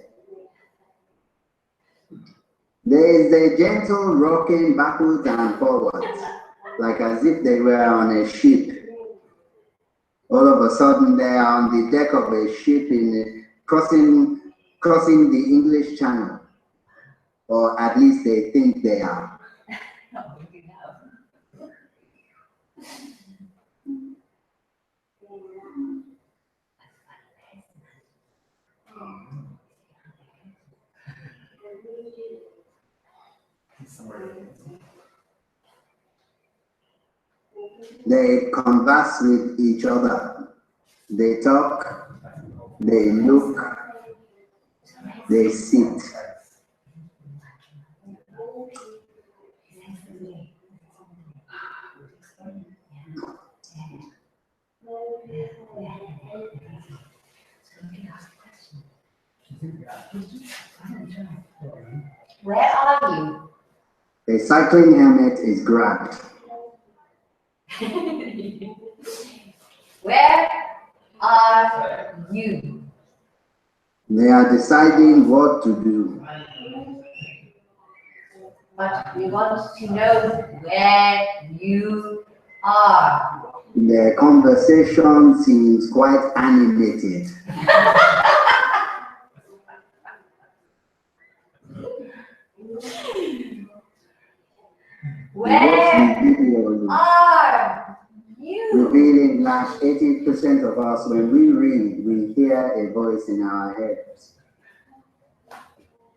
There is a gentle rocking backwards and forwards, like as if they were on a ship. All of a sudden, they are on the deck of a ship crossing the English Channel, or at least they think they are. They converse with each other. They talk, they look, they sit. Where are you? A cycling helmet is grabbed. Where are you? They are deciding what to do. But we want to know where you are. Their conversation seems quite animated. Where are you? Revealing that 80% of us, when we read, we hear a voice in our heads.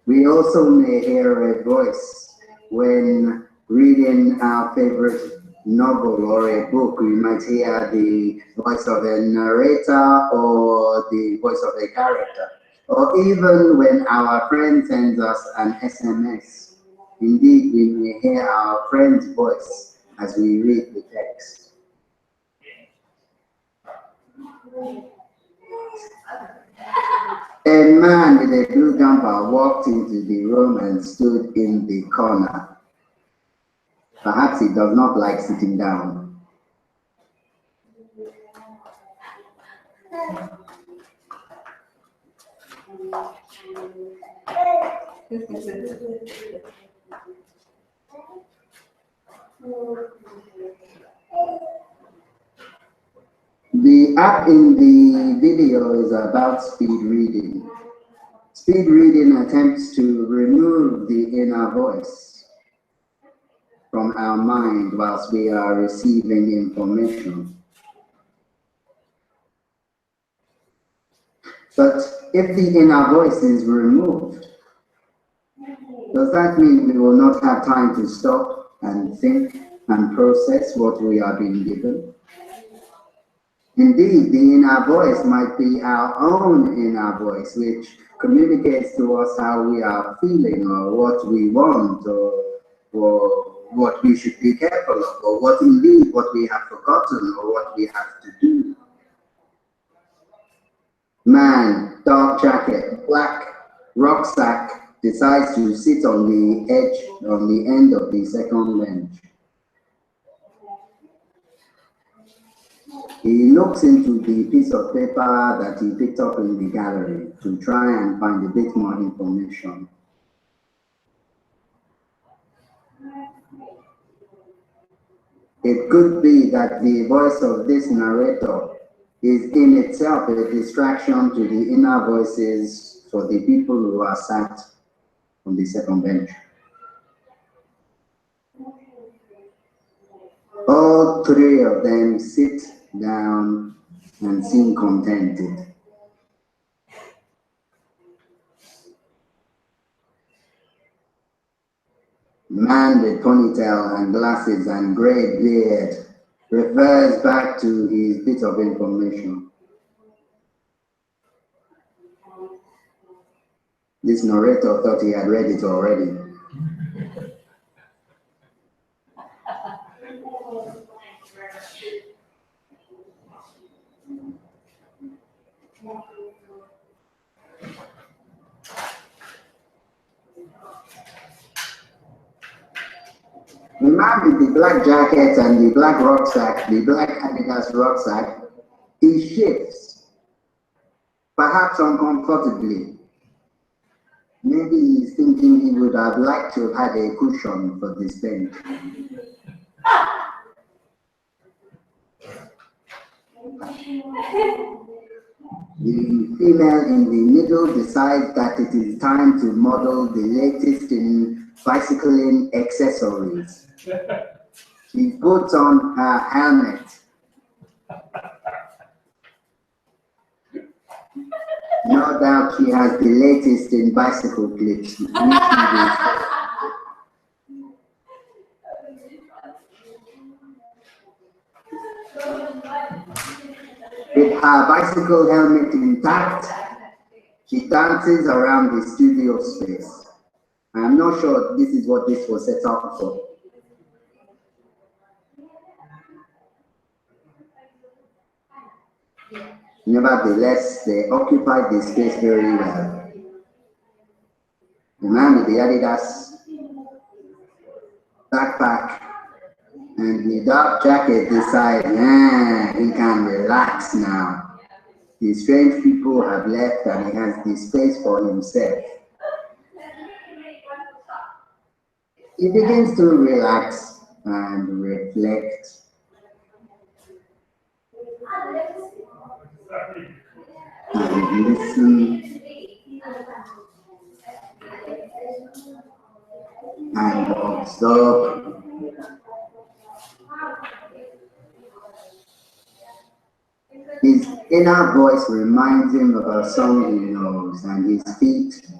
We also may hear a voice when reading our favorite novel or a book. We might hear the voice of a narrator or the voice of a character. Or even when our friend sends us an SMS. Indeed, we may hear our friend's voice as we read the text. A man with a blue jumper walked into the room and stood in the corner. Perhaps he does not like sitting down. The app in the video is about speed reading. Speed reading attempts to remove the inner voice from our mind whilst we are receiving information. But if the inner voice is removed, does that mean we will not have time to stop and think and process what we are being given? Indeed, the inner voice might be our own inner voice, which communicates to us how we are feeling, or what we want, or what we should be careful of, or what we have forgotten, or what we have to do. Man, dark jacket, black rucksack, decides to sit on the edge, on the end of the second bench. He looks into the piece of paper that he picked up in the gallery to try and find a bit more information. It could be that the voice of this narrator is in itself a distraction to the inner voices for the people who are sat on the second bench. All three of them sit down and seem contented. The man with ponytail and glasses and grey beard refers back to his bit of information. This narrator thought he had read it already. The man with the black jacket and the black rucksack, the black Adidas rucksack, he shifts, perhaps uncomfortably. Maybe he's thinking he would have liked to have had a cushion for this bench. The female in the middle decides that it is time to model the latest in bicycling accessories. She puts on her helmet. No doubt she has the latest in bicycle clips. With her bicycle helmet intact, she dances around the studio space. I am not sure this is what this was set up for. Nevertheless, they occupied the space very well. The man with the Adidas backpack and the dark jacket decides, he can relax now. The strange people have left and he has the space for himself. He begins to relax and reflect. And listen and observe. His inner voice reminds him of a song he knows, and his feet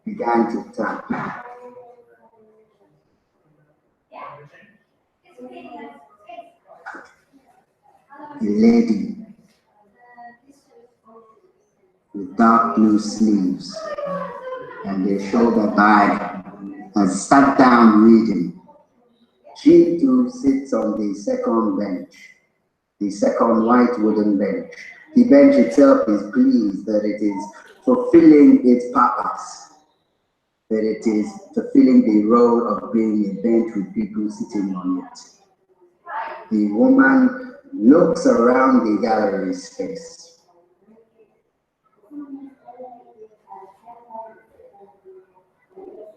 began to tap. A lady with dark blue sleeves and a shoulder bag has sat down reading. She too sits on the second bench, the second white wooden bench. The bench itself is pleased that it is fulfilling its purpose, that it is fulfilling the role of being a bench with people sitting on it. The woman looks around the gallery space.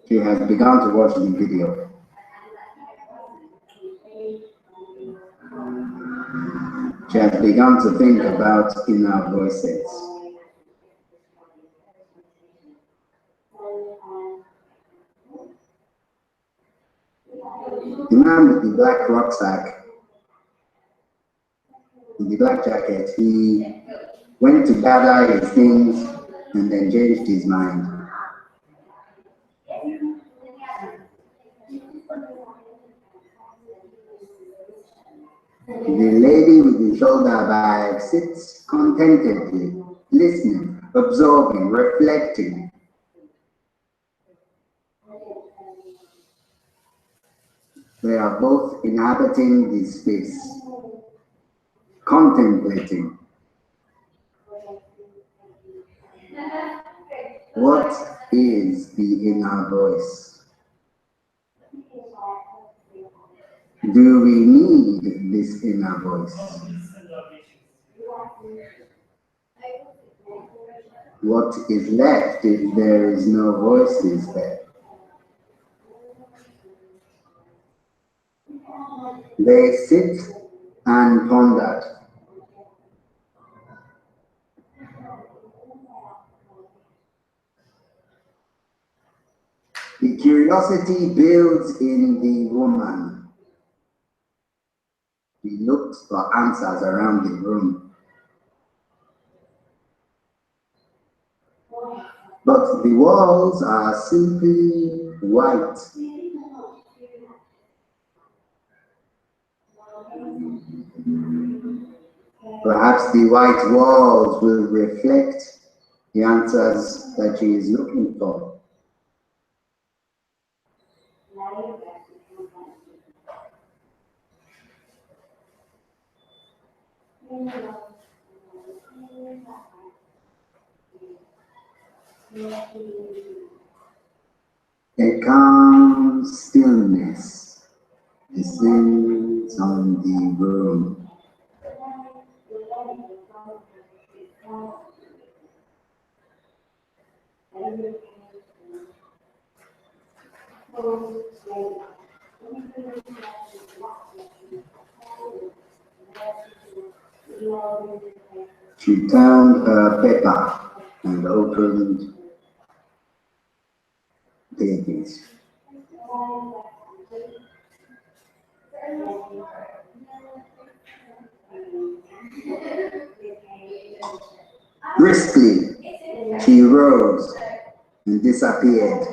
She has begun to watch the video. She has begun to think about inner voices. The man with the black rucksack, with the black jacket, he went to gather his things and then changed his mind. The lady with the shoulder bag sits contentedly, listening, absorbing, reflecting. They are both inhabiting the space, contemplating. What is the inner voice? Do we need this inner voice? What is left if there is no voices there? They sit and pondered. The curiosity builds in the woman. He looked for answers around the room. But the walls are simply white. Perhaps the white walls will reflect the answers that she is looking for. A calm stillness descends on the room. She turned her paper and opened pages. Briskly, she rose and disappeared.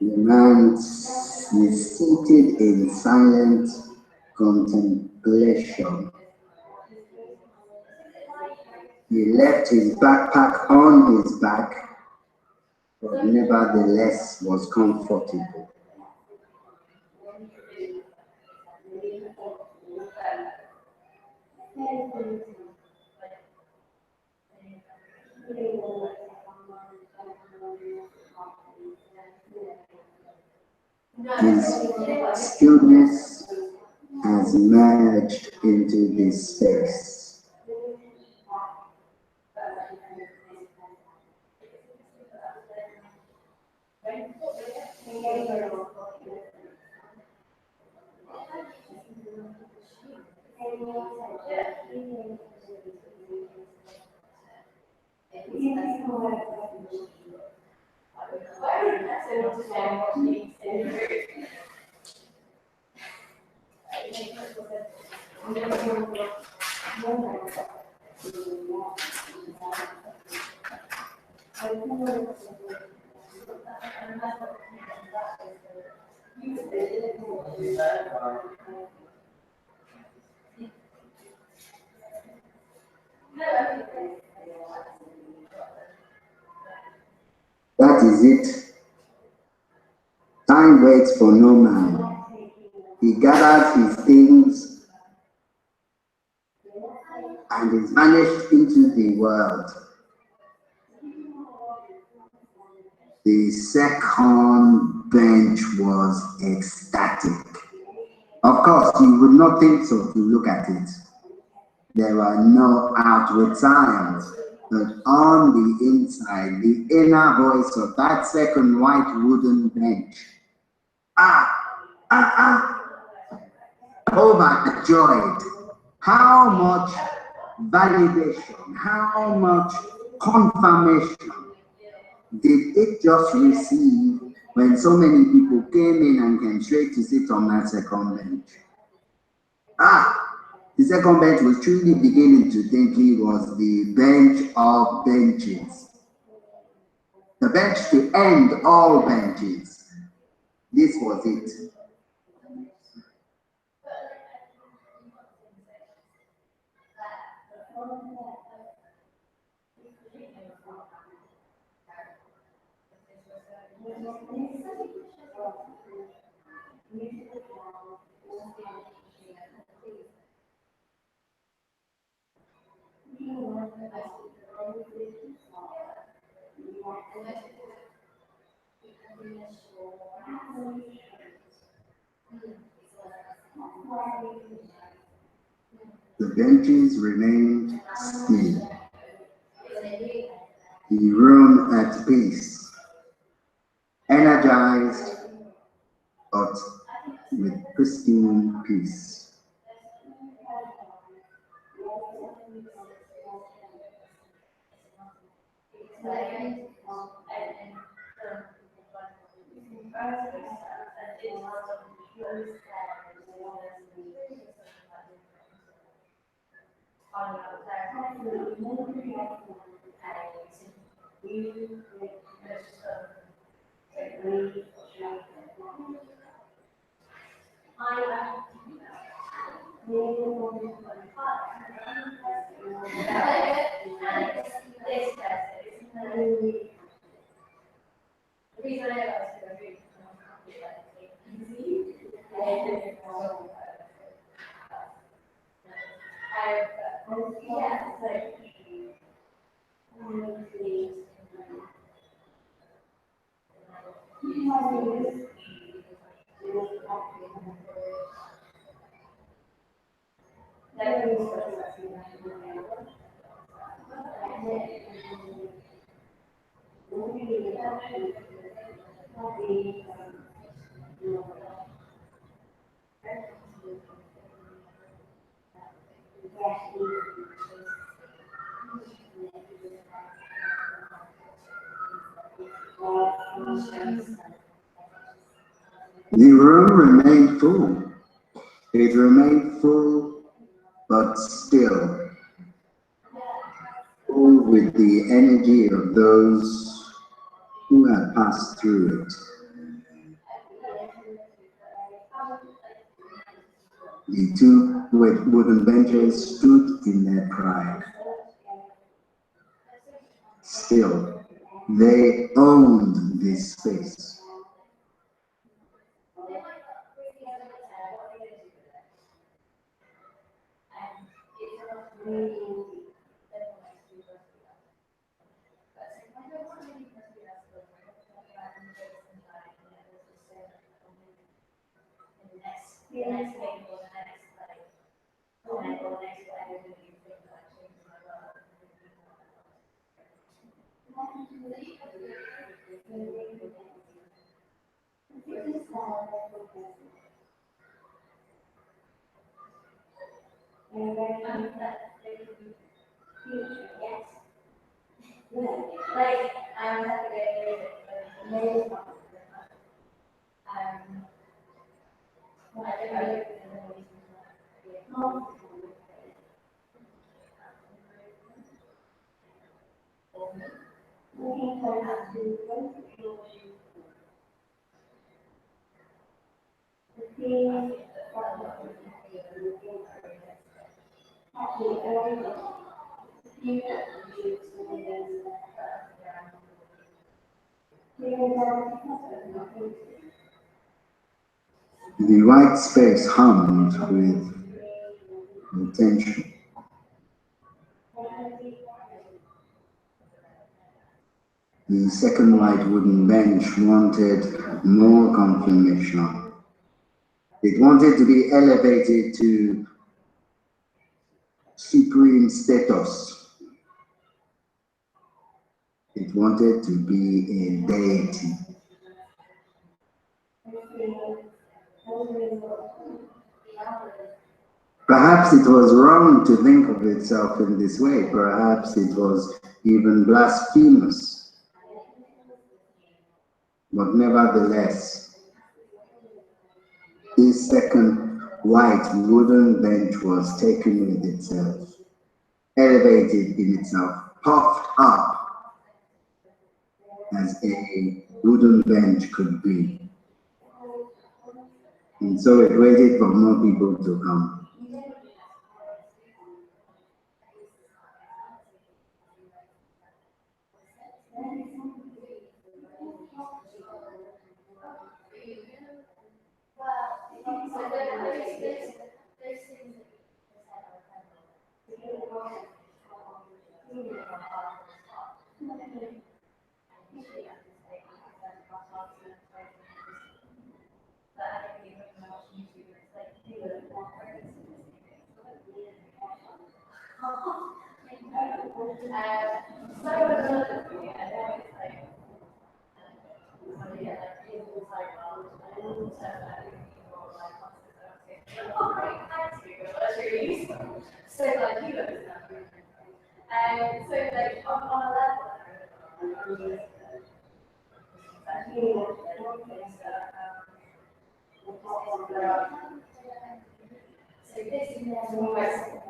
The man is seated in silent contemplation. He left his backpack on his back, but nevertheless was comfortable. His stillness has merged into this space. That is it. Time waits for no man. He gathers his things and is vanished into the world. The second bench was ecstatic. Of course, you would not think so to look at it. There were no outward signs, but on the inside, the inner voice of that second white wooden bench. Overjoyed. How much validation, how much confirmation did it just receive when so many people came in and came straight to sit on that second bench? The second bench was truly beginning to think he was the bench of benches. The bench to end all benches. This was it. The benches remained still. He roamed at peace, energized, but with pristine peace. The room remained full. It remained full, but still, full with the energy of those who had passed through it. The two wooden benches stood in their pride. Still, they owned this space. The white space hummed with attention. The second white wooden bench wanted more confirmation. It wanted to be elevated to supreme status. It wanted to be a deity. Perhaps it was wrong to think of itself in this way. Perhaps it was even blasphemous. But nevertheless, this second white wooden bench was taken with itself, elevated in itself, puffed up as a wooden bench could be. And so it waited for more people to come. So like you look and so like on a level, so this is almost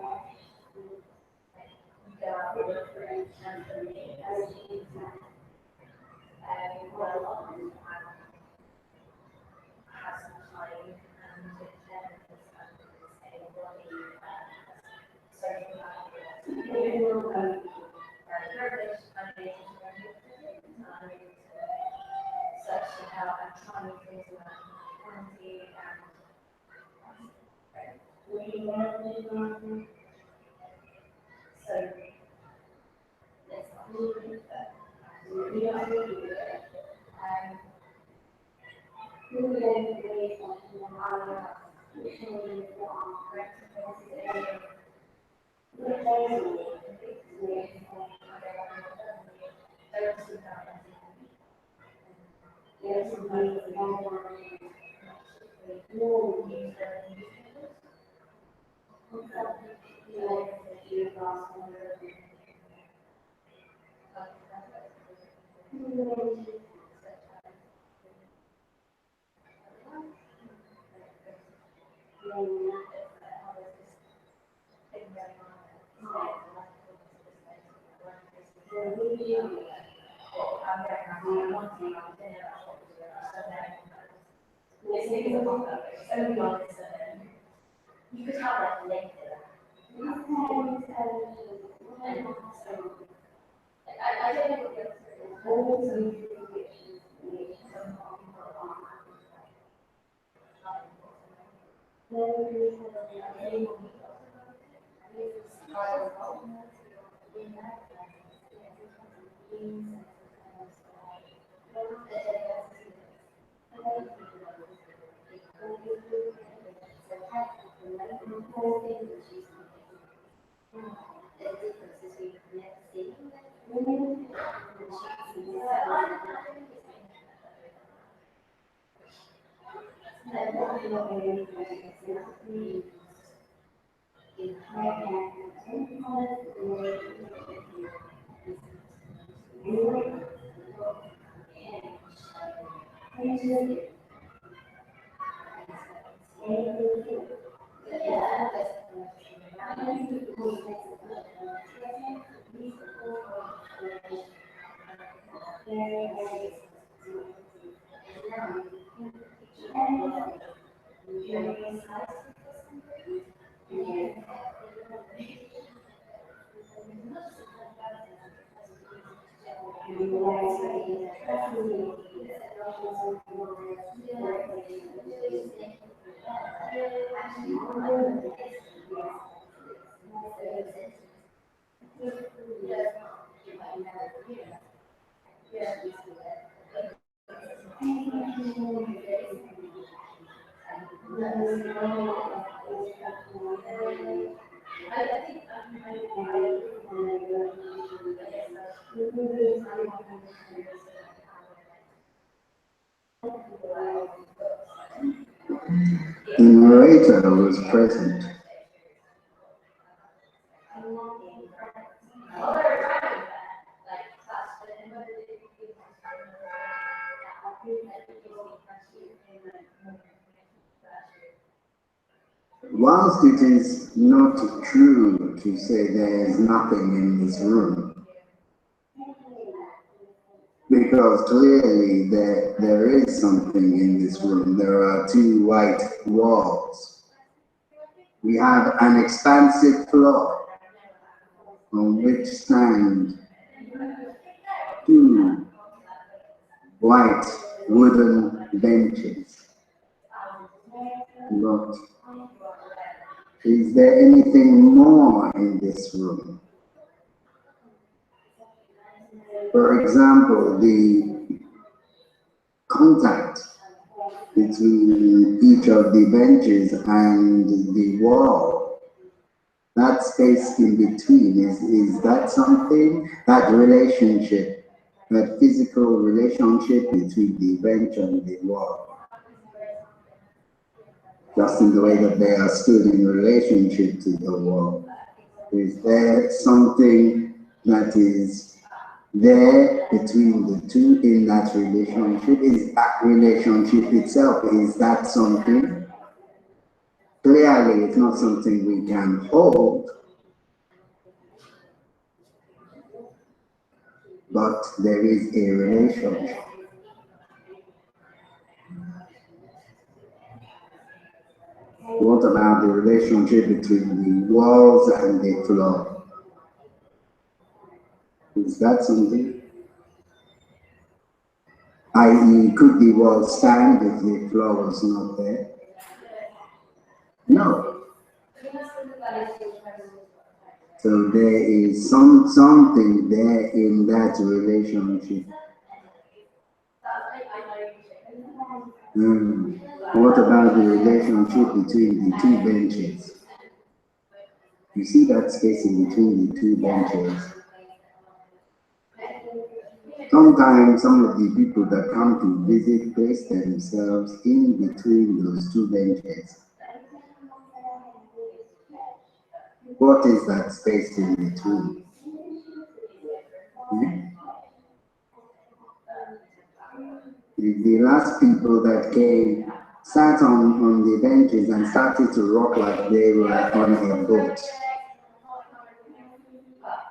you could have like a link there. I don't know what the other The narrator was present. Whilst it is not true to say there is nothing in this room, because clearly there is something in this room. There are two white walls. We have an expansive floor on which stand two white wooden benches. But is there anything more in this room? For example, the contact between each of the benches and the wall, that space in between, is that something, that relationship, that physical relationship between the bench and the wall, just in the way that they are stood in relationship to the wall? Is there something that is there between the two in that relationship? Is that relationship itself, is that something? Clearly, it's not something we can hold, but there is a relationship. What about the relationship between the walls and the floor? Is that something? I.e., could the wall stand if the floor was not there? No. So there is something there in that relationship. What about the relationship between the two benches? You see that space in between the two benches? Sometimes some of the people that come to visit place themselves in between those two benches. What is that space in between? The last people that came sat on the benches and started to rock like they were on a boat.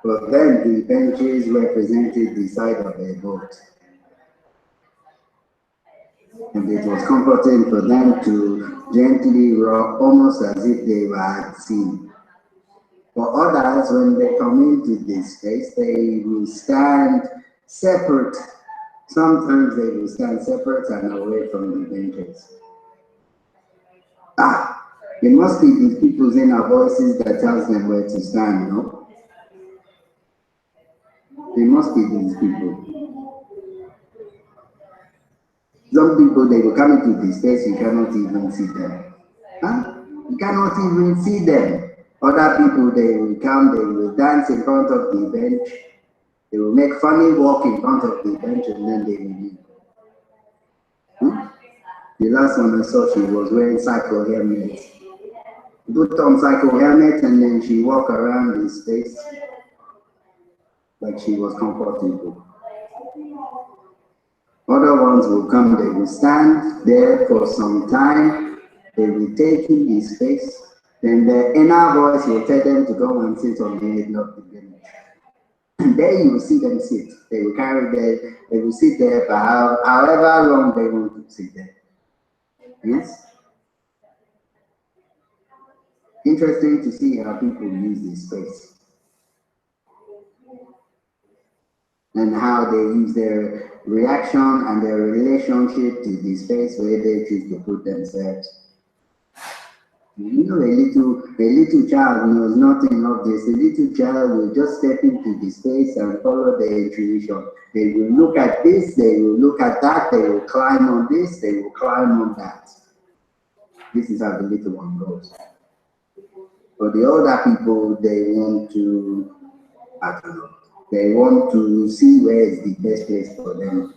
But then the benches represented the side of a boat. And it was comforting for them to gently rock, almost as if they were at sea. For others, when they come into this space, they will stand separate. Sometimes they will stand separate and away from the benches. It must be these people's inner voices that tells them where to stand, no? They must be these people. Some people, they will come into the space, you cannot even see them. You cannot even see them. Other people, they will come, they will dance in front of the bench. They will make funny walk in front of the bench and then they will leave. The last one I saw, she was wearing cycle helmet. Put on cycle helmet and then she walked around the space like she was comfortable. Other ones will come, they will stand there for some time, they will take in the space, then the inner voice will tell them to go and sit on the edge of the bench. And there you will see them sit. They will they will sit there for however long they want to sit there. Yes? Interesting to see how people use this space. And how they use their reaction and their relationship to the space where they choose to put themselves. You know, a little child knows nothing of this. A little child will just step into the space and follow their intuition. They will look at this, they will look at that, they will climb on this, they will climb on that. This is how the little one goes. But the older people, they want to, I don't know, they want to see where is the best place for them.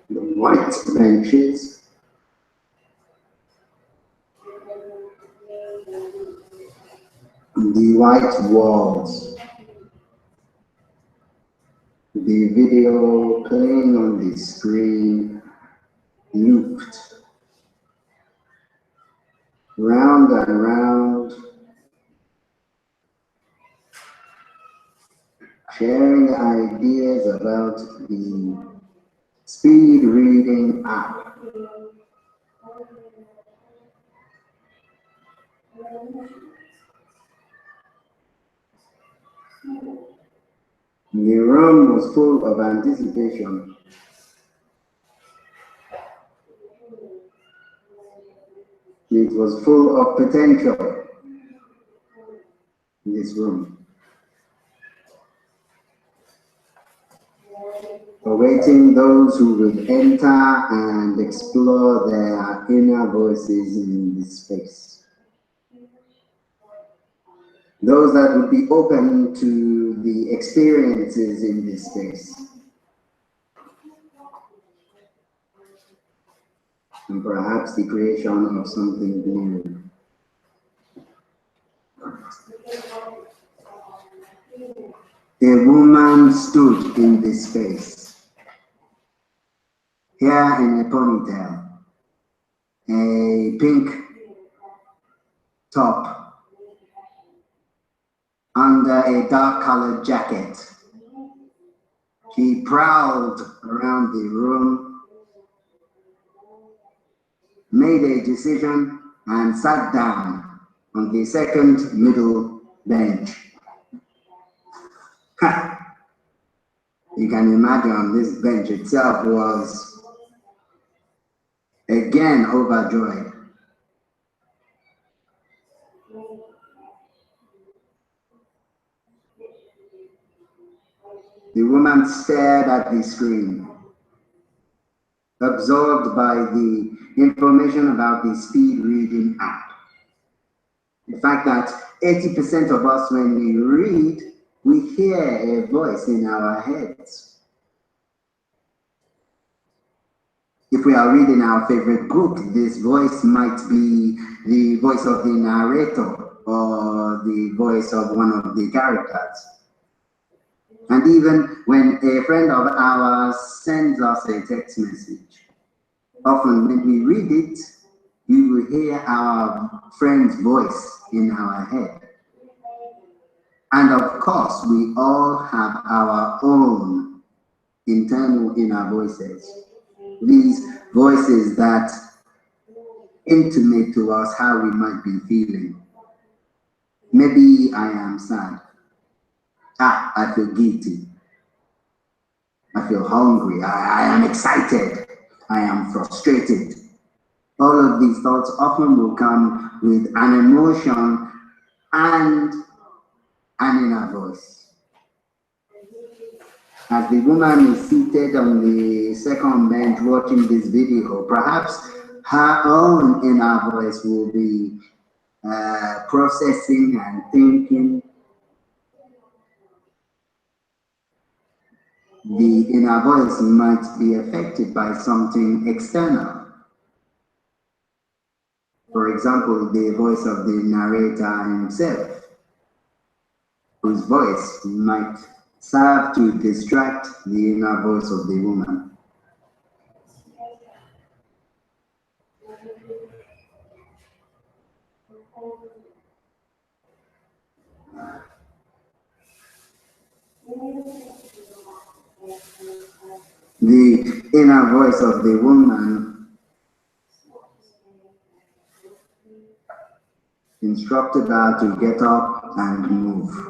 The white benches, the white walls, the video playing on the screen looped round and round, sharing ideas about the speed reading app. The room was full of anticipation. It was full of potential in this room, awaiting those who would enter and explore their inner voices in this space. Those that would be open to the experiences in this space. And perhaps the creation of something new. A woman stood in this space, hair in a ponytail, a pink top under a dark-colored jacket. She prowled around the room, made a decision, and sat down on the second middle bench. You can imagine this bench itself was again overjoyed. The woman stared at the screen, absorbed by the information about the speed reading app. The fact that 80% of us, when we read, we hear a voice in our heads. If we are reading our favorite book, this voice might be the voice of the narrator or the voice of one of the characters. And even when a friend of ours sends us a text message, often when we read it, you will hear our friend's voice in our head. And of course, we all have our own internal inner voices. These voices that intimate to us how we might be feeling. Maybe I am sad. I feel guilty. I feel hungry. I am excited. I am frustrated. All of these thoughts often will come with an emotion and an inner voice. As the woman is seated on the second bench watching this video, perhaps her own inner voice will be processing and thinking. The inner voice might be affected by something external. For example, the voice of the narrator himself, whose voice might serve to distract the inner voice of the woman. The inner voice of the woman instructed her to get up and move.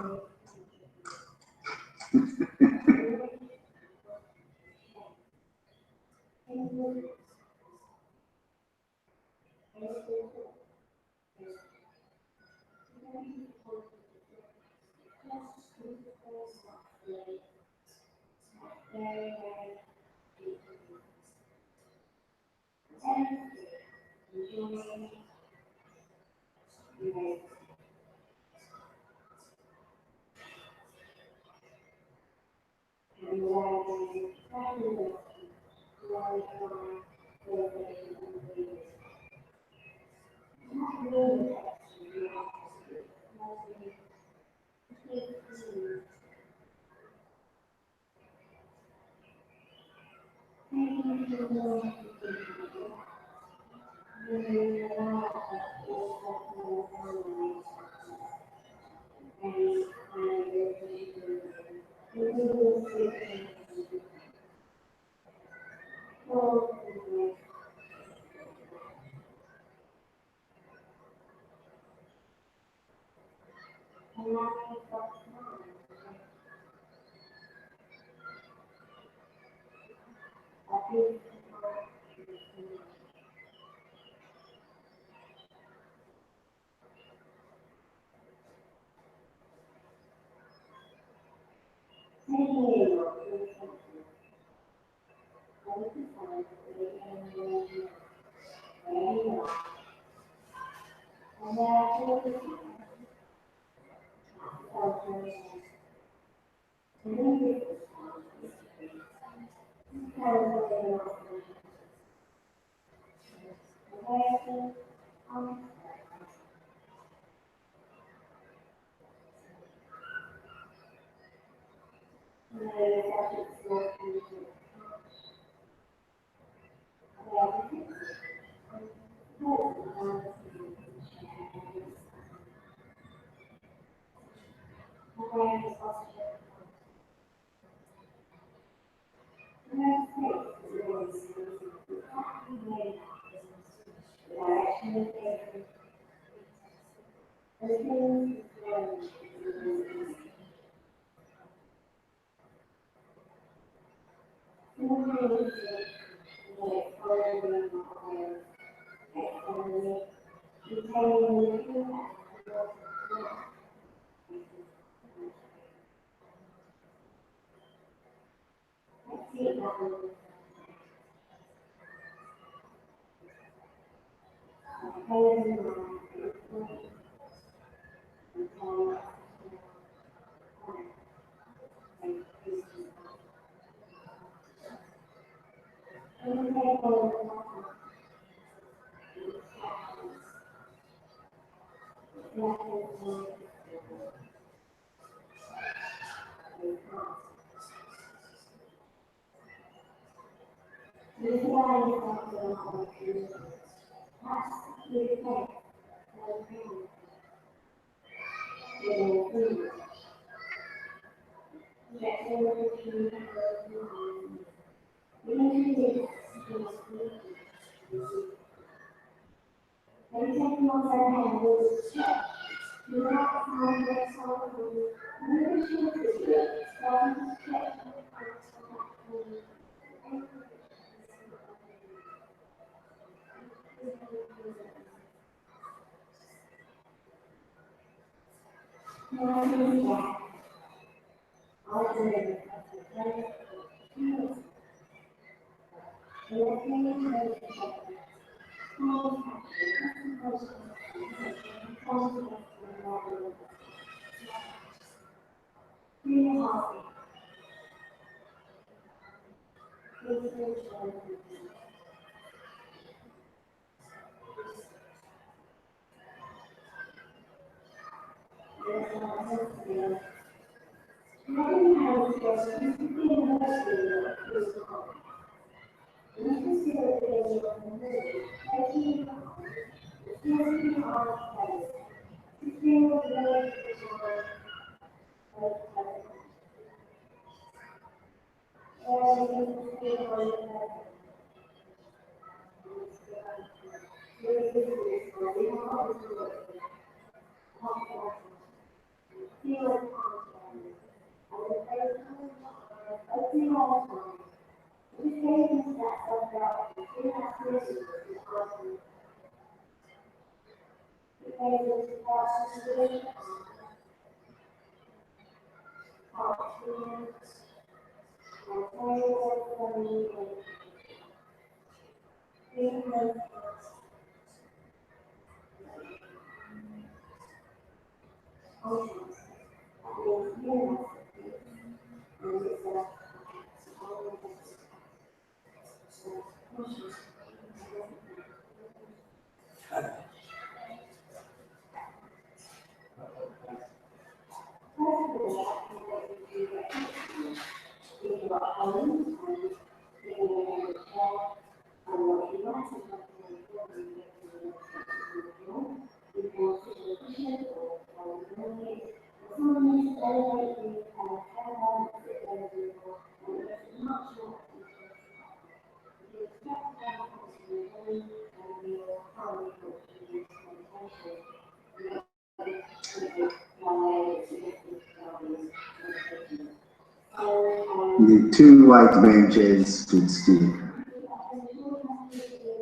The two white benches stood still.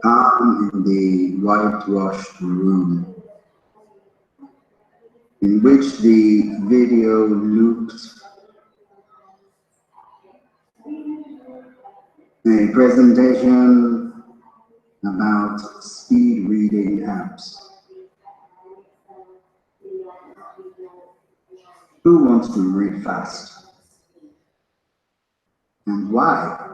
Calm in the whitewashed room, in which the video looked a presentation about speed reading Who wants to read fast? And why?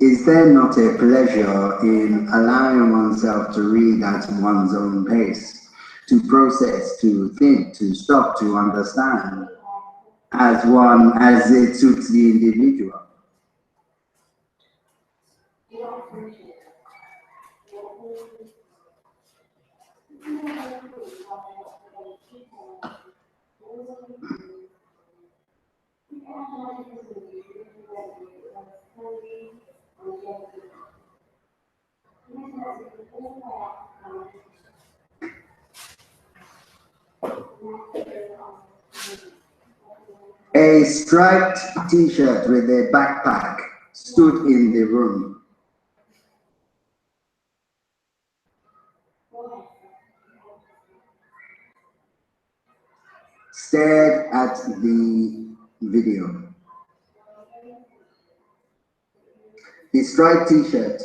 Is there not a pleasure in allowing oneself to read at one's own pace, to process, to think, to stop, to understand, as it suits the individual? A striped t-shirt with a backpack stood in the room. Stared at the video. The striped t-shirt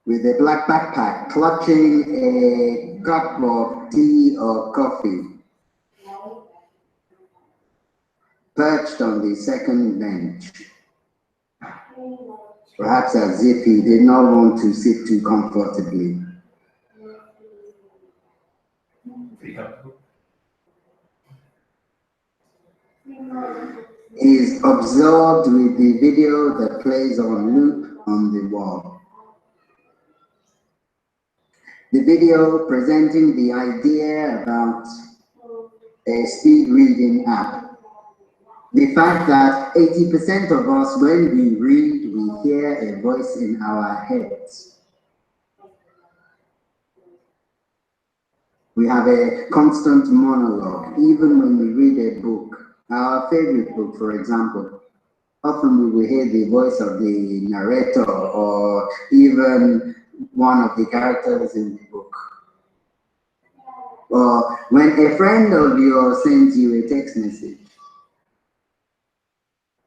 with a black backpack, clutching a cup of tea or coffee, perched on the second bench, perhaps as if he did not want to sit too comfortably. He is absorbed with the video that plays on loop on the wall. The video presenting the idea about a speed reading app. The fact that 80% of us, when we read, we hear a voice in our heads. We have a constant monologue, even when we read a book. Our favorite book, for example. Often we will hear the voice of the narrator or even one of the characters in the book. Or when a friend of yours sends you a text message,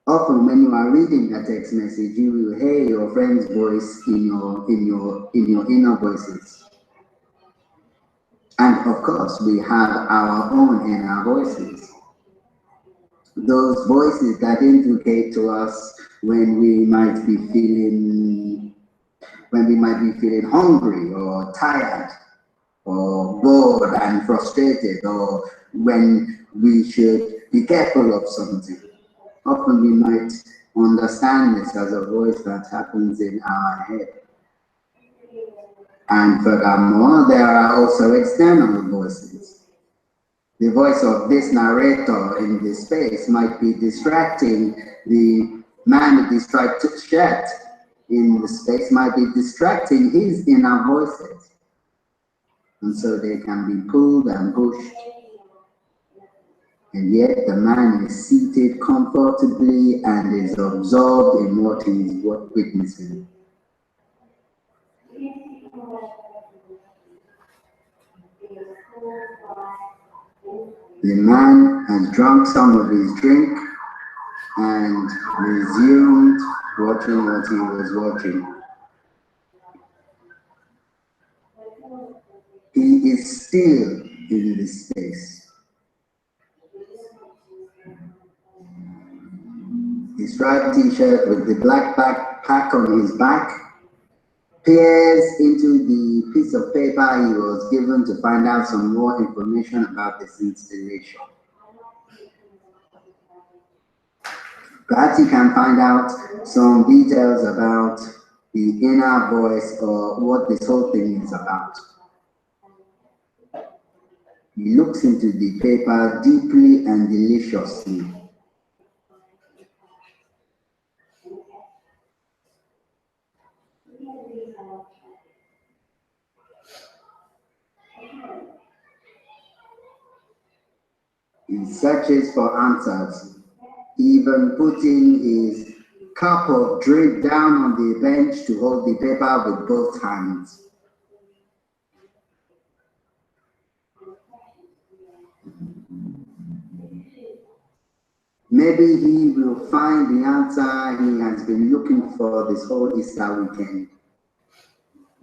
often when you are reading that text message, you will hear your friend's voice in your inner voices. And of course, we have our own inner voices. Those voices that indicate to us when we might be feeling hungry or tired or bored and frustrated, or when we should be careful of something. Often we might understand this as a voice that happens in our head. And furthermore, there are also external voices. The voice of this narrator in this space might be distracting. The man with the striped shirt in the space might be distracting his inner voices. And so they can be pulled and pushed. And yet the man is seated comfortably and is absorbed in what he is witnessing. The man has drunk some of his drink and resumed watching what he was watching. He is still in this space. His striped t-shirt with the black backpack on his back peers into the piece of paper he was given to find out some more information about this installation. Perhaps he can find out some details about the inner voice or what this whole thing is about. He looks into the paper deeply and deliciously. He searches for answers, even putting his cup of drink down on the bench to hold the paper with both hands. Maybe he will find the answer he has been looking for this whole Easter weekend.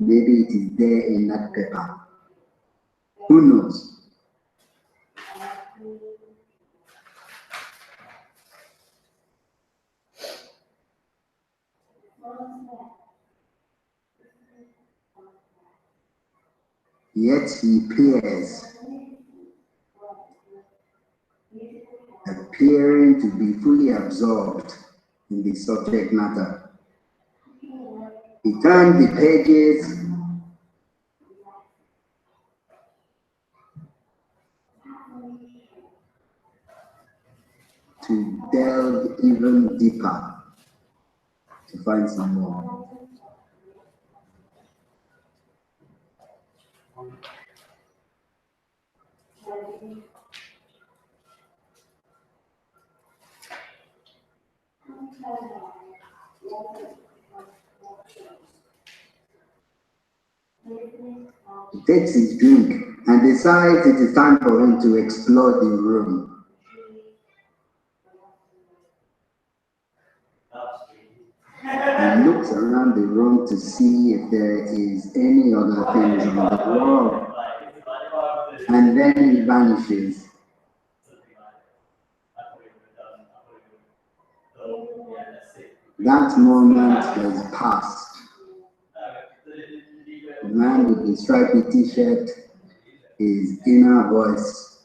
Maybe it is there in that paper. Who knows? Yet he appears, appearing to be fully absorbed in the subject matter. He turned the pages to delve even deeper to find some more. He takes his drink and decides it is time for him to explore the room. He looks around the room to see if there is any other things on the wall, and then he vanishes. That moment has passed. The man with the stripy t-shirt, his inner voice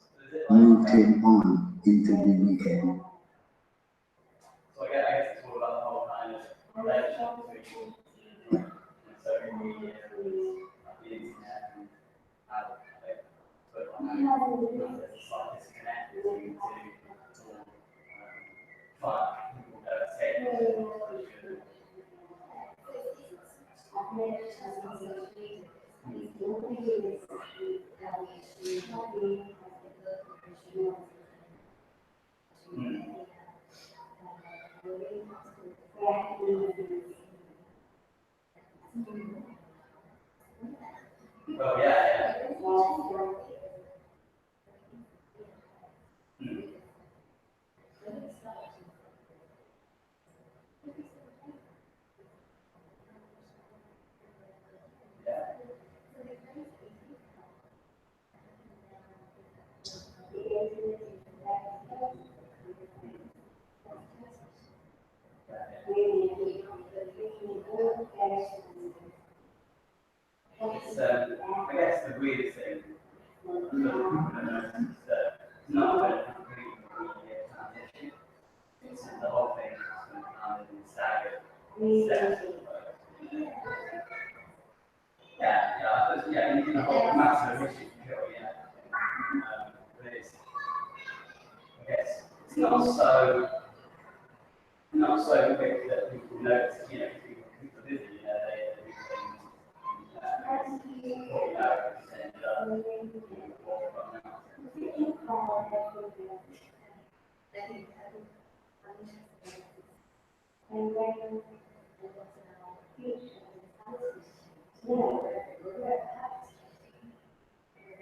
moved him on into the weekend. So I guess it's all about the whole kind of relationship between social media and the internet and how it sort of there's a slight disconnect between the two people take Well, yeah. It's, I guess the weirdest thing that people have noticed is that it's not a completely transition. It's the whole thing is kind of staggered steps. Yeah, in the whole massive history but it's, I guess, it's not so quick that people notice, people are busy,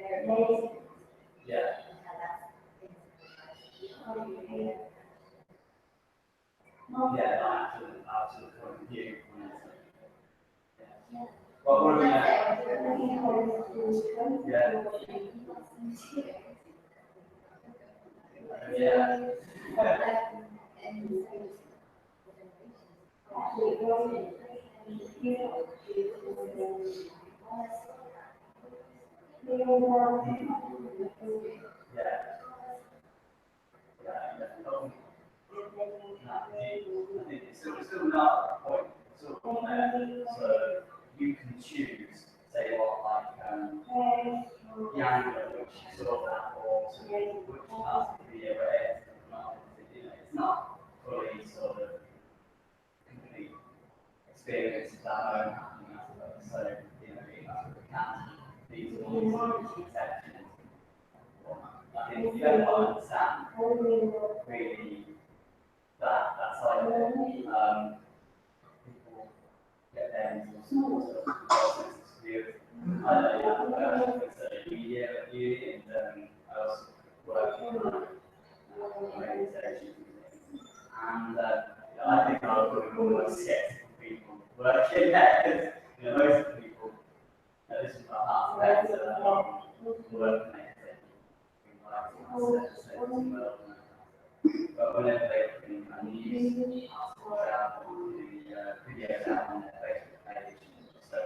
they do things, yeah. Yeah, absolute point of view. Well, what are we It's still not a point. It's still there. So you can choose, say, what the angle at which you saw that, or which parts of the video where it's not fully sort of complete experience of that moment. So you can these exceptions. I think if you ever understand really that side of it, people get them to sort of view. I know it's a media review, and I also work on organizations, and I think I would probably be more skeptical people working there, because most of the people But whenever they can use the videos out on their Facebook page, so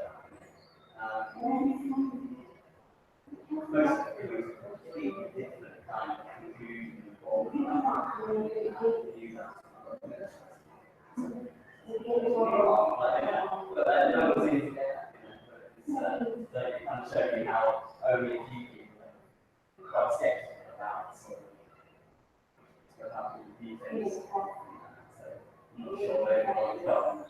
most of it was completely different kind of confusion involved in that. But that was easy to get, so it kind of showed you how only a few people are quite skeptical about sort of how to view things. So I'm not sure everyone's got.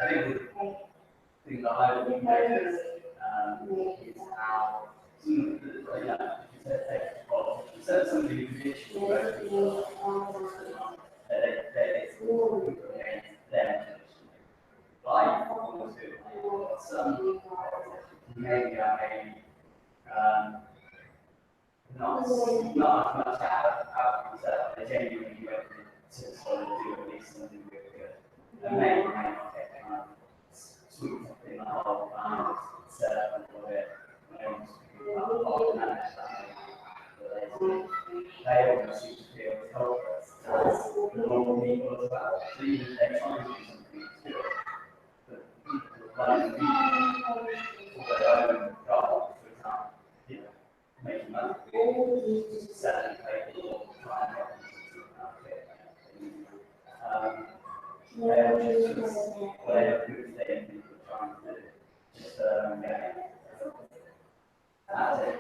I think the thing that I've noticed is how something traditional it's them. But I almost feel like some maybe I not as much out of myself. They genuinely went to sort of do at least something really good. And maybe not get kind of sweep something like set up a little bit. They almost seem to feel helpless as normal people as well. So even if they're trying to do something to do it, but people like me for their own goal, for example, making money, selling people, trying to help they're just whatever good thing people are trying to do, just that's it.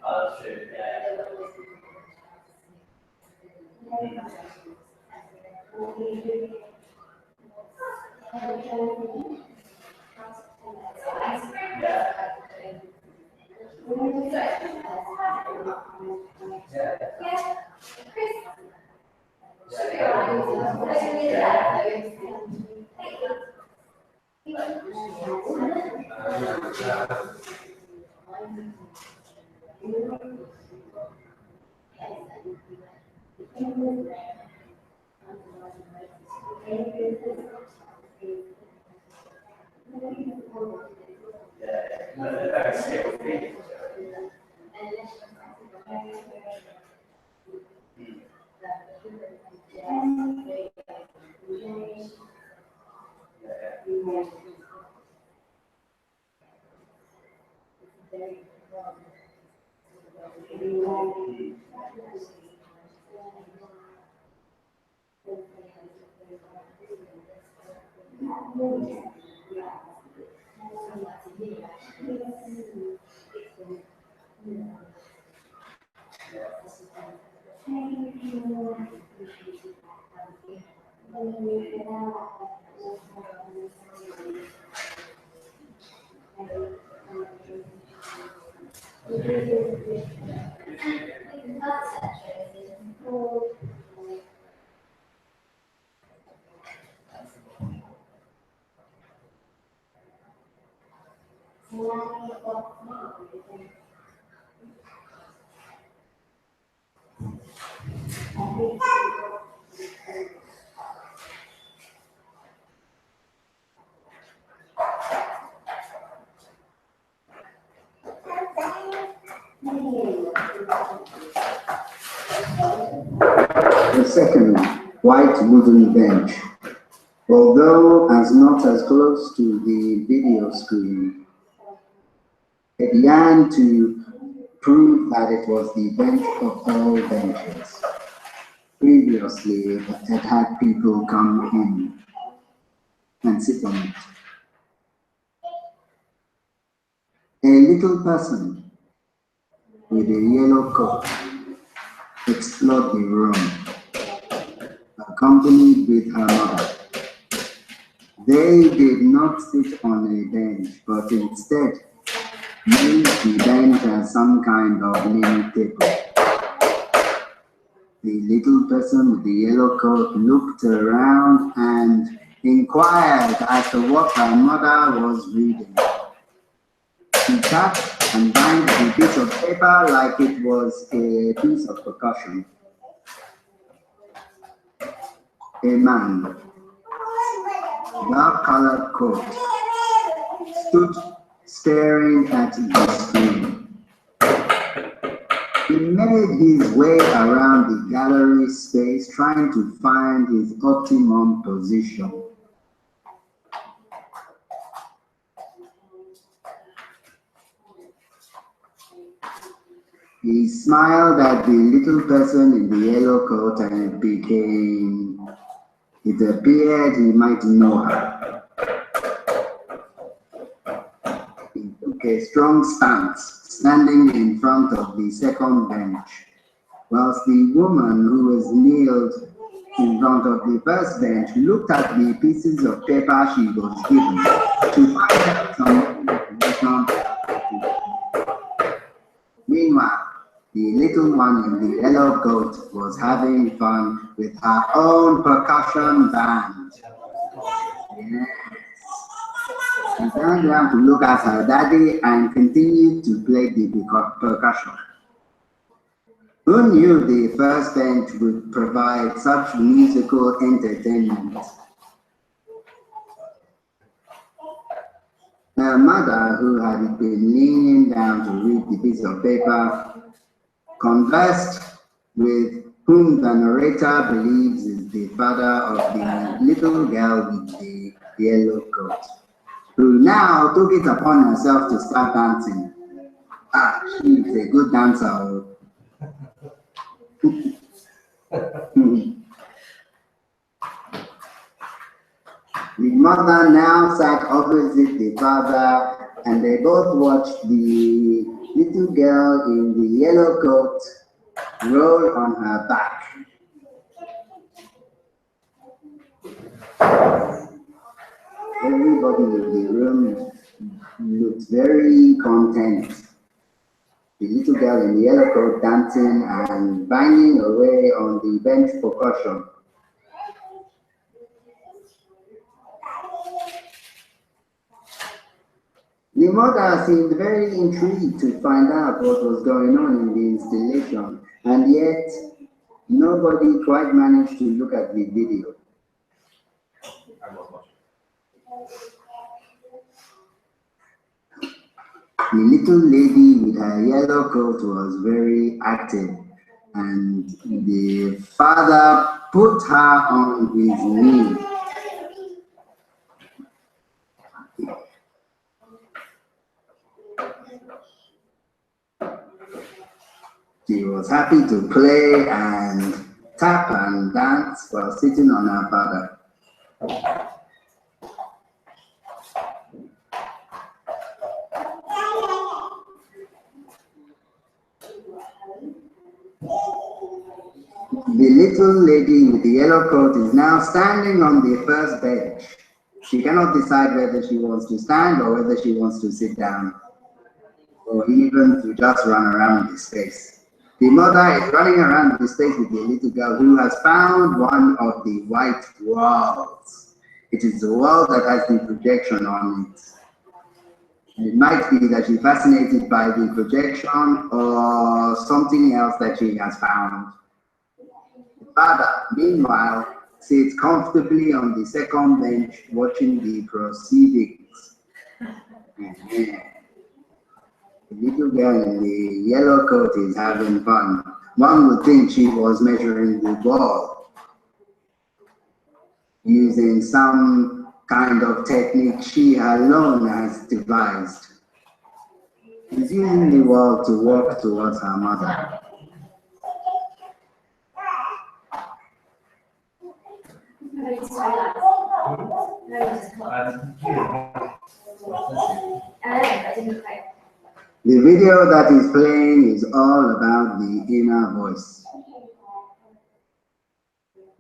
Oh, that's true, yeah. The second white wooden bench, although not as close to the video screen, it began to prove that it was the bench of all benches. Previously, it had people come in and sit on it. A little person with a yellow coat explored the room, accompanied with her mother. They did not sit on a bench, but instead used the bench as some kind of mini table. The little person with the yellow coat looked around and inquired as to what her mother was reading. She tapped and banged the piece of paper like it was a piece of percussion. A man, dark-colored coat, stood staring at the screen. He made his way around the gallery space, trying to find his optimum position. He smiled at the little person in the yellow coat and it appeared he might know her. He took a strong stance, standing in front of the second bench, whilst the woman who was kneeled in front of the first bench looked at the pieces of paper she was given to find out some information. Meanwhile, the little one in the yellow coat was having fun with her own percussion band. Yes. She turned around to look at her daddy and continued to play the percussion. Who knew the first bench would provide such musical entertainment? Her mother, who had been leaning down to read the piece of paper, conversed with whom the narrator believes is the father of the little girl with the yellow coat, who now took it upon herself to start dancing. Ah, she's a good dancer. The mother now sat opposite the father, and they both watched the little girl in the yellow coat roll on her back. Everybody in the room looked very content. The little girl in the yellow coat dancing and banging away on the bench percussion. The mother seemed very intrigued to find out what was going on in the installation, and yet nobody quite managed to look at the video. The little lady with her yellow coat was very active, and the father put her on his knee. She was happy to play and tap and dance while sitting on her father. The little lady with the yellow coat is now standing on the first bench. She cannot decide whether she wants to stand or whether she wants to sit down, or even to just run around the space. The mother is running around the space with the little girl who has found one of the white walls. It is the wall that has the projection on it. And it might be that she's fascinated by the projection or something else that she has found. The father, meanwhile, sits comfortably on the second bench watching the proceedings. The little little girl in the yellow coat is having fun. One would think she was measuring the ball using some kind of technique she alone has devised. She's using the wall to walk towards her mother. The video that is playing is all about the inner voice.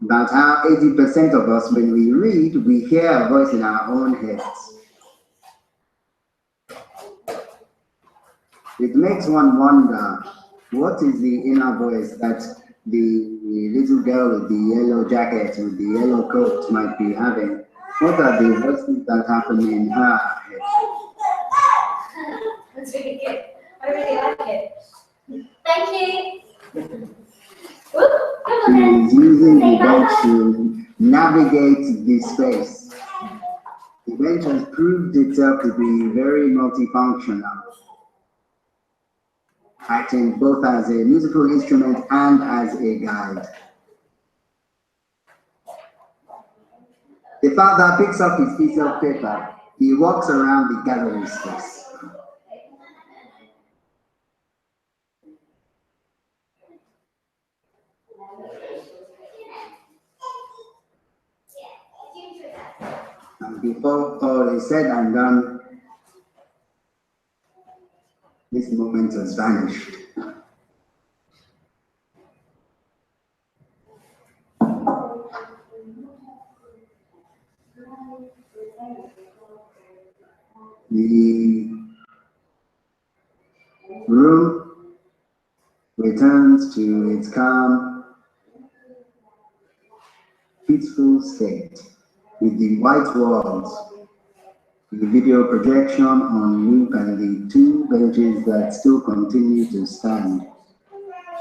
About how 80% of us, when we read, we hear a voice in our own heads. It makes one wonder, what is the inner voice that the little girl with the yellow jacket, with the yellow coat might be having? What are the voices that happen in her head? That's really good. I really like it. Thank you. She is using the bench to navigate this space. The bench has proved itself to be very multifunctional, acting both as a musical instrument and as a guide. The father picks up his piece of paper. He walks around the gallery space. And before all is said and done, this moment has vanished. The room returns to its calm, peaceful state, with the white walls, the video projection on loop, and the two benches that still continue to stand,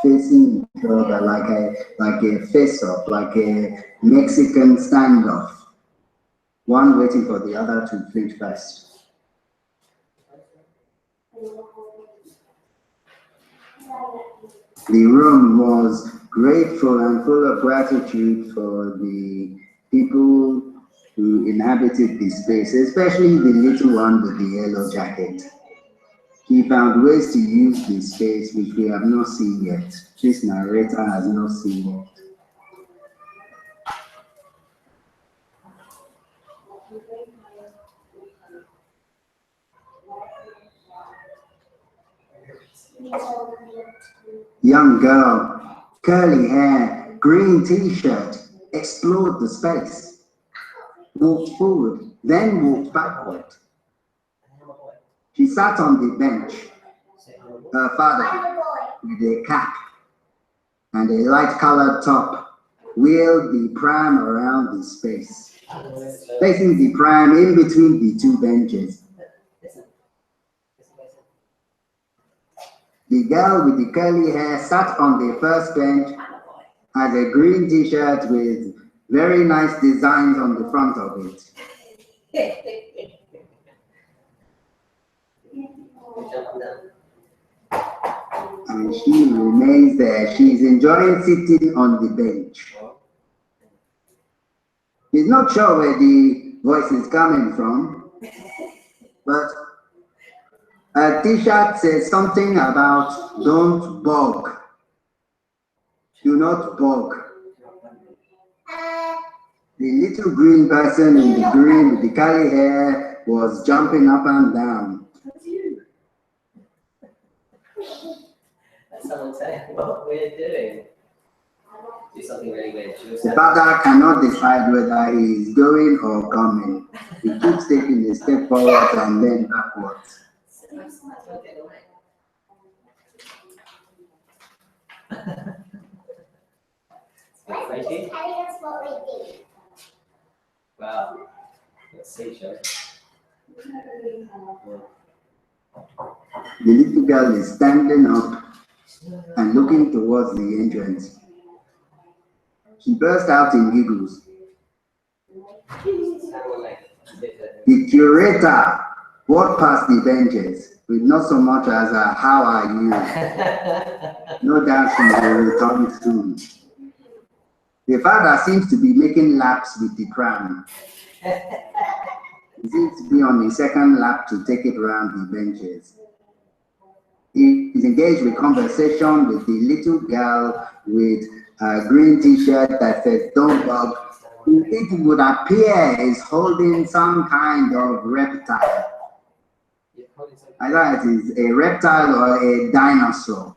facing each other like a face-off, like a Mexican standoff, one waiting for the other to flinch first. The room was grateful and full of gratitude for the people who inhabited this space, especially the little one with the yellow jacket. He found ways to use this space which we have not seen yet. This narrator has not seen yet. Young girl, curly hair, green t-shirt, explored the space, walked forward, then walked backward. She sat on the bench, her father, with a cap and a light-colored top, wheeled the pram around the space, placing the pram in between the two benches. The girl with the curly hair sat on the first bench, had a green t-shirt with very nice designs on the front of it. And she remains there. She's enjoying sitting on the bench. She's not sure where the voice is coming from, but her t-shirt says something about don't bog. Do not bog. The little green person in the green with the curly hair was jumping up and down. That's someone saying what we're doing. Do something really weird. The father cannot decide whether he is going or coming. He keeps taking a step forward and then backwards. Let's just tell us what we did. Well, let's see, shall The little girl is standing up and looking towards the entrance. She burst out in giggles. The curator walked past the benches. with not so much as a how are you. No doubt she will return soon. The father seems to be making laps with the pram. He seems to be on the second lap to take it around the benches. He is engaged with conversation with the little girl with a green t-shirt that says "Don't bug." It would appear is holding some kind of reptile. Either it is a reptile or a dinosaur.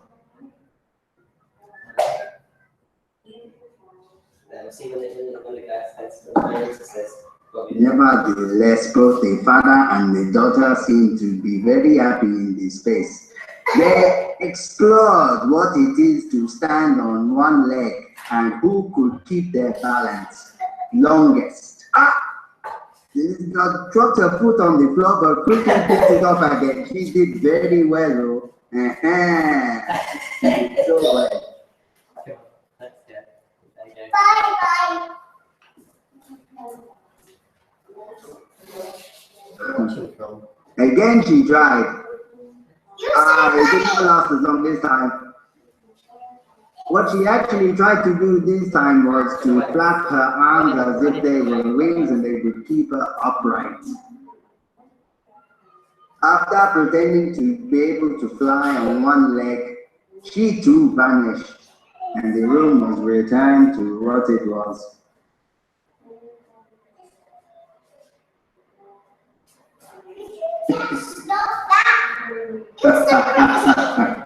Nevertheless, both the father and the daughter seem to be very happy in this space. They explored what it is to stand on one leg and who could keep their balance longest. She dropped her foot on the floor but quickly picked it up again. She did very well, though. She did so well. Bye-bye. Again, she tried. It didn't last as long this time. What she actually tried to do this time was to flap her arms as if they were wings and they would keep her upright. After pretending to be able to fly on one leg, she too vanished, and the room was returned to what it was. Stop that.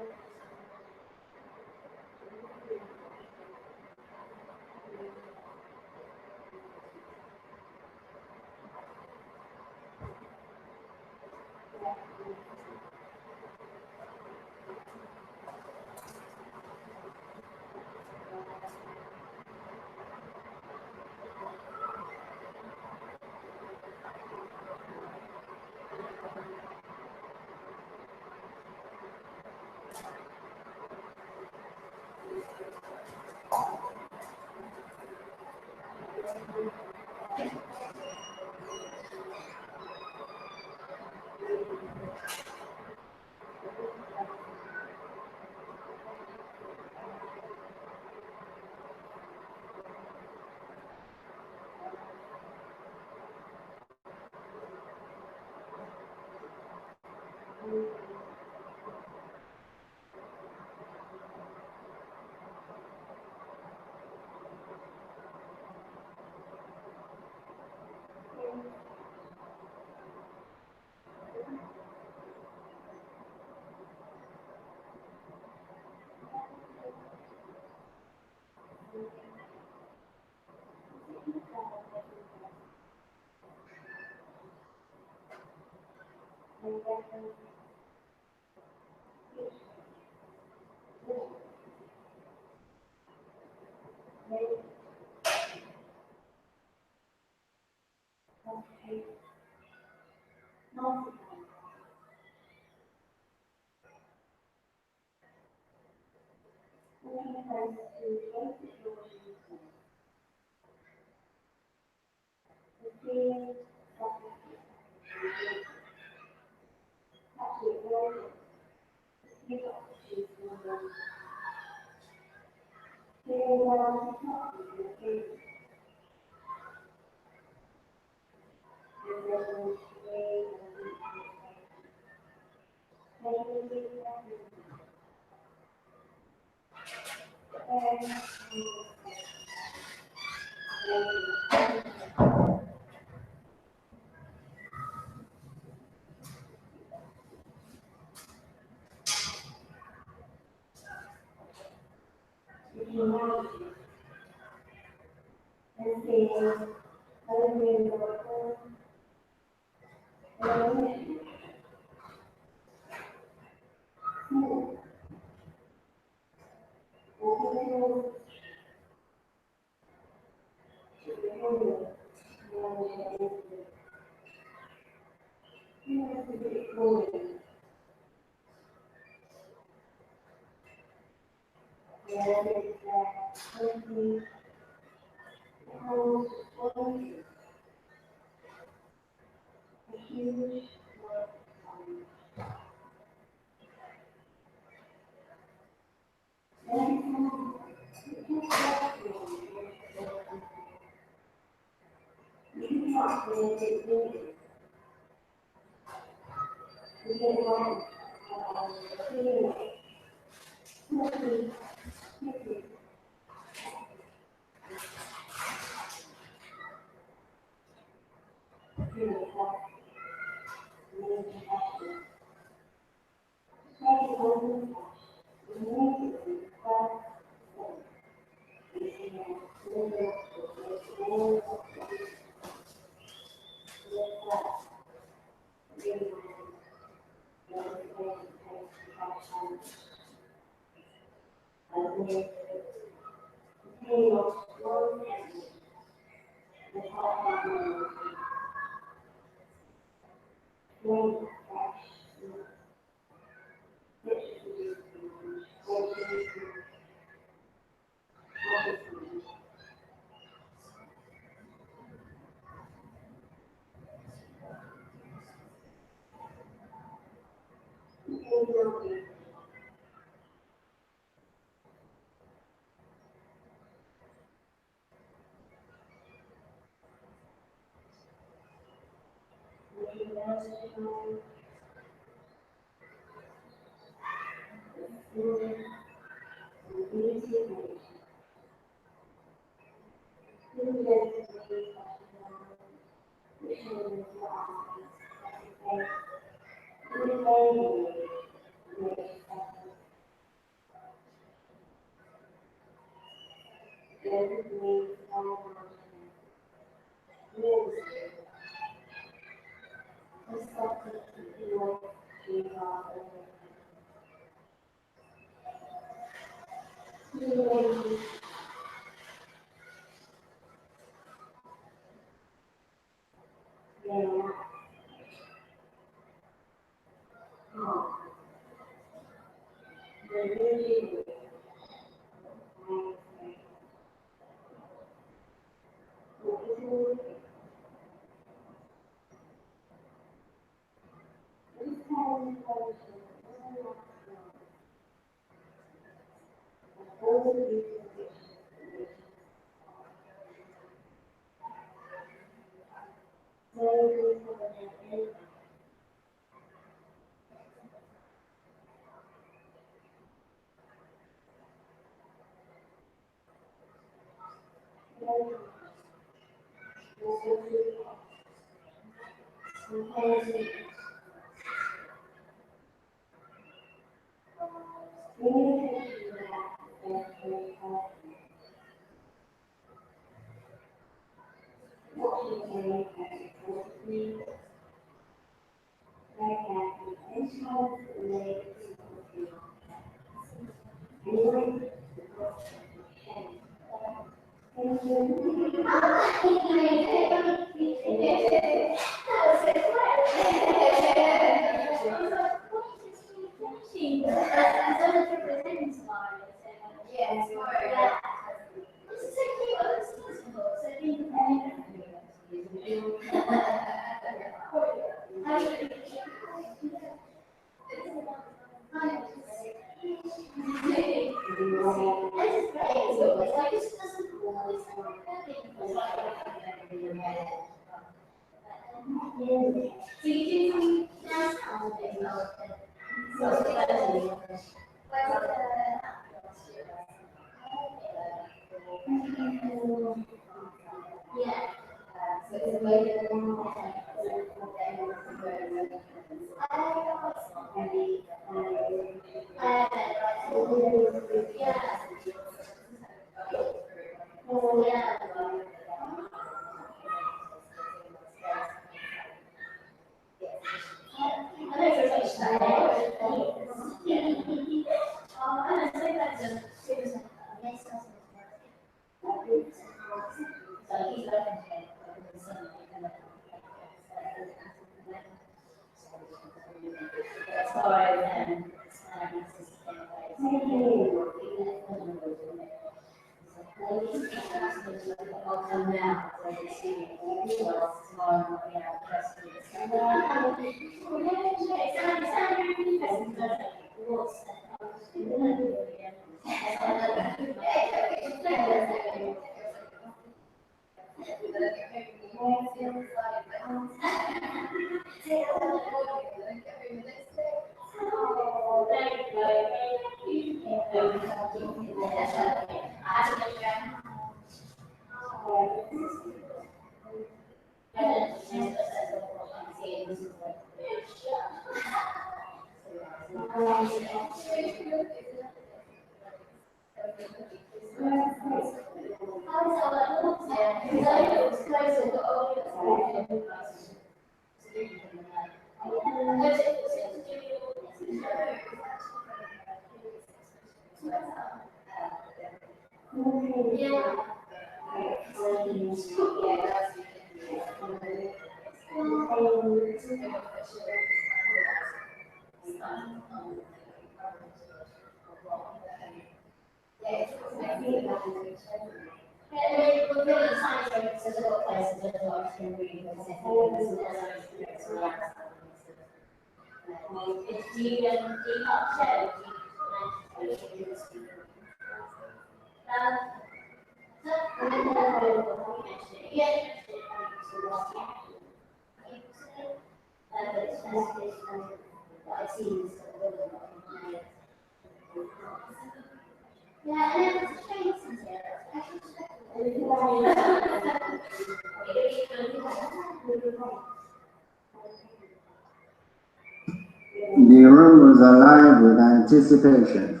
The room was alive with anticipation.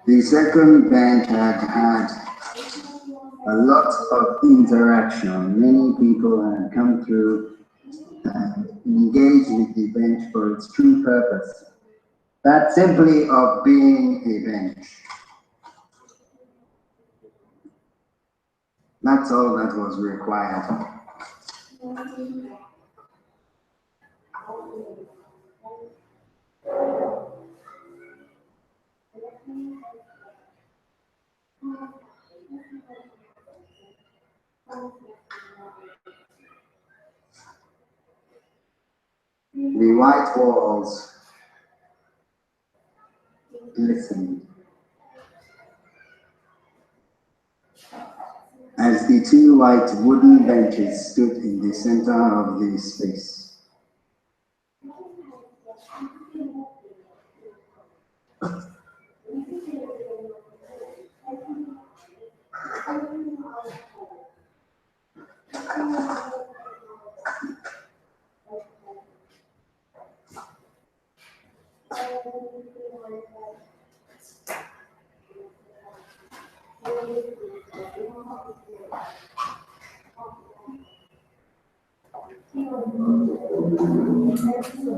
The second bench had a lot of interaction. Many people had come through and engaged with the bench for its true purpose. That simply of being a bench. That's all that was required. The white walls glistened as the two white wooden benches stood in the center of the space.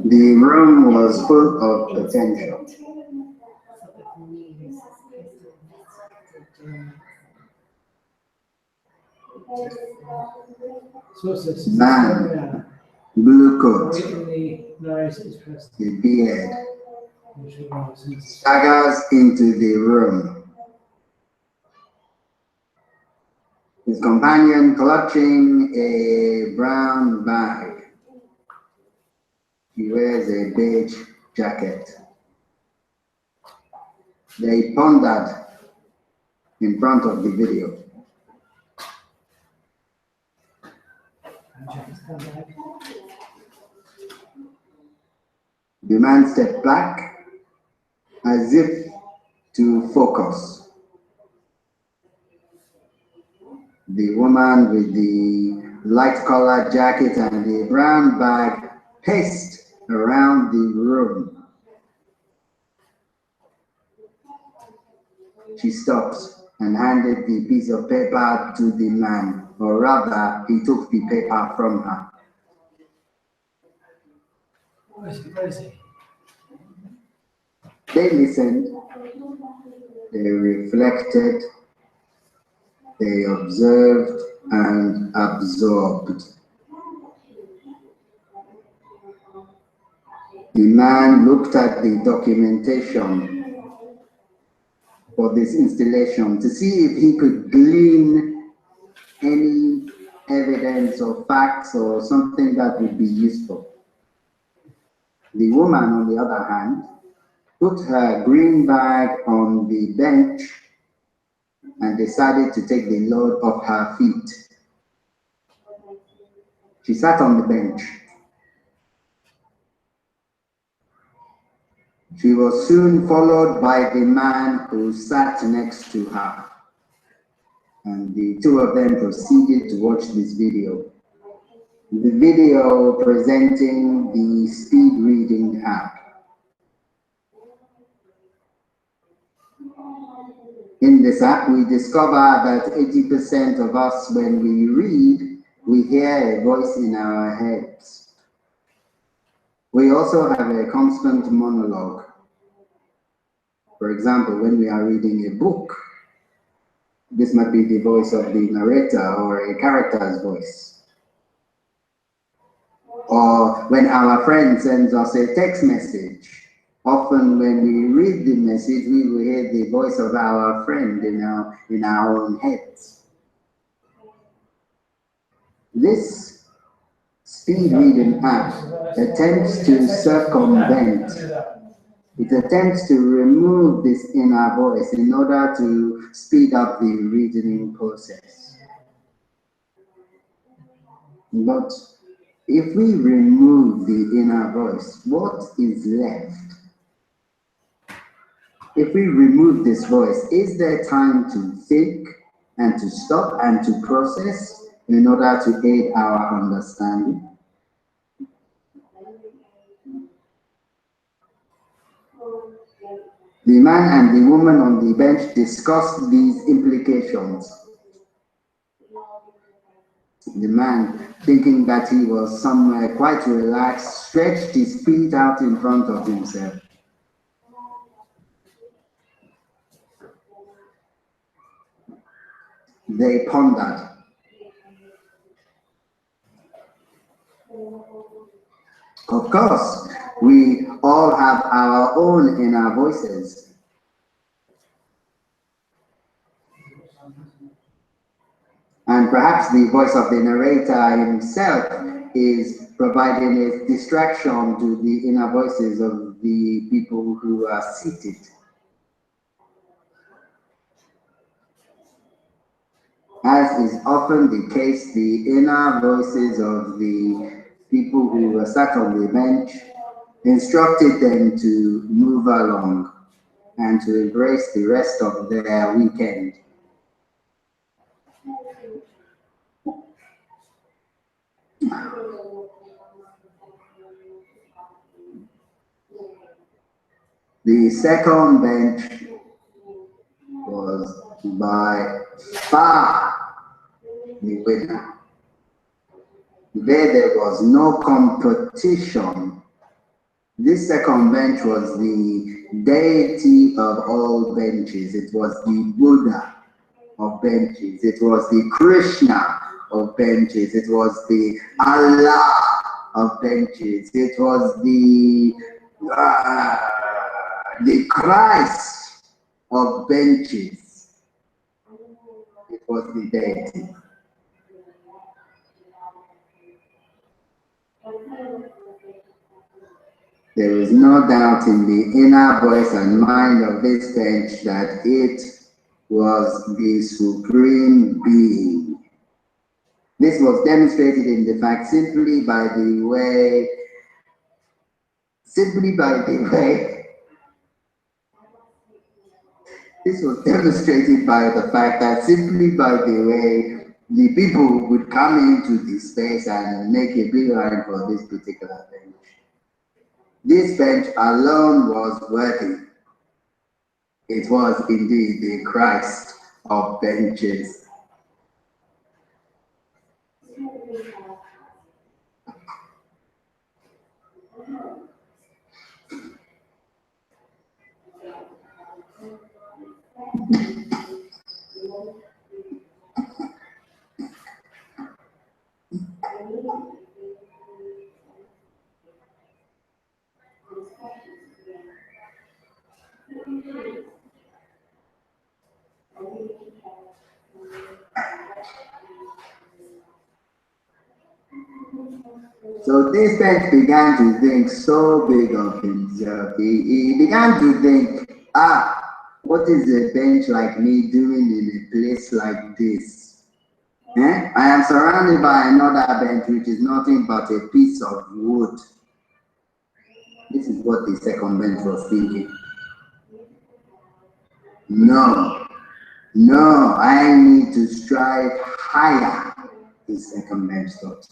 The room was full of potential. Man, blue coat, the beard, staggers into the room. His companion clutching a brown bag. He wears a beige jacket. They pondered in front of the video. The man stepped back as if to focus. The woman with the light-colored jacket and the brown bag paced around the room. She stopped and handed the piece of paper to the man, or rather, he took the paper from her. Where is he? They listened, they reflected, they observed and absorbed. the man looked at the documentation for this installation to see if he could glean any evidence or facts or something that would be useful. The woman, on the other hand, put her green bag on the bench and decided to take the load off her feet. She sat on the bench. She was soon followed by the man who sat next to her. And the two of them proceeded to watch this video. The video presenting the speed reading app. In this app, we discover that 80% of us, when we read, we hear a voice in our heads. We also have a constant monologue. For example, when we are reading a book, this might be the voice of the narrator or a character's voice. Or when our friend sends us a text message, often when we read the message, we will hear the voice of our friend in our own heads. This speed reading app attempts to circumvent. It attempts to remove this inner voice in order to speed up the reasoning process. But if we remove the inner voice, what is left? If we remove this voice, is there time to think and to stop and to process in order to aid our understanding? The man and the woman on the bench discussed these implications. The man, thinking that he was somewhere quite relaxed, stretched his feet out in front of himself. They pondered. Of course, we all have our own inner voices. And perhaps the voice of the narrator himself is providing a distraction to the inner voices of the people who are seated. As is often the case, the inner voices of the people who were sat on the bench instructed them to move along and to embrace the rest of their weekend. The second bench was by far the winner. There was no competition. This second bench was the deity of all benches. It was the Buddha of benches. It was the Krishna of benches. It was the Allah of benches. It was the Christ of benches. It was the deity. There is no doubt in the inner voice and mind of this bench that it was the supreme being. This was demonstrated in the fact simply by the way this was demonstrated by the fact that simply by the way the people would come into this space and make a beeline for this particular bench. This bench alone was worthy. It was indeed the Christ of benches. So this bench began to think so big of himself. He began to think, what is a bench like me doing in a place like this? I am surrounded by another bench which is nothing but a piece of wood. This is what the second bench was thinking. No, I need to strive higher, the second bench thought.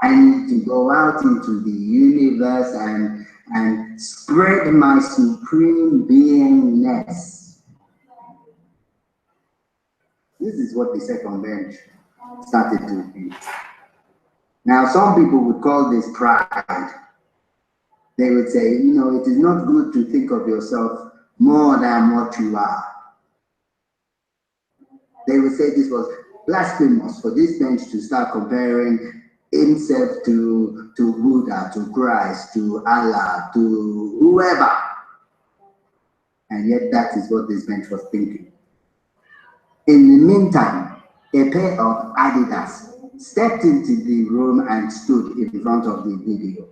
I need to go out into the universe and spread my supreme beingness. This is what the second bench started to think. Now, some people would call this pride. They would say, it is not good to think of yourself more than what you are. They would say this was blasphemous for this bench to start comparing himself to Buddha, to Christ, to Allah, to whoever. And yet that is what this bench was thinking. In the meantime, a pair of Adidas stepped into the room and stood in front of the video.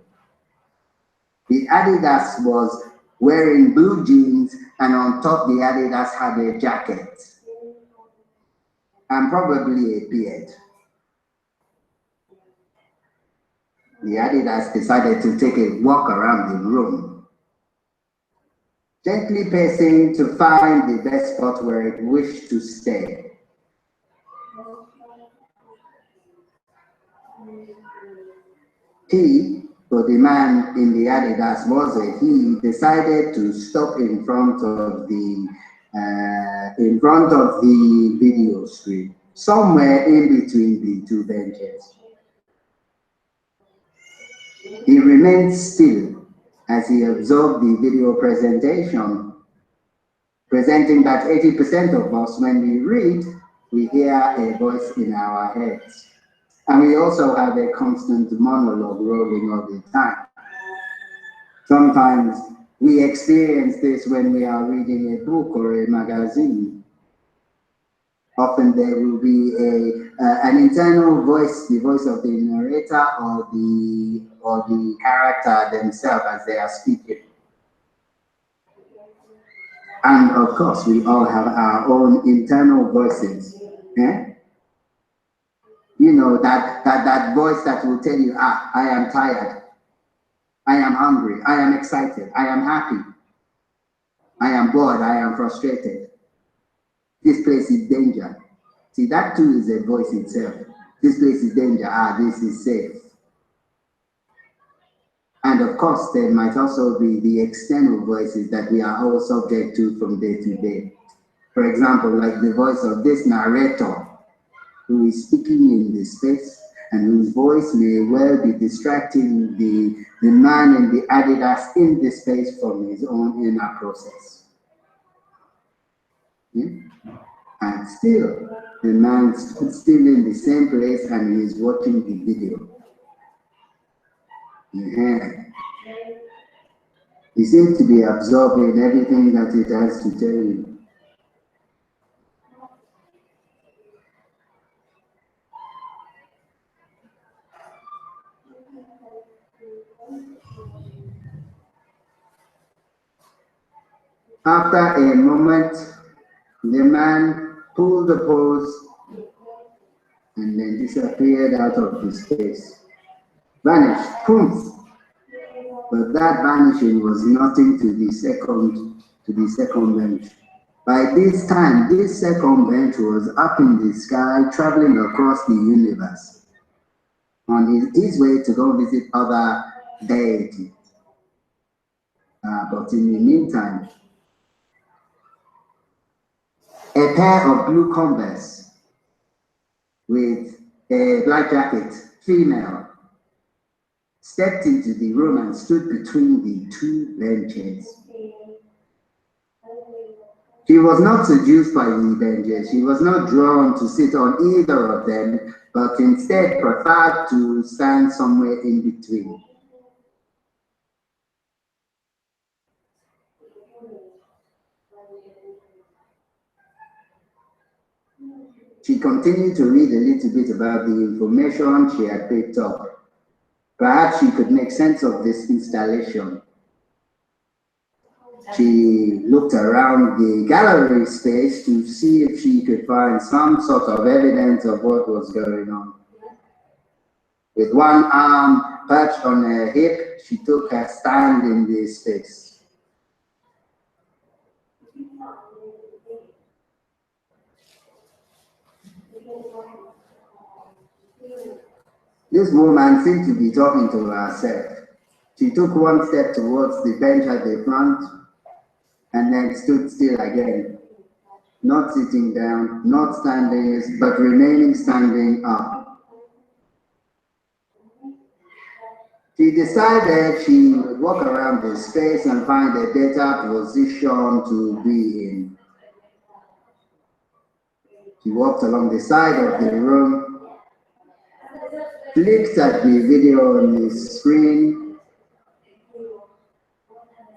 The Adidas was wearing blue jeans, and on top the Adidas had a jacket and probably a beard. The Adidas decided to take a walk around the room, gently pacing to find the best spot where it wished to stay. He, so the man in the Adidas was a he, decided to stop in front of the video screen, somewhere in between the two benches. He remained still as he observed the video presentation, presenting that 80% of us, when we read, we hear a voice in our heads. And we also have a constant monologue rolling all the time. Sometimes we experience this when we are reading a book or a magazine. Often there will be an internal voice, the voice of the narrator or the character themselves as they are speaking. And of course, we all have our own internal voices. That voice that will tell you, I am tired, I am hungry, I am excited, I am happy, I am bored, I am frustrated. This place is danger. See, that too is a voice itself. This place is danger. This is safe. And of course, there might also be the external voices that we are all subject to from day to day. For example, like the voice of this narrator who is speaking in this space and whose voice may well be distracting the man in the Adidas in this space from his own inner process. And still, the man stood still in the same place and he is watching the video. He seems to be absorbing everything that it has to tell you. After a moment, the man pulled the pose and then disappeared out of the space. Vanished, poof. But that vanishing was nothing to the second bench. By this time, this second bench was up in the sky, traveling across the universe, on his way to go visit other deities. But in the meantime, a pair of blue Converse with a black jacket, female, stepped into the room and stood between the two benches. She was not seduced by the benches. She was not drawn to sit on either of them, but instead preferred to stand somewhere in between. She continued to read a little bit about the information she had picked up. Perhaps she could make sense of this installation. She looked around the gallery space to see if she could find some sort of evidence of what was going on. With one arm perched on her hip, she took her stand in the space. This woman seemed to be talking to herself. She took one step towards the bench at the front and then stood still again, not sitting down, not standing, but remaining standing up. She decided she would walk around the space and find a better position to be in. She walked along the side of the room, clicked at the video on the screen,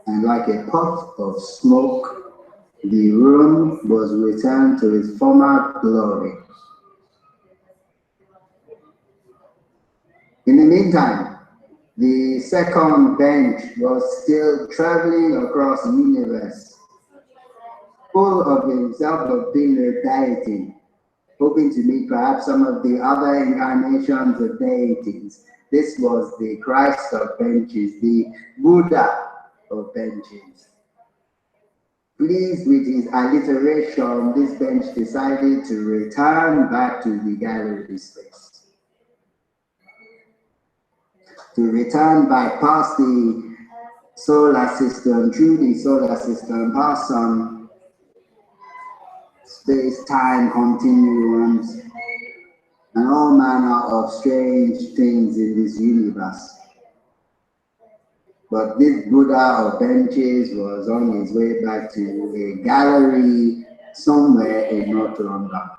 and like a puff of smoke, the room was returned to its former glory. In the meantime, the second bench was still traveling across the universe, full of himself of being a deity, hoping to meet perhaps some of the other incarnations of deities. This was the Christ of benches, the Buddha of benches. Pleased with his alliteration, this bench decided to return back to the gallery space. To return back past the solar system, through the solar system, past some space-time continuums, and all manner of strange things in this universe. But this Buddha of benches was on his way back to a gallery somewhere in North London.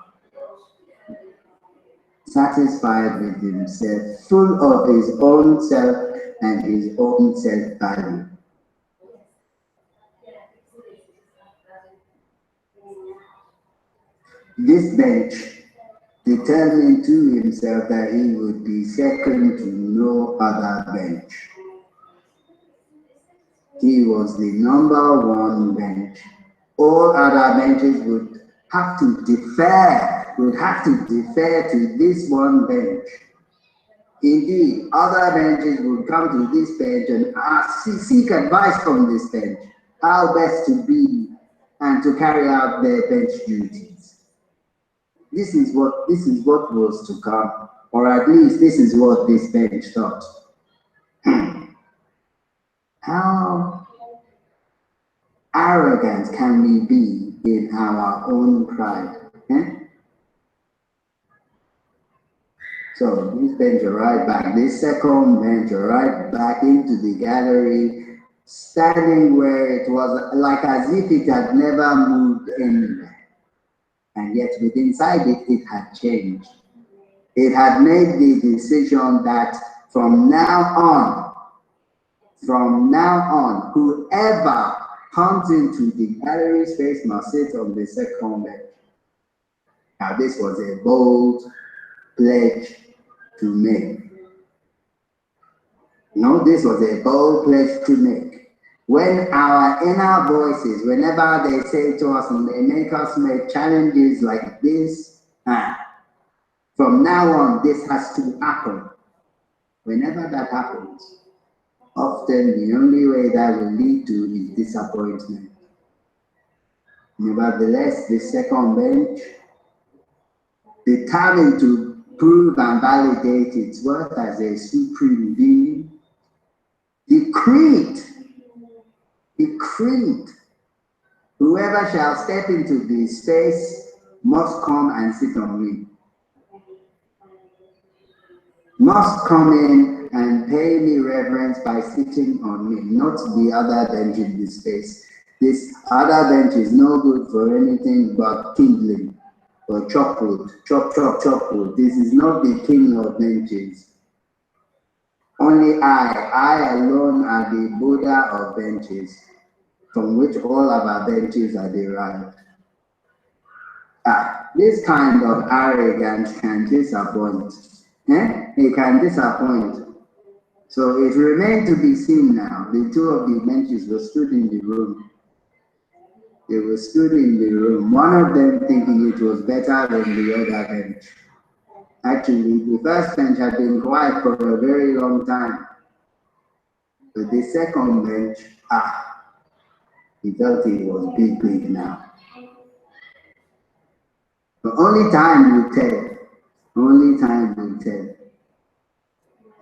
Satisfied with himself, full of his own self and his own self-value. This bench determined to himself that he would be second to no other bench. He was the number one bench. All other benches would have to defer to this one bench. Indeed, other benches would come to this bench and seek advice from this bench, how best to be and to carry out their bench duties. This is what was to come, or at least this is what this bench thought. How arrogant can we be in our own pride? So this bench arrived back, this second bench arrived back into the gallery, standing where it was like as if it had never moved anywhere. And yet within inside it, it had changed. It had made the decision that from now on, whoever comes into the gallery space must sit on the second bench. Now this was a bold pledge to make. No, this was a bold pledge to make. When our inner voices, whenever they say to us and they make us make challenges like this, from now on, this has to happen. Whenever that happens, often the only way that will lead to is disappointment. Nevertheless, the second bench, determined to prove and validate its worth as a supreme being, decreed, whoever shall step into this space must come and sit on me. Must come in and pay me reverence by sitting on me, not the other bench in this space. This other bench is no good for anything but kindling or chop wood, chop wood. This is not the king of benches. Only I alone am the Buddha of benches. from which all of our benches are derived. This kind of arrogance can disappoint. It can disappoint. So it remained to be seen now. The two of the benches were stood in the room. They were stood in the room, one of them thinking it was better than the other bench. Actually, the first bench had been quiet for a very long time. But the second bench, he felt it was big now. But only time will tell. Only time will tell.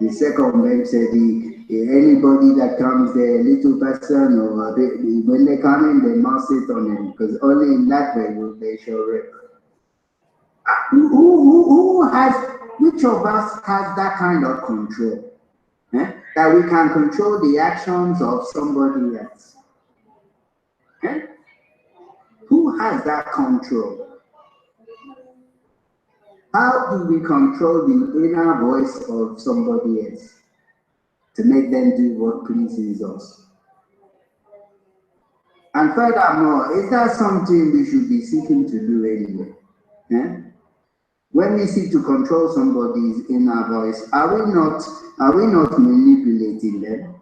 The second bench said, anybody that comes there, little person, or when they come in, they must sit on him, because only in that way will they show rep. Which of us has that kind of control? That we can control the actions of somebody else? Who has that control? How do we control the inner voice of somebody else to make them do what pleases us? And furthermore, is that something we should be seeking to do anyway? When we seek to control somebody's inner voice, are we not manipulating them?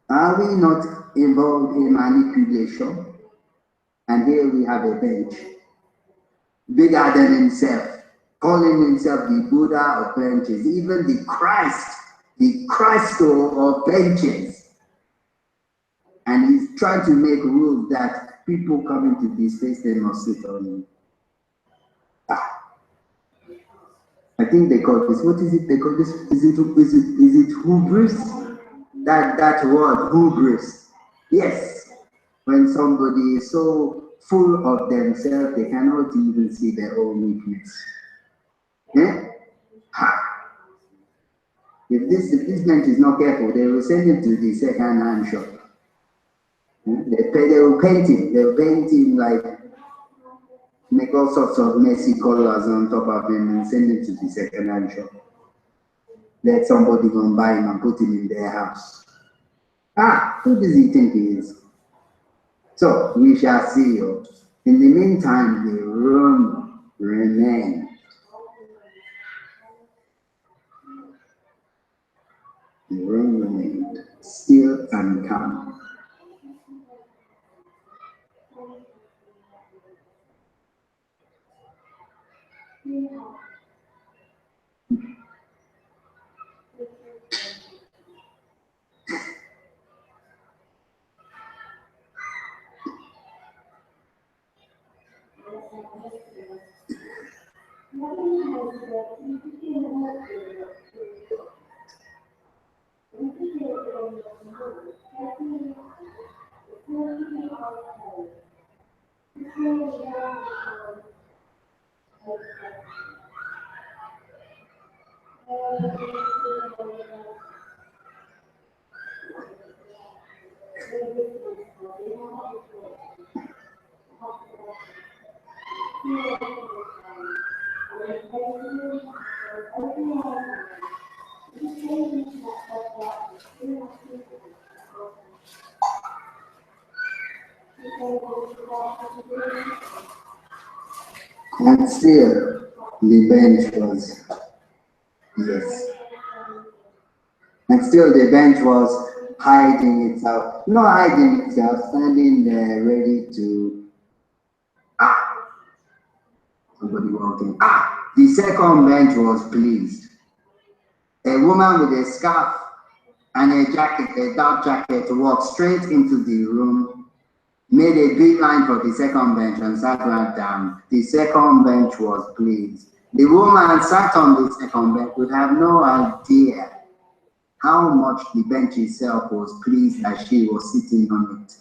Are we not involved in manipulation? And here we have a bench, bigger than himself, calling himself the Buddha of benches, even the Christo of benches. And he's trying to make rules that people coming to this place, they must sit on him. I think they call this, what is it they call this? Is it hubris? That word, hubris. Yes. When somebody is so full of themselves, they cannot even see their own weakness. If this bench is not careful, they will send him to the second-hand shop. They will paint him like, make all sorts of messy colors on top of him and send him to the second-hand shop. Let somebody go and buy him and put him in their house. Who does he think he is? So we shall see. In the meantime, the room remained. The room remained still and calm. And still, the bench was, yes. And still, the bench was hiding itself, not hiding itself, standing there ready to, somebody walking. The second bench was pleased. A woman with a scarf and a jacket, a dark jacket, walked straight into the room, made a big line for the second bench and sat right down. The second bench was pleased. The woman sat on the second bench would have no idea how much the bench itself was pleased as she was sitting on it.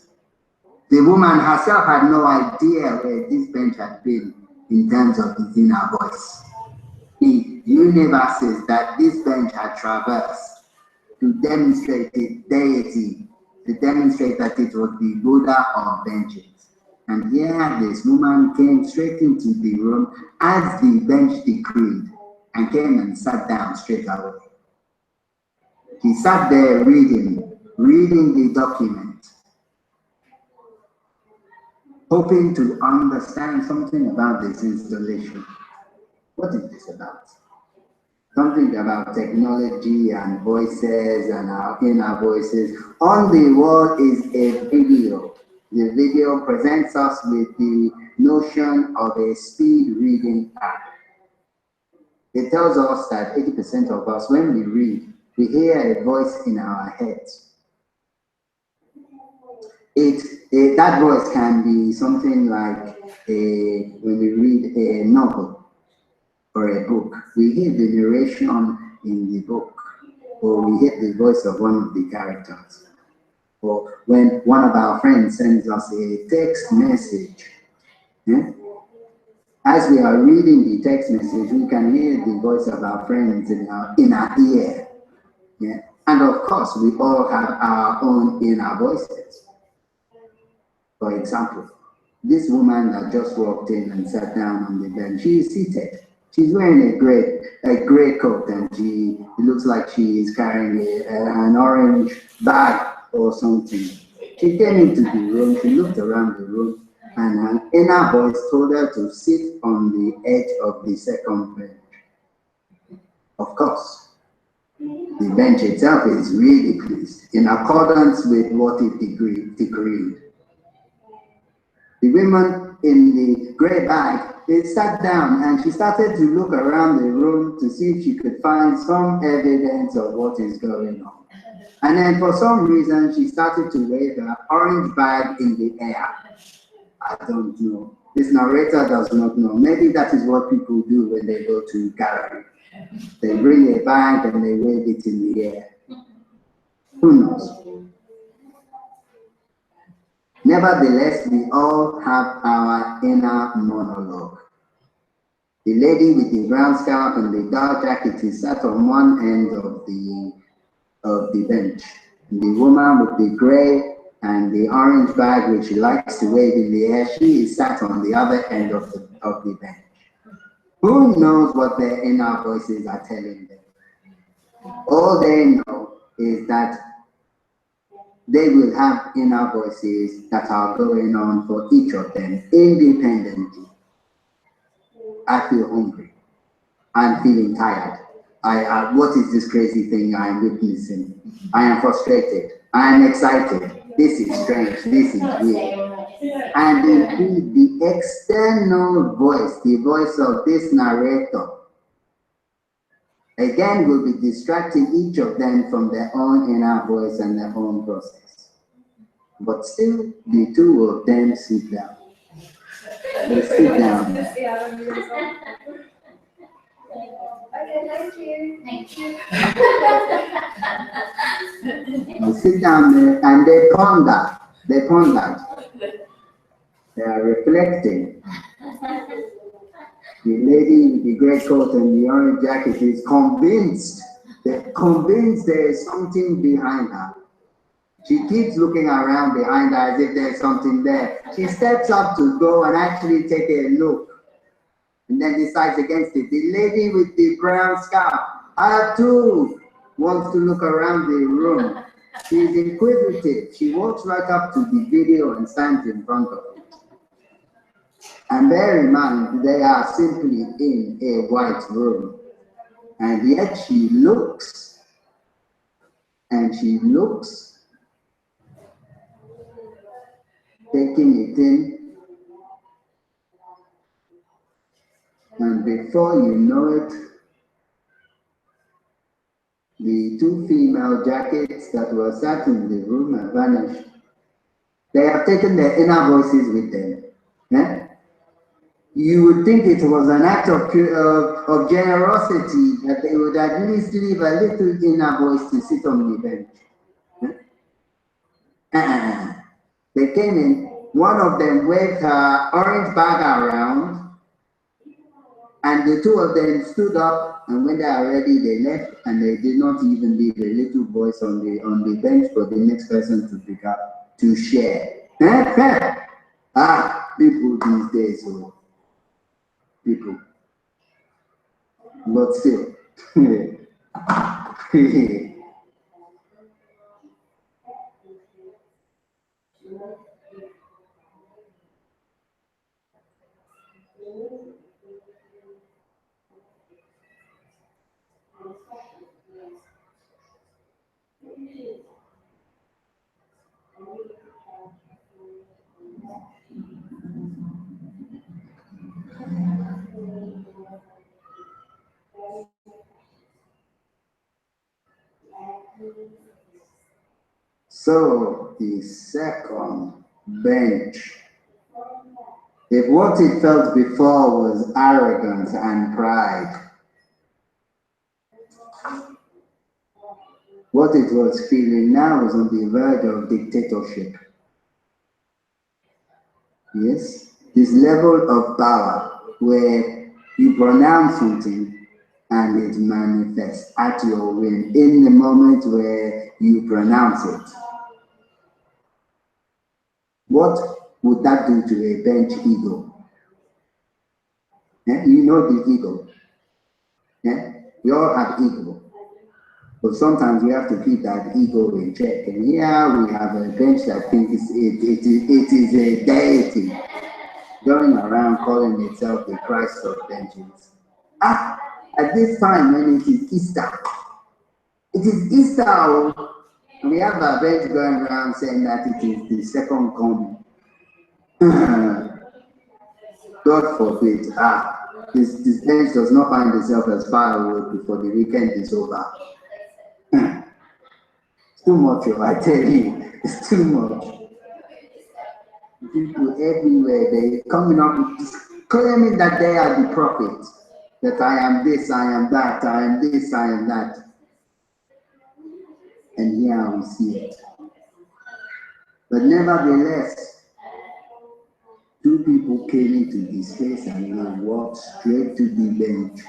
The woman herself had no idea where this bench had been in terms of his inner voice. The universes that this bench had traversed to demonstrate its deity, to demonstrate that it was the Buddha of benches. And here this woman came straight into the room as the bench decreed and came and sat down straight away. She sat there reading reading the document, hoping to understand something about this installation. What is this about? Something about technology and voices and our inner voices. On the wall is a video. The video presents us with the notion of a speed reading app. It tells us that 80% of us, when we read, we hear a voice in our heads. That voice can be something like when we read a novel or a book, we hear the narration in the book, or we hear the voice of one of the characters. Or when one of our friends sends us a text message, as we are reading the text message, we can hear the voice of our friends in our ear. Yeah? And of course, we all have our own inner voices. For example, this woman that just walked in and sat down on the bench, she is seated. She's wearing a gray coat, and it looks like she is carrying an orange bag or something. She came into the room, she looked around the room, and her inner voice told her to sit on the edge of the second bench. Of course, the bench itself is really pleased, in accordance with what it decreed. The woman in the gray bag, they sat down and she started to look around the room to see if she could find some evidence of what is going on. And then for some reason, she started to wave her orange bag in the air. I don't know. This narrator does not know. Maybe that is what people do when they go to gallery. They bring a bag and they wave it in the air. Who knows? Nevertheless, we all have our inner monologue. The lady with the brown scarf and the dark jacket is sat on one end of the bench. The woman with the gray and the orange bag, which she likes to wave in the air, she is sat on the other end of the bench. Who knows what their inner voices are telling them? All they know is that they will have inner voices that are going on for each of them independently. I feel hungry. I'm feeling tired. What is this crazy thing I am witnessing? I am frustrated. I am excited. This is strange. This is weird. And indeed, the external voice, the voice of this narrator, again will be distracting each of them from their own inner voice and their own process. But still, the two of them sit down. They sit down. Okay, thank you. Thank you. They sit down there and they ponder. They ponder. They are reflecting. The lady with the gray coat and the orange jacket is convinced. They're convinced there is something behind her. She keeps looking around behind her as if there's something there. She steps up to go and actually take a look, and then decides against it. The lady with the brown scarf, her too, wants to look around the room. She's inquisitive. She walks right up to the video and stands in front of it. And bear in mind, they are simply in a white room. And yet she looks, and she looks, taking it in. And before you know it, the two female jackets that were sat in the room have vanished. They have taken their inner voices with them. Yeah? You would think it was an act of generosity that they would at least leave a little inner voice to sit on the bench. Yeah? They came in, one of them waved her orange bag around, and the two of them stood up, and when they are ready, they left, and they did not even leave a little voice on the bench for the next person to pick up, to share. People these days, oh. People. But still. So the second bench, if what it felt before was arrogance and pride, what it was feeling now was on the verge of dictatorship. Yes, this level of power where you pronounce something and it manifests at your whim in the moment where you pronounce it. What would that do to a bench ego? You know the ego. We all have ego. But sometimes we have to keep that ego in check. And here we have a bench that thinks it is a deity going around calling itself the Christ of benches. At this time when it is Easter, it is Easter. We have a bench going around saying that it is the second coming. God forbid. This bench does not find itself as far away before the weekend is over. It's too much, I tell you. It's too much. People everywhere, they coming up with claiming that they are the prophet. That I am this, I am that, I am this, I am that. And here we see it. But nevertheless, two people came into this space and they walked straight to the bench.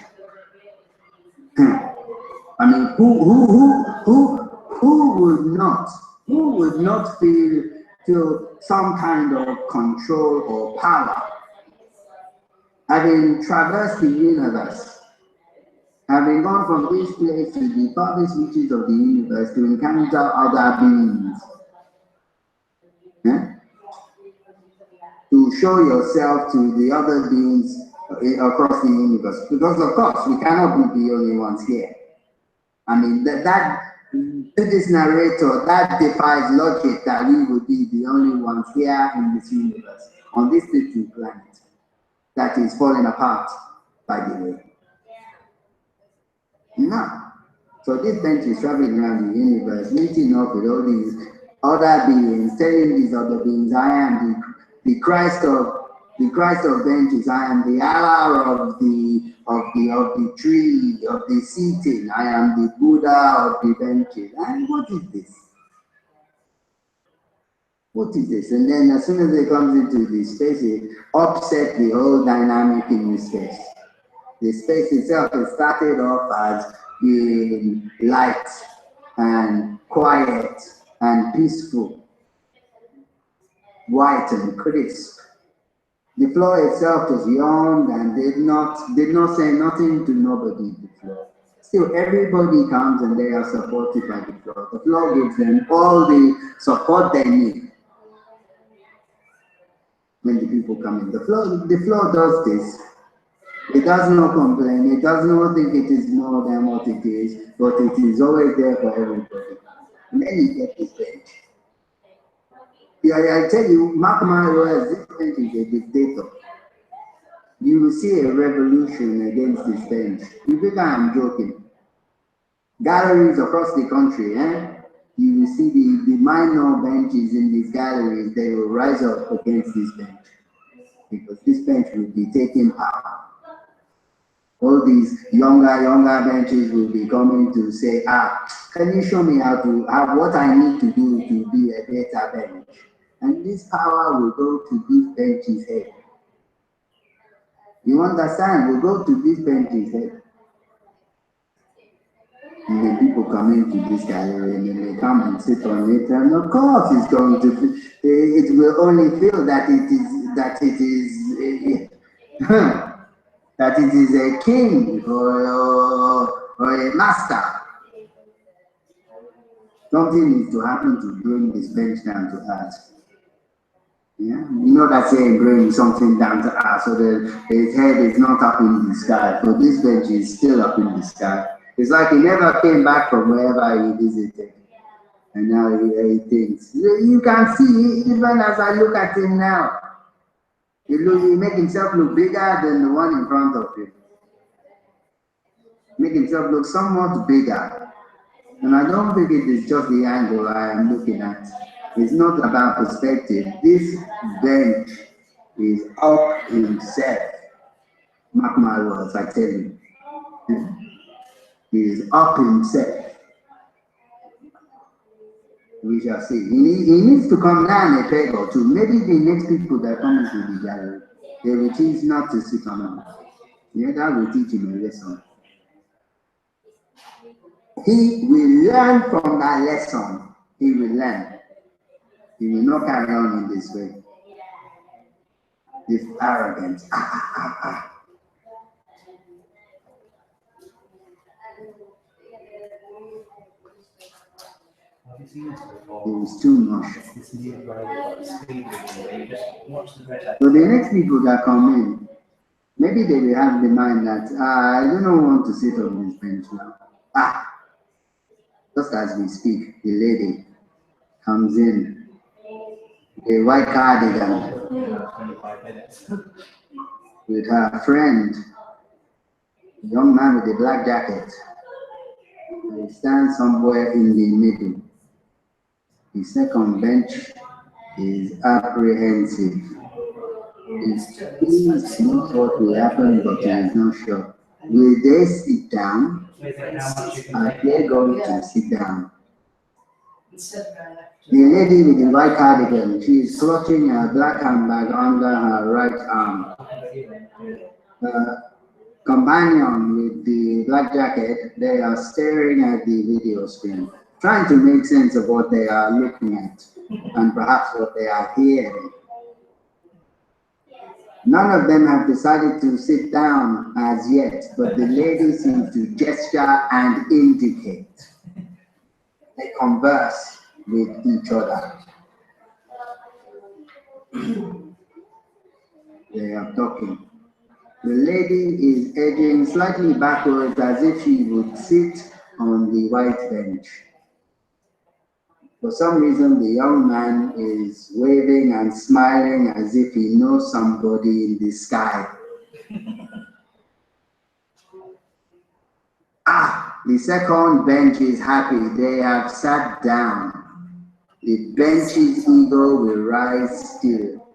I mean, who would not feel some kind of control or power, having traversed the universe, having gone from this place to the farthest reaches of the universe to encounter other beings, to show yourself to the other beings across the universe, because of course we cannot be the only ones here. I mean, to this narrator, that defies logic that we would be the only ones here in this universe, on this little planet that is falling apart, by the way. No. So this bench is traveling around the universe, meeting up with all these other beings, telling these other beings, I am the Christ of benches, I am the Allah of the tree, of the seating, I am the Buddha of the benches. And what is this? What is this? And then as soon as it comes into the space, it upsets the whole dynamic in the space. The space itself is started off as being light and quiet and peaceful, white and crisp. The floor itself was young and did not say nothing to nobody. The floor. Still, everybody comes and they are supported by the floor. The floor gives them all the support they need. When the people come in, the floor does this. It does not complain. It does not think it is more than what it is, but it is always there for everybody. And then you get this bench. Yeah, I tell you, mark my words, this bench is a dictator. You will see a revolution against this bench. You think I am joking? Galleries across the country, you will see the minor benches in these galleries, they will rise up against this bench. Because this bench will be taking power. All these younger benches will be coming to say, can you show me what I need to do to be a better bench? And this power will go to this bench's head. You understand? We'll go to this bench's head. And then people come into this gallery and then they come and sit on it, and of course it's going to, it will only feel that it is a king or a master. Something needs to happen to bring this bench down to earth. Yeah, you know that saying, bring something down to earth, so that his head is not up in the sky, but this bench is still up in the sky. It's like he never came back from wherever he visited. And now he thinks. You can see, even as I look at him now, he make himself look bigger than the one in front of him. Make himself look somewhat bigger. And I don't think it is just the angle I am looking at. It's not about perspective. This bench is up himself. Mark my words, I tell you. He is up himself. We shall see. He needs to come down a peg or two. Maybe the next people that come into the gallery, they will teach not to sit on him. Yeah, that will teach him a lesson. He will learn from that lesson. He will learn. He will not carry on in this way. This arrogance. Have you seen this before? It was too much. This new way of speed reading where you just watch the red. So the next people that come in, maybe they will have the mind that I don't want to sit on this bench now. Just as we speak, the lady comes in, a white cardigan, 25 minutes. with her friend, a young man with a black jacket. He stands somewhere in the middle. The second bench is apprehensive. He knows what will happen, but he is not sure. Will they sit down? Are they going to sit down? The lady with the white cardigan, she is clutching her black handbag under her right arm. Her companion with the black jacket, they are staring at the video screen, trying to make sense of what they are looking at and perhaps what they are hearing. None of them have decided to sit down as yet, but the lady seems to gesture and indicate. They converse with each other. They are talking. The lady is edging slightly backwards as if she would sit on the white bench. For some reason, the young man is waving and smiling as if he knows somebody in the sky. The second bench is happy. They have sat down. The bench's ego will rise still.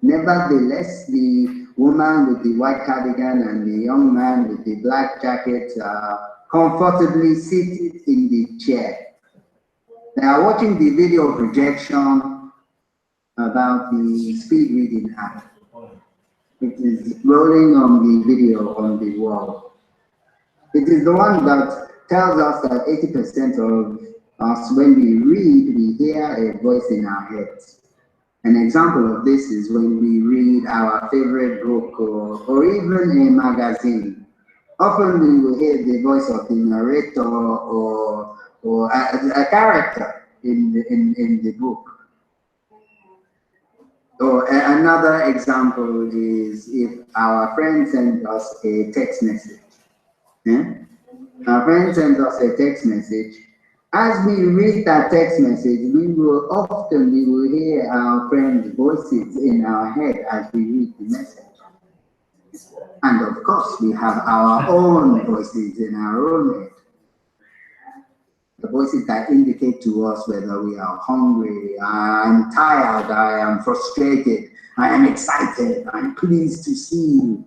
Nevertheless, the woman with the white cardigan and the young man with the black jacket are comfortably seated in the chair. They are watching the video projection about the speed reading app. It is rolling on the video on the wall. It is the one that tells us that 80% of us, when we read, we hear a voice in our heads. An example of this is when we read our favorite book or even a magazine. Often we will hear the voice of the narrator or a character in the book. Or another example is if our friend sends us a text message. Our friend sends us a text message. As we read that text message, we will hear our friend's voices in our head as we read the message. And of course, we have our own voices in our own head. The voices that indicate to us whether we are hungry, I'm tired, I am frustrated, I am excited, I'm pleased to see you,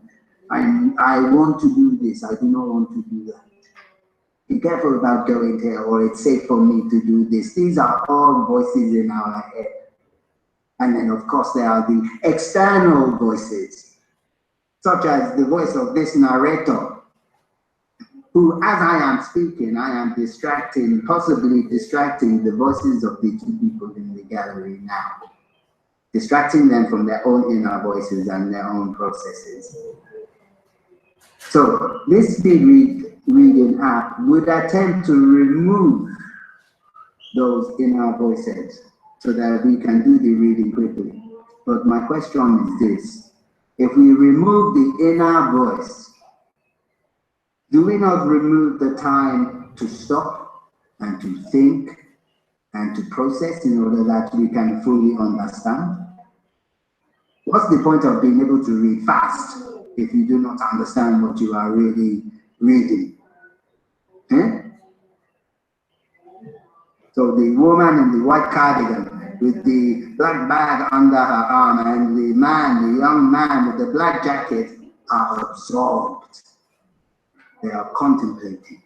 I want to do this, I do not want to do that. Be careful about going there, or it's safe for me to do this. These are all voices in our head. And then, of course, there are the external voices, such as the voice of this narrator, who, as I am speaking, I am possibly distracting the voices of the two people in the gallery now, distracting them from their own inner voices and their own processes. So this speed reading app would attempt to remove those inner voices so that we can do the reading quickly. But my question is this: if we remove the inner voice, do we not remove the time to stop and to think and to process in order that we can fully understand? What's the point of being able to read fast if you do not understand what you are really reading? Eh? So the woman in the white cardigan with the black bag under her arm and the man, the young man with the black jacket are absorbed. They are contemplating.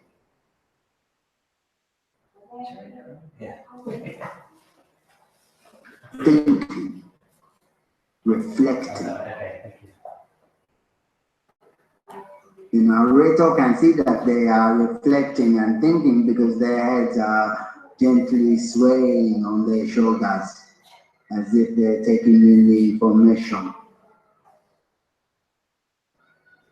Thinking, reflecting. The narrator can see that they are reflecting and thinking because their heads are gently swaying on their shoulders as if they're taking in the information.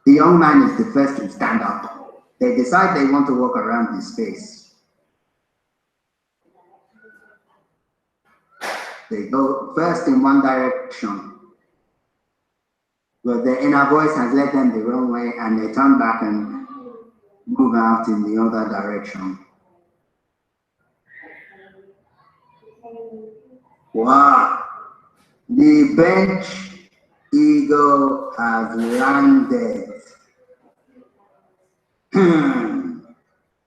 The young man is the first to stand up. They decide they want to walk around the space. They go first in one direction, but their inner voice has led them the wrong way, and they turn back and move out in the other direction. Wow! The bench eagle has landed.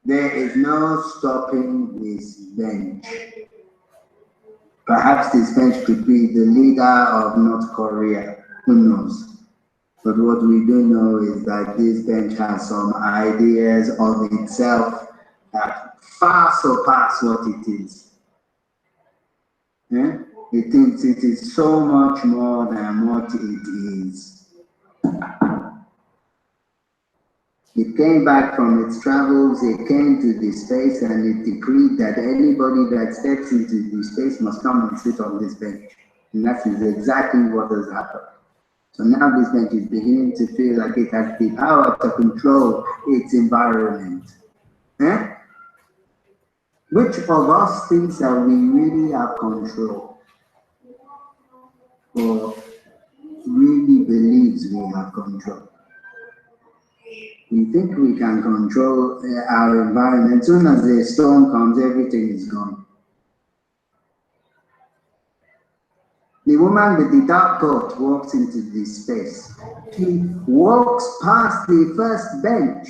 There is no stopping this bench. Perhaps this bench could be the leader of North Korea. Who knows? But what we do know is that this bench has some ideas of itself that far surpass what it is. Yeah? It thinks it is so much more than what it is. It came back from its travels, it came to this space, and it decreed that anybody that steps into this space must come and sit on this bench. And that is exactly what has happened. So now this bench is beginning to feel like it has the power to control its environment. Eh? Which of us thinks that we really have control? Or really believes we have control? We think we can control our environment. As soon as the storm comes, everything is gone. The woman with the dark coat walks into this space. She walks past the first bench,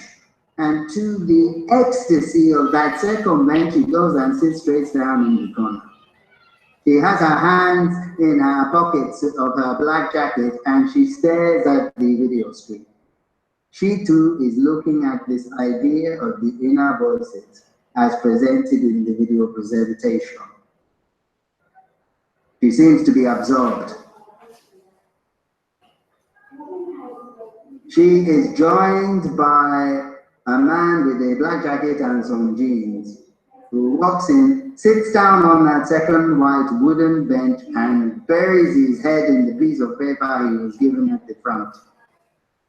and to the ecstasy of that second bench, she goes and sits straight down in the corner. She has her hands in her pockets of her black jacket, and she stares at the video screen. She too is looking at this idea of the inner voices as presented in the video presentation. She seems to be absorbed. She is joined by a man with a black jacket and some jeans who walks in, sits down on that second white wooden bench and buries his head in the piece of paper he was given at the front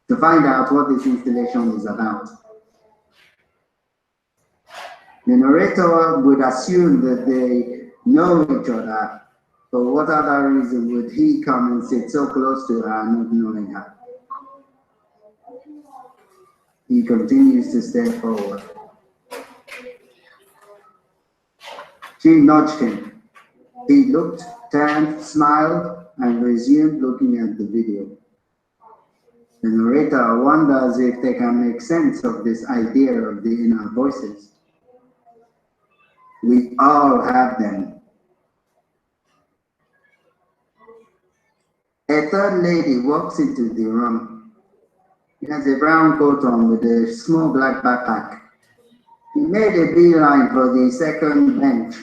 to find out what this installation is about. The narrator would assume that they know each other. For what other reason would he come and sit so close to her, not knowing her? He continues to step forward. She nudged him. He looked, turned, smiled, and resumed looking at the video. The narrator wonders if they can make sense of this idea of the inner voices. We all have them. A third lady walks into the room. She has a brown coat on with a small black backpack. She made a beeline for the second bench.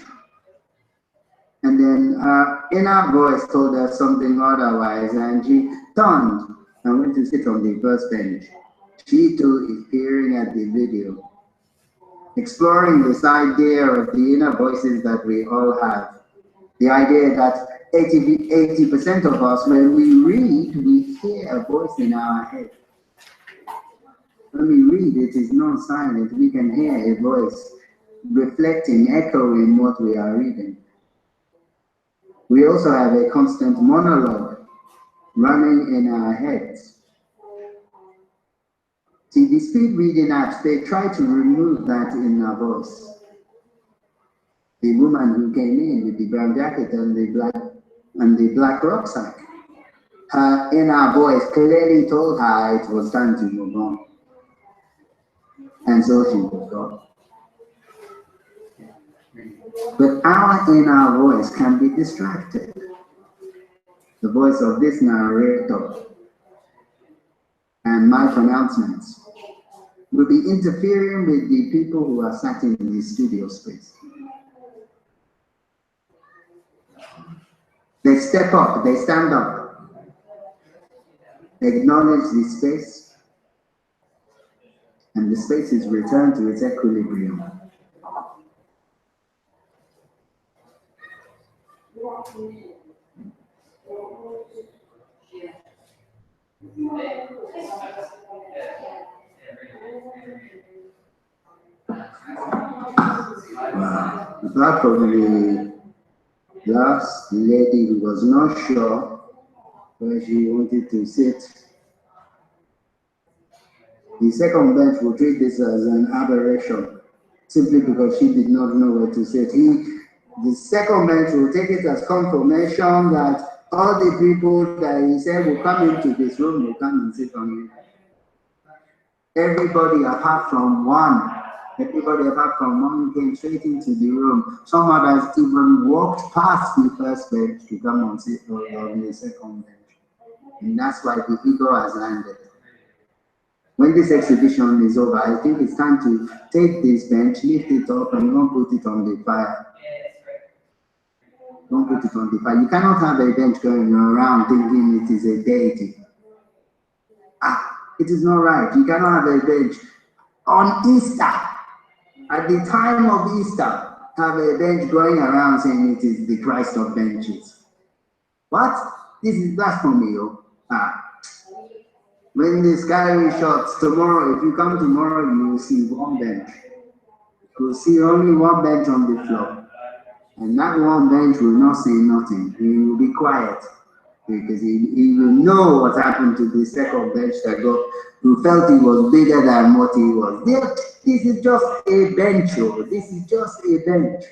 And then her inner voice told her something otherwise, and she turned and went to sit on the first bench. She too is peering at the video, exploring this idea of the inner voices that we all have. The idea that 80% of us, when we read, we hear a voice in our head. When we read, it is not silent. We can hear a voice reflecting, echoing what we are reading. We also have a constant monologue running in our heads. See, the speed reading apps, they try to remove that inner voice. The woman who came in with the brown jacket and the black rucksack. Her inner voice clearly told her it was time to move on. And so she was gone. But our inner voice can be distracted. The voice of this narrator and my pronouncements will be interfering with the people who are sat in the studio space. They step up, they stand up, acknowledge the space, and the space is returned to its equilibrium. Wow. Apart from the last lady who was not sure where she wanted to sit, the second bench will treat this as an aberration simply because she did not know where to sit. The second bench will take it as confirmation that all the people that he said will come into this room will come and sit on it. Everybody apart from one came straight into the room. Some others even walked past the first bench to come and sit on the second bench. And that's why the ego has landed. When this exhibition is over, I think it's time to take this bench, lift it up, and don't put it on the fire. Don't put it on the fire. You cannot have a bench going around thinking it is a deity. It is not right. You cannot have a bench on Easter. At the time of Easter, have a bench going around saying it is the Christ of benches. What? This is blasphemy, yo. When the sky is shut tomorrow, if you come tomorrow, you will see one bench. You will see only one bench on the floor. And that one bench will not say nothing. He will be quiet because he will know what happened to the second bench who felt he was bigger than what he was. This is just a bench, this is just a bench.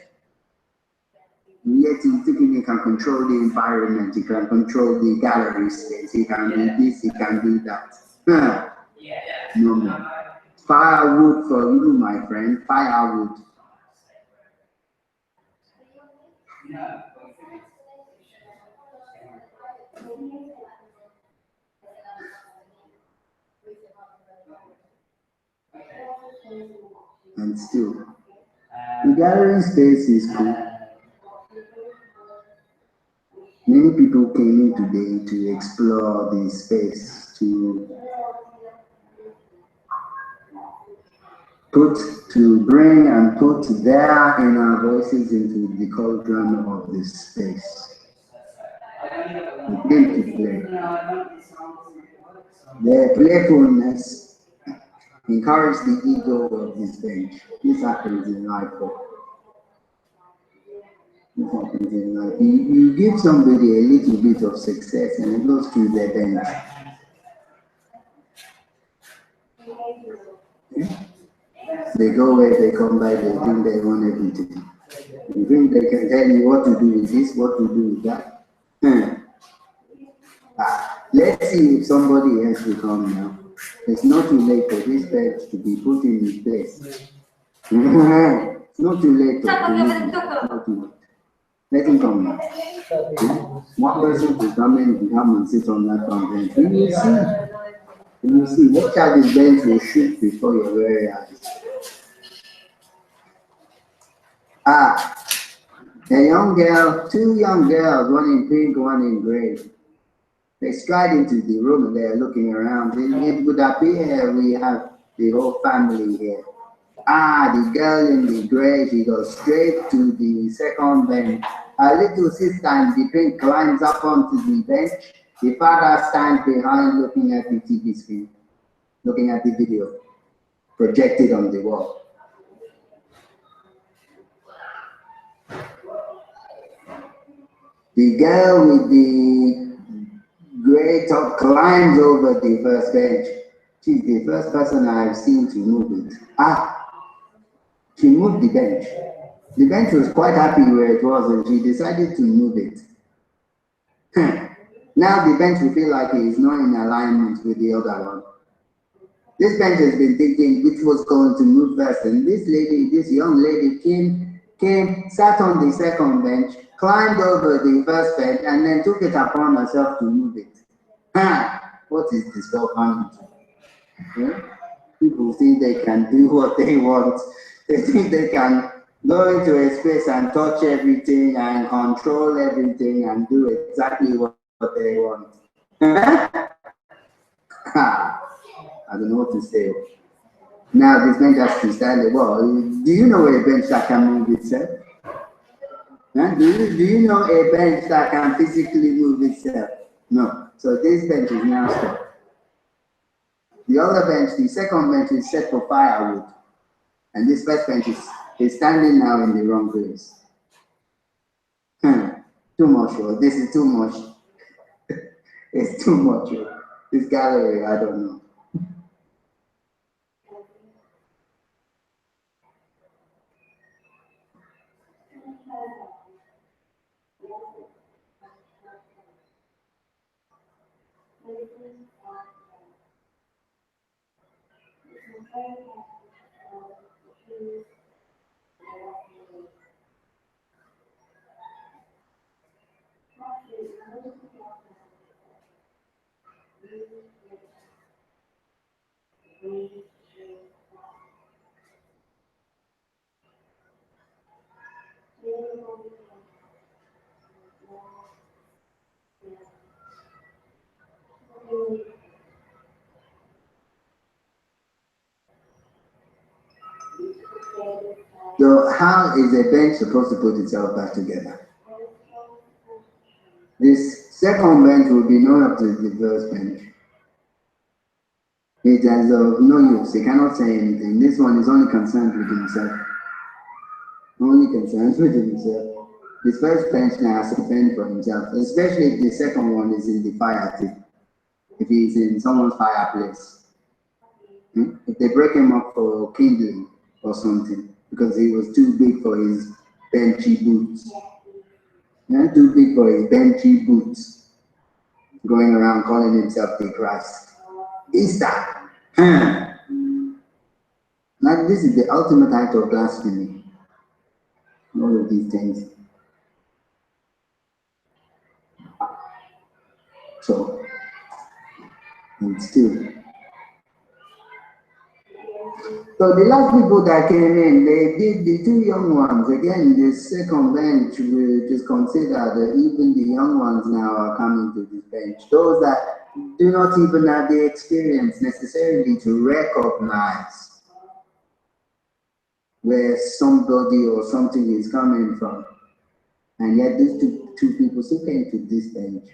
And yet he's thinking he can control the environment, he can control the gallery space, he can do this, he can do that. No more. Firewood for you, my friend, firewood. And still, the gallery space is cool. Many people came in today to explore the space, to bring and put their inner voices into the cauldron of this space. They came to play. Their playfulness encouraged the ego of this bench. This happens in life. This happens in life. You give somebody a little bit of success and it goes through their bench. They go where they come by, they think they want everything. You think they can tell you what to do with this, what to do with that? Let's see if somebody else will come now. It's not too late for this bench to be put in its place. It's not too late. Not too late. Let him come now. One person will come and sit on that front bench. You will see. You will see. Watch out, this bench will shoot before your very eyes. A young girl, two young girls, one in pink, one in gray. They stride into the room and they're looking around. It would appear we have the whole family here. The girl in the gray, she goes straight to the second bench. Her little sister in the pink climbs up onto the bench. The father stands behind looking at the TV screen, looking at the video projected on the wall. The girl with the gray top climbs over the first bench. She's the first person I've seen to move it. She moved the bench. The bench was quite happy where it was, and she decided to move it. Now the bench will feel like it is not in alignment with the other one. This bench has been thinking which was going to move first, and this young lady came, sat on the second bench, climbed over the first bench, and then took it upon herself to move it. What is this all coming to? Yeah? People think they can do what they want. They think they can go into a space and touch everything and control everything and do exactly what they want. I don't know what to say. Now this bench has to stand it. Well, do you know a bench that can move itself? Huh? Do you know a bench that can physically move itself? No. So this bench is now stuck. The other bench, the second bench, is set for firewood. And this first bench is standing now in the wrong place. Too much, bro. This is too much. It's too much, bro. This gallery, I don't know. So how is a bench supposed to put itself back together? This second bench will be known up to the first bench. It has no use. He cannot say anything. This one is only concerned with himself. Only concerned with himself. This first bench now has to fend for himself, especially if the second one is in the fire tip. If he's in someone's fireplace. If they break him up for kindling or something, because he was too big for his benchy boots. Yeah, too big for his benchy boots. Going around calling himself the Christ. Easter. Like this is the ultimate act of blasphemy. All of these things. So, and still. So the last people that came in, they did the two young ones. Again, the second bench, we just consider that even the young ones now are coming to this bench. Those that do not even have the experience necessarily to recognize where somebody or something is coming from. And yet these two people still came to this bench.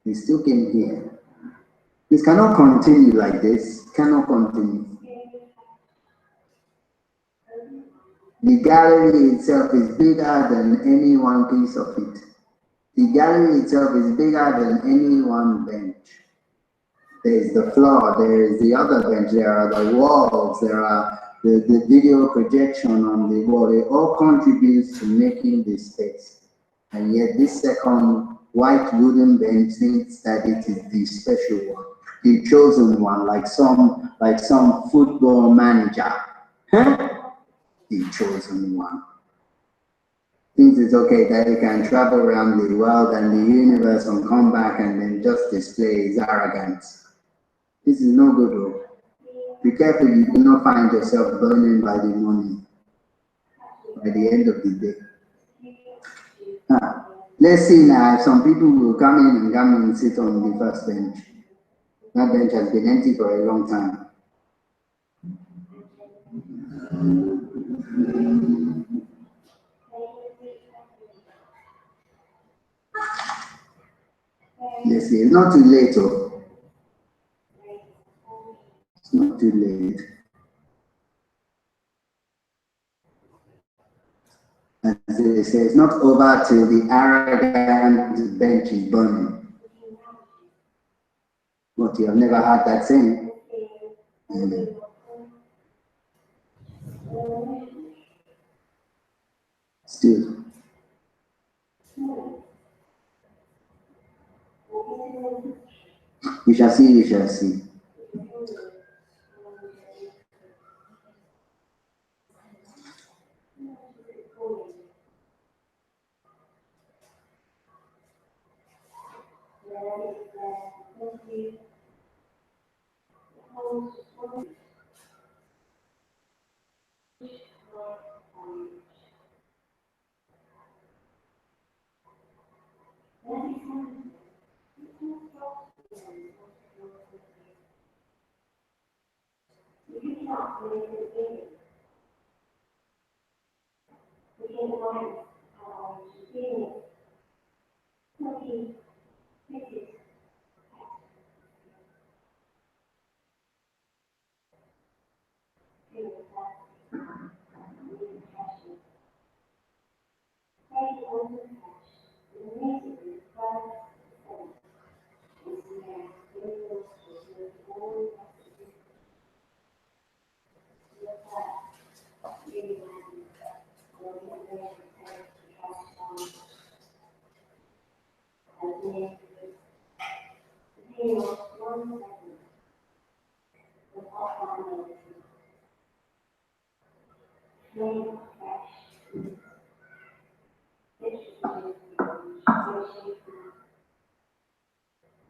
They still came here. This cannot continue like this. Cannot continue. The gallery itself is bigger than any one piece of it. The gallery itself is bigger than any one bench. There is the floor, there is the other bench, there are the walls, there are the video projection on the wall. It all contributes to making this space. And yet this second white wooden bench thinks that it is the special one, the chosen one, like some football manager. The chosen one. Thinks it's okay that he can travel around the world and the universe and come back and then just display his arrogance. This is no good, though. Be careful you do not find yourself burning by the morning, by the end of the day. Let's see now, some people will come in and sit on the first bench. That bench has been empty for a long time. Let's see, it's not too late, though. It's not too late. As they say, it's not over till the arrogant bench is burning. What, you have never heard that saying? Still. We shall see, we shall see.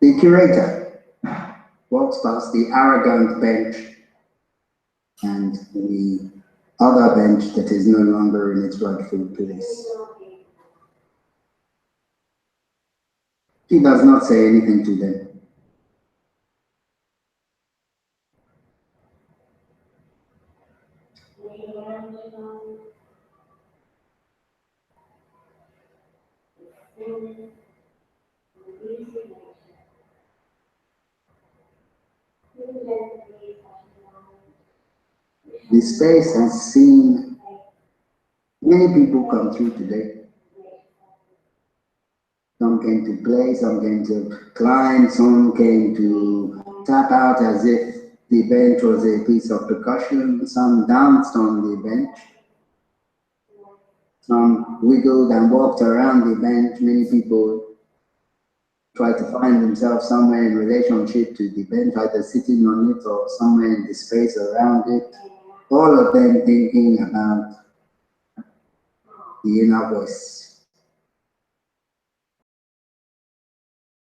The curator walks past the arrogant bench and the other bench that is no longer in its rightful place. He does not say anything to them. The space has seen many people come through today. Some came to play, some came to climb, some came to tap out as if the bench was a piece of percussion, some danced on the bench, some wiggled and walked around the bench. Many people try to find themselves somewhere in relationship to the bench, either sitting on it or somewhere in the space around it. All of them thinking about the inner voice.